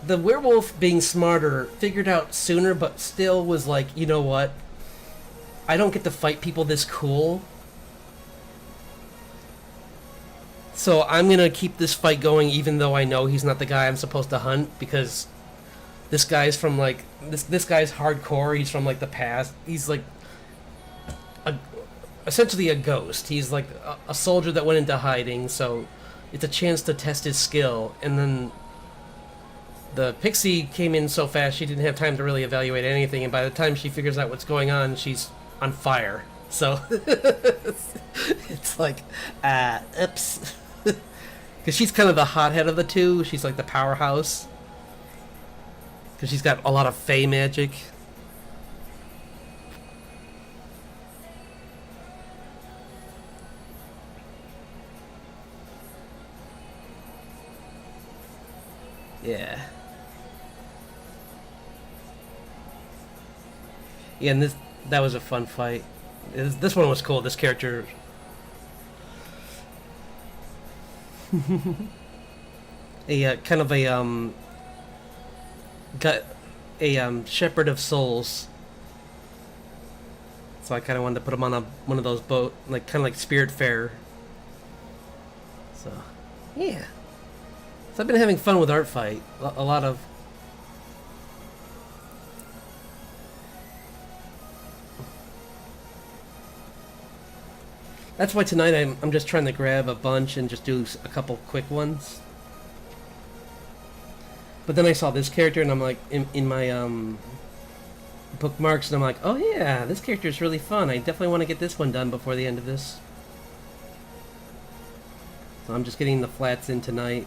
the werewolf, being smarter, figured out sooner, but still was like, you know what? I don't get to fight people this cool, so I'm gonna keep this fight going, even though I know he's not the guy I'm supposed to hunt, because this guy's from like this guy's hardcore. He's from like the past. He's like essentially a ghost. He's like a soldier that went into hiding, so it's a chance to test his skill. And then the pixie came in so fast she didn't have time to really evaluate anything, and by the time she figures out what's going on, she's on fire. So it's like, oops. Because she's kind of the hothead of the two. She's like the powerhouse. Because she's got a lot of fey magic. Yeah. Yeah, and that was a fun fight. This one was cool. This character. Kind of a got a shepherd of souls. So I kind of wanted to put him on one of those boat, like kind of like Spirit Fair. So, yeah. So I've been having fun with Art Fight. A lot of. That's why tonight I'm just trying to grab a bunch and just do a couple quick ones. But then I saw this character and I'm like, in my bookmarks, and I'm like, oh yeah, this character is really fun. I definitely want to get this one done before the end of this. So I'm just getting the flats in tonight.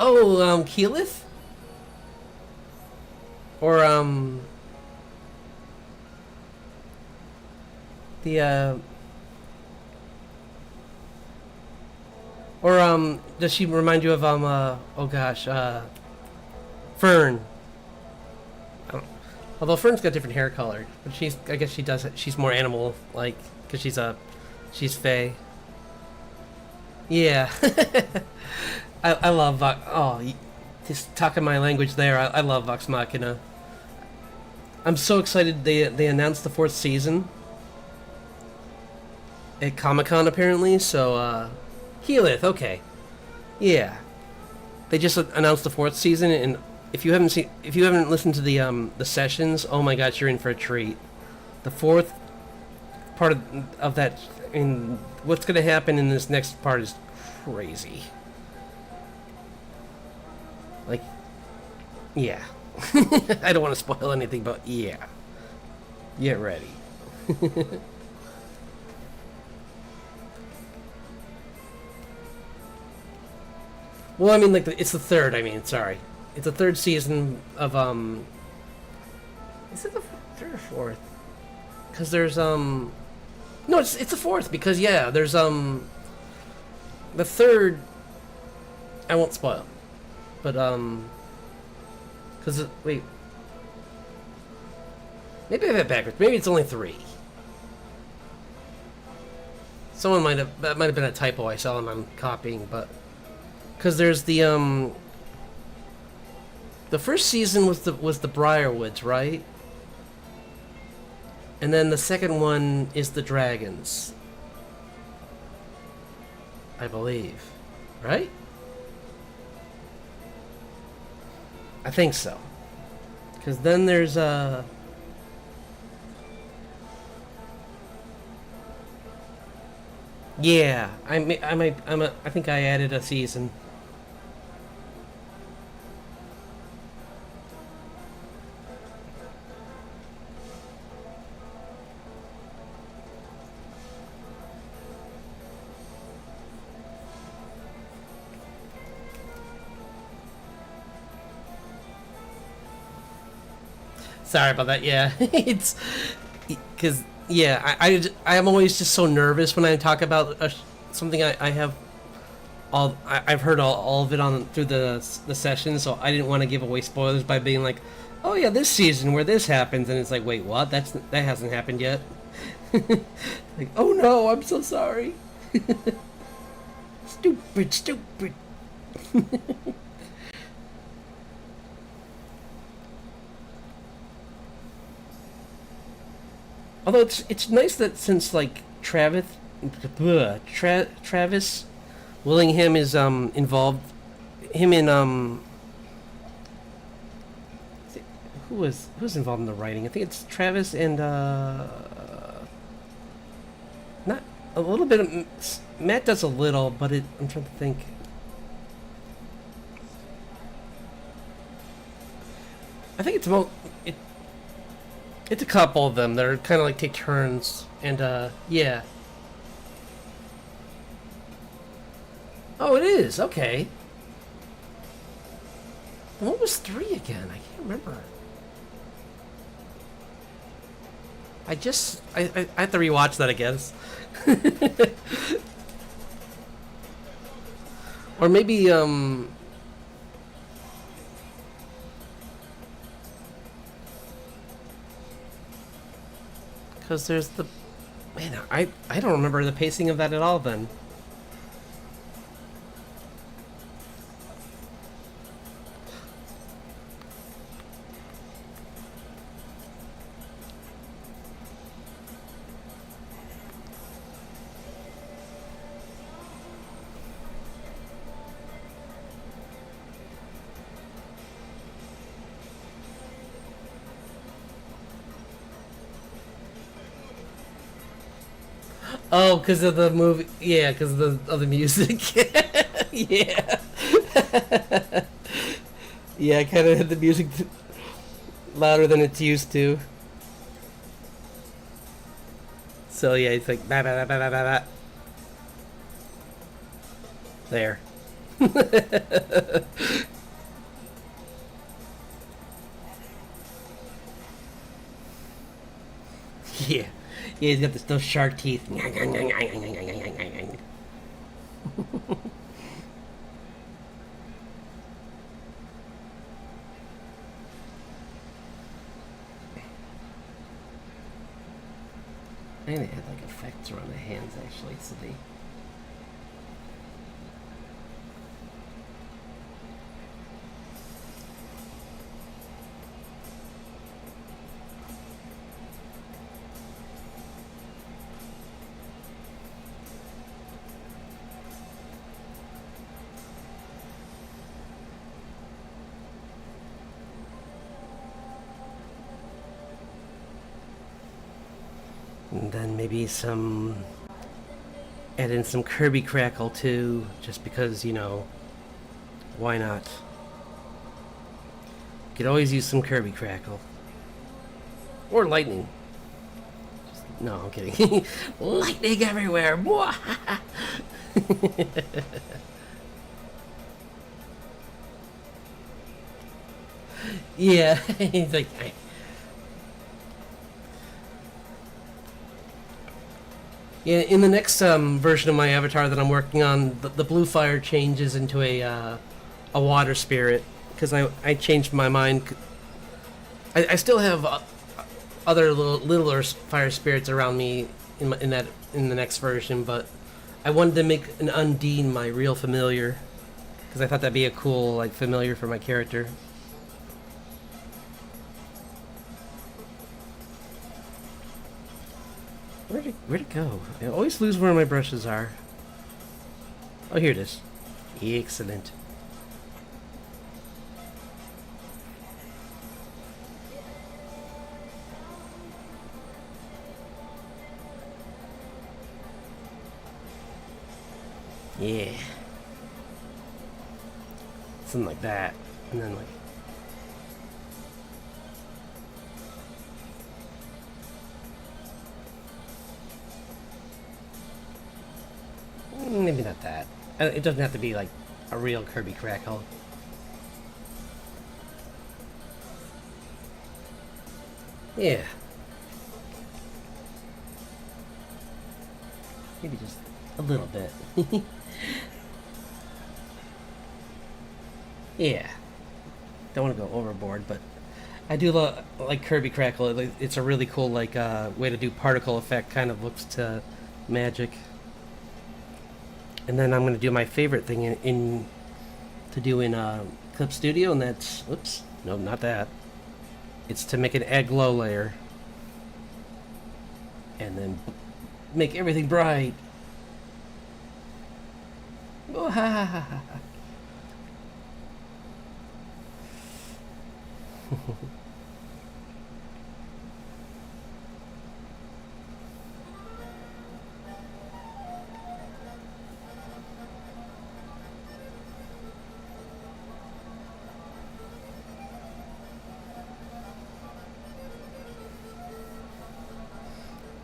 Oh, Keyleth? Or, does she remind you of, oh gosh, Fern? Although Fern's got different hair color, but I guess she's more animal-like, because she's fey. Yeah. I love just talking my language there. I love Vox Machina. I'm so excited they announced the 4th season at Comic-Con apparently. So Keyleth, okay, yeah, they just announced the 4th season, and if you haven't listened to the sessions, oh my gosh, you're in for a treat. The 4th part of that, and what's going to happen in this next part is crazy. Like, yeah. I don't want to spoil anything, but yeah. Get ready. Well, I mean, like, it's the 3rd, sorry. It's the 3rd season of, is it the 3rd or 4th? Because there's, no, it's the 4th, because, yeah, there's, the 3rd, I won't spoil. But, because, wait. Maybe I have it backwards. Maybe it's only 3. That might have been a typo I saw and I'm copying, but. Because there's the 1st season was the Briarwoods, right? And then the 2nd one is the Dragons. I believe. Right? I think so. Because then there's yeah, I think I added a season. Sorry about that. Yeah, it's because yeah, I'm always just so nervous when I talk about something I have I've heard all of it through the session, so I didn't want to give away spoilers by being like, oh yeah, this season where this happens, and it's like, wait, what? That hasn't happened yet. Like, oh no, I'm so sorry. Stupid. Although it's nice that since like Travis Willingham is involved, him and who's involved in the writing? I think it's Travis and A little bit of Matt does a little, but I'm trying to think. I think it's a couple of them that are kind of like take turns, and yeah. Oh, it is okay. What was 3 again? I can't remember. I have to rewatch that, I guess. Or maybe because there's the man. I don't remember the pacing of that at all. Then. Oh, because of the movie. Yeah, because of the music. Yeah. Yeah, I kind of had the music louder than it's used to. So yeah, it's like bah, bah, bah, bah, bah, bah. There. Yeah. Yeah, he's got those shark teeth. I think they had like effects around the hands actually, so they. And then maybe add in some Kirby Crackle too, just because, why not? Could always use some Kirby Crackle. Or lightning. No, I'm kidding. Lightning everywhere! Mwhahaha. Yeah, he's like, yeah, in the next version of my avatar that I'm working on, the blue fire changes into a water spirit because I changed my mind. I still have other littler fire spirits around me in the next version, but I wanted to make an Undine my real familiar because I thought that'd be a cool familiar for my character. Where'd it go? I always lose where my brushes are. Oh, here it is. Excellent. Yeah. Something like that. And then maybe not that. It doesn't have to be like a real Kirby Crackle. Yeah. Maybe just a little bit. Yeah. Don't want to go overboard, but I do like Kirby Crackle. It's a really cool way to do particle effect. Kind of looks to magic. And then I'm going to do my favorite thing in Clip Studio, and that's oops, no, not that. It's to make an add glow layer, and then make everything bright. Mwhahaha.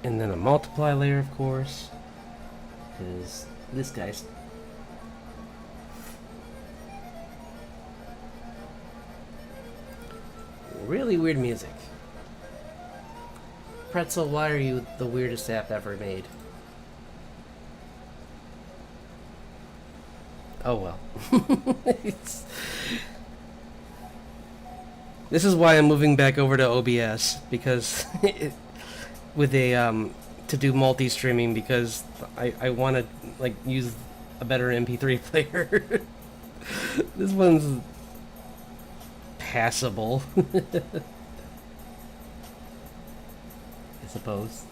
And then a multiply layer, of course, because this guy's really weird music. Pretzel, why are you the weirdest app ever made? Oh well. This is why I'm moving back over to OBS, because with a to do multi-streaming, because I want to like use a better MP3 player. This one's passable, I suppose.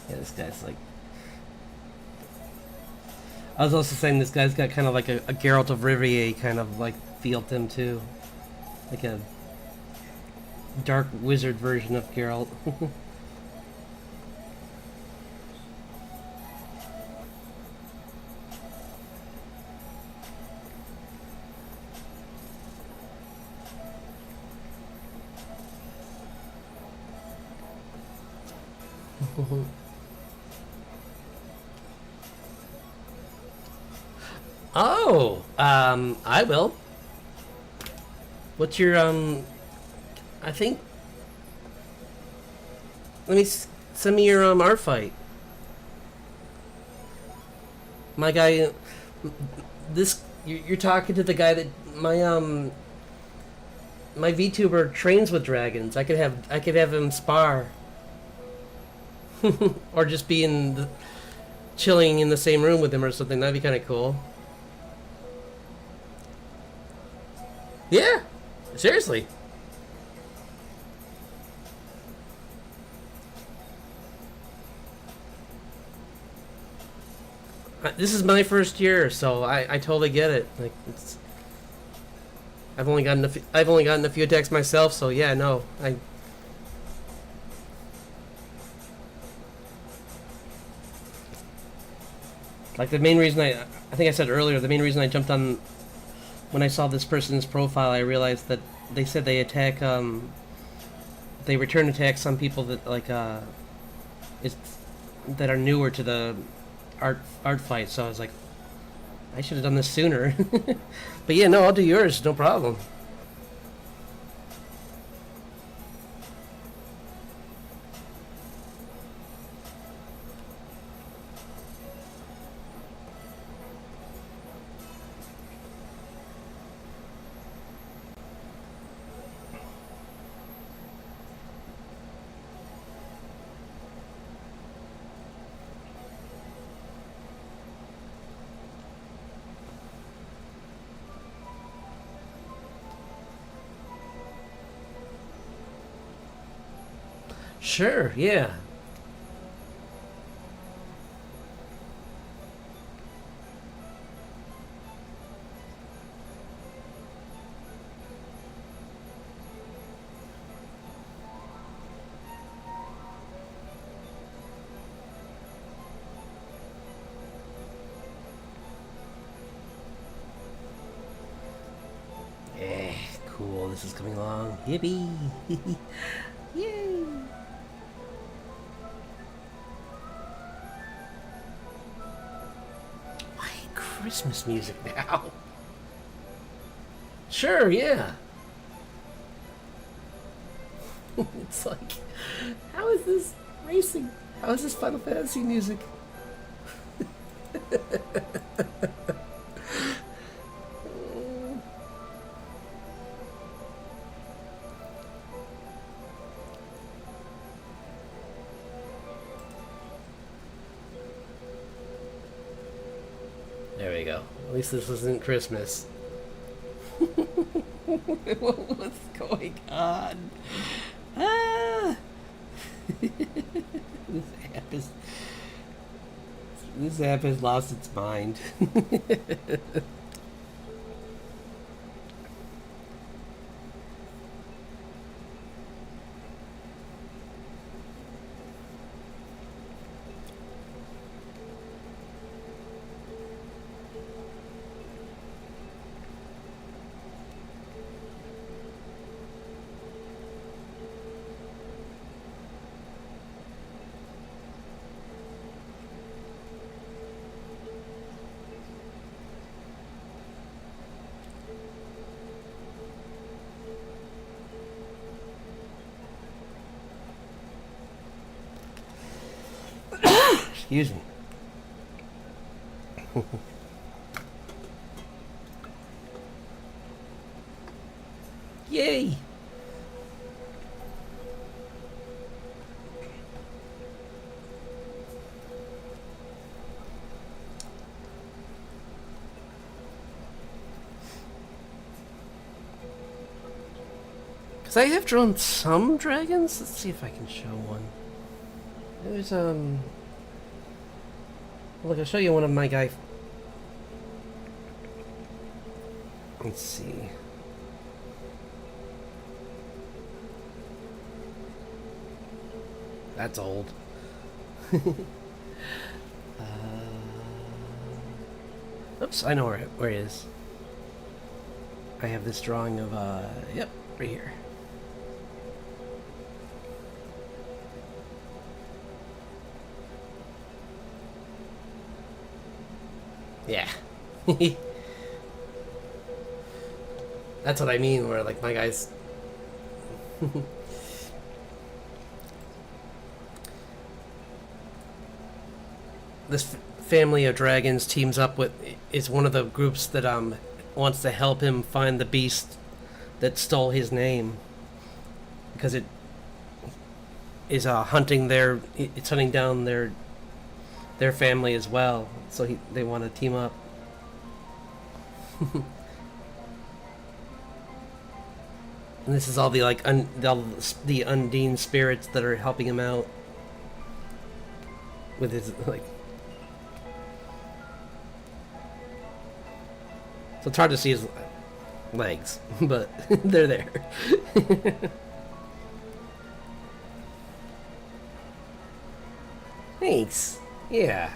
Yeah, this guy's like... I was also saying this guy's got kind of like a Geralt of Rivia kind of like feel to him too. Like a dark wizard version of Geralt. Oh, I will. What's your, I think... Let me send me your, art fight. My guy, this, you're talking to the guy that, my VTuber trains with dragons. I could have him spar. Or just be chilling in the same room with him or something. That'd be kind of cool. Yeah, seriously. This is my first year, so I totally get it. Like I've only gotten a few attacks myself, so yeah, no, like the main reason I think I said earlier, the main reason I jumped on when I saw this person's profile, I realized that they said they attack, they return attacks on people that like that are newer to the art fight. So I was like, I should have done this sooner. But yeah, no, I'll do yours, no problem. Sure, yeah. Cool, this is coming along. Yippee! Yay! Christmas music now. Sure, yeah. It's like, how is this racing? How is this Final Fantasy music? There we go. At least this isn't Christmas. What's going on? Ah! This app has lost its mind. Excuse me. Yay! Because I have drawn some dragons. Let's see if I can show one. There's, look, I'll show you one of my guy. Let's see. That's old. Oops, I know where it is. I have this drawing of, yep, right here. Yeah. That's what I mean, where, like, my guys... This family of dragons teams up with... is one of the groups that, wants to help him find the beast that stole his name. Because it is, hunting their... it's hunting down their family as well. So they want to team up. And this is all the, like, the Undine spirits that are helping him out. With his, like... So it's hard to see his legs, but they're there. Thanks. Yeah.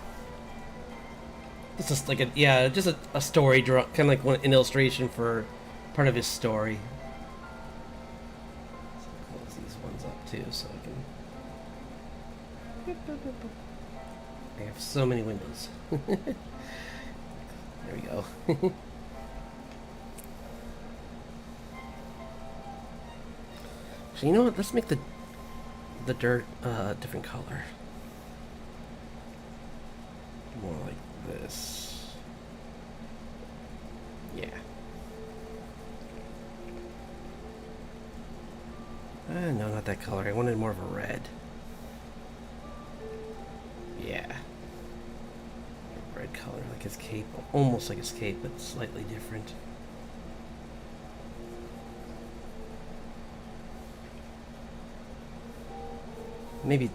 It's just like a story draw, kind of like an illustration for part of his story. So I'll close these ones up too, so I can. I have so many windows. There we go. So you know what? Let's make the dirt different color. More like this. Yeah. No, not that color. I wanted more of a red. Yeah. Red color, like his cape. Almost like his cape, but slightly different. Maybe...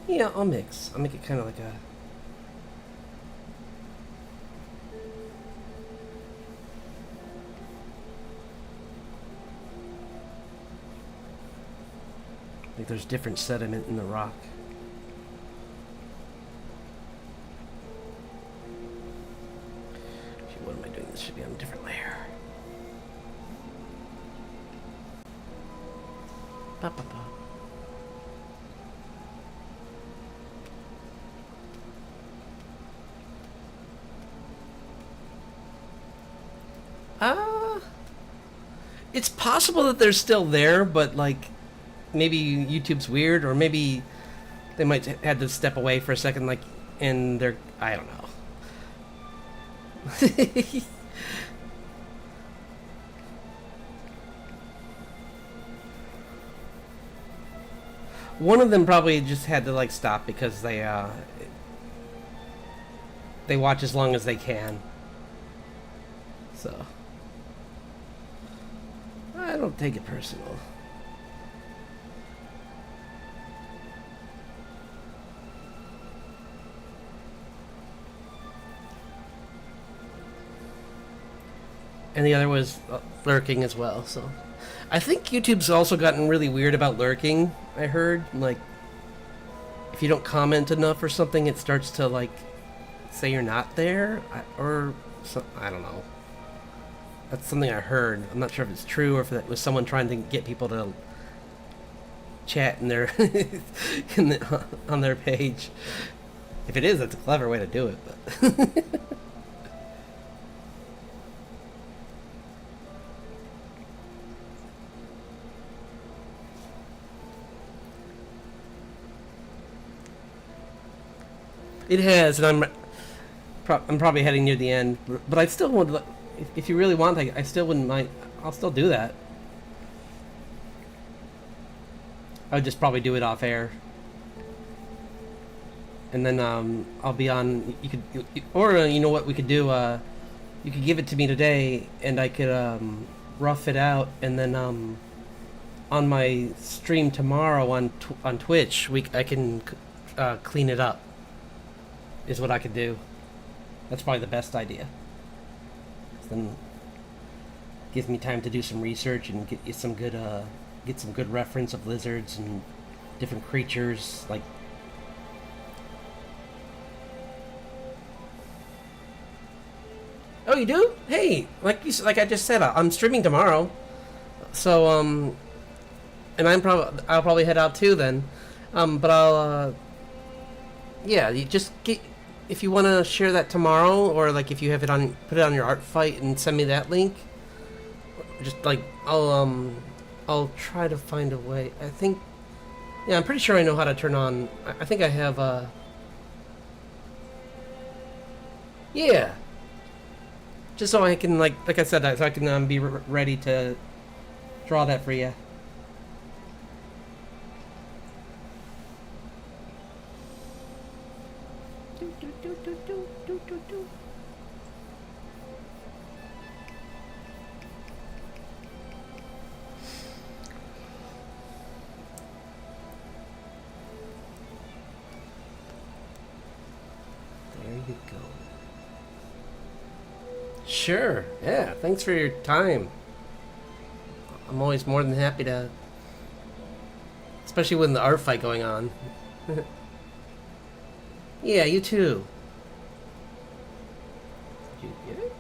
yeah, I'll mix. I'll make it kind of like a... like there's different sediment in the rock. Actually, what am I doing? This should be on a different layer. Ba, ba, ba. It's possible that they're still there, but like maybe YouTube's weird, or maybe they might had to step away for a second, like, and they're, I don't know. One of them probably just had to like stop because they watch as long as they can. So I don't take it personal. And the other was lurking as well, so I think YouTube's also gotten really weird about lurking. I heard, like, if you don't comment enough or something, it starts to like say you're not there, or so, I don't know. That's something I heard. I'm not sure if it's true or if that was someone trying to get people to chat in their on their page. If it is, that's a clever way to do it, but It has, and I'm probably heading near the end, but I still want. If you really want, I still wouldn't mind. I'll still do that. I would just probably do it off air, and then I'll be on. You could, or you know what we could do? You could give it to me today, and I could rough it out, and then on my stream tomorrow on Twitch, I can clean it up. Is what I could do. That's probably the best idea. Then gives me time to do some research and get some good reference of lizards and different creatures like. Oh, you do? Hey, like I just said, I'm streaming tomorrow, so and I'll probably head out too then, but yeah, you just get. If you want to share that tomorrow, or like if you have it on, put it on your art fight and send me that link. Just like I'll try to find a way. I think, yeah, I'm pretty sure I know how to turn on. I think I have yeah. Just so I can like I said, so I can be ready to draw that for you. There you go. Sure. Yeah. Thanks for your time. I'm always more than happy to, especially when the art fight going on. Yeah, you too. Did you get it?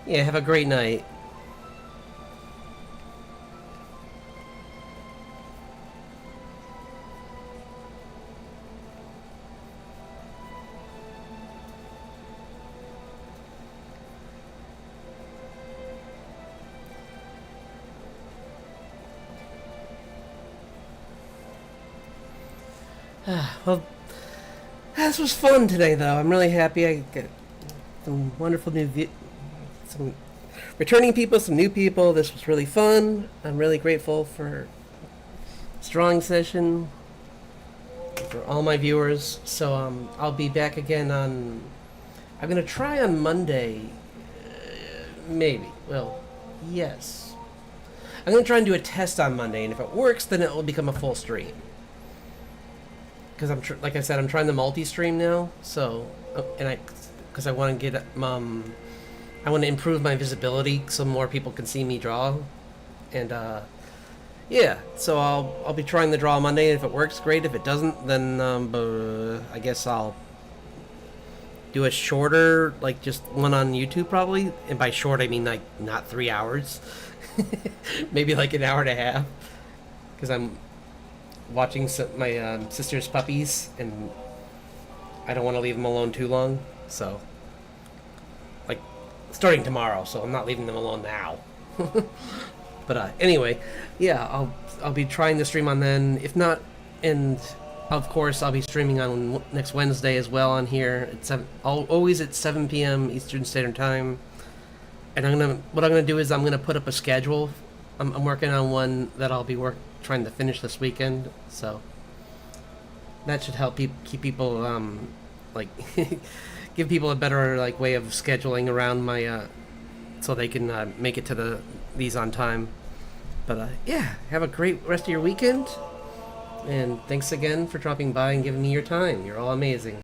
Yeah, have a great night. Well, this was fun today, though. I'm really happy I got some wonderful some returning people, some new people. This was really fun. I'm really grateful for this drawing session, for all my viewers. So I'll be back again on. I'm gonna try on Monday. Maybe. Well, yes. I'm gonna try and do a test on Monday, and if it works, then it will become a full stream. Because like I said, I'm trying the multi-stream now. So, because I want to get I want to improve my visibility so more people can see me draw, and yeah. So I'll be trying the draw Monday, and if it works, great. If it doesn't, then I guess I'll do a shorter, like just one on YouTube probably. And by short, I mean like not 3 hours, maybe like an hour and a half, because I'm watching my sister's puppies, and I don't want to leave them alone too long. So, like, starting tomorrow. So I'm not leaving them alone now. But anyway, yeah, I'll be trying to stream on then. If not, and of course I'll be streaming on next Wednesday as well on here at always at 7 p.m. Eastern Standard Time. And what I'm gonna do is I'm gonna put up a schedule. I'm working on one that I'll be trying to finish this weekend, so that should help keep people like give people a better like way of scheduling around my so they can make it to these on time. But yeah, have a great rest of your weekend, and thanks again for dropping by and giving me your time. You're all amazing.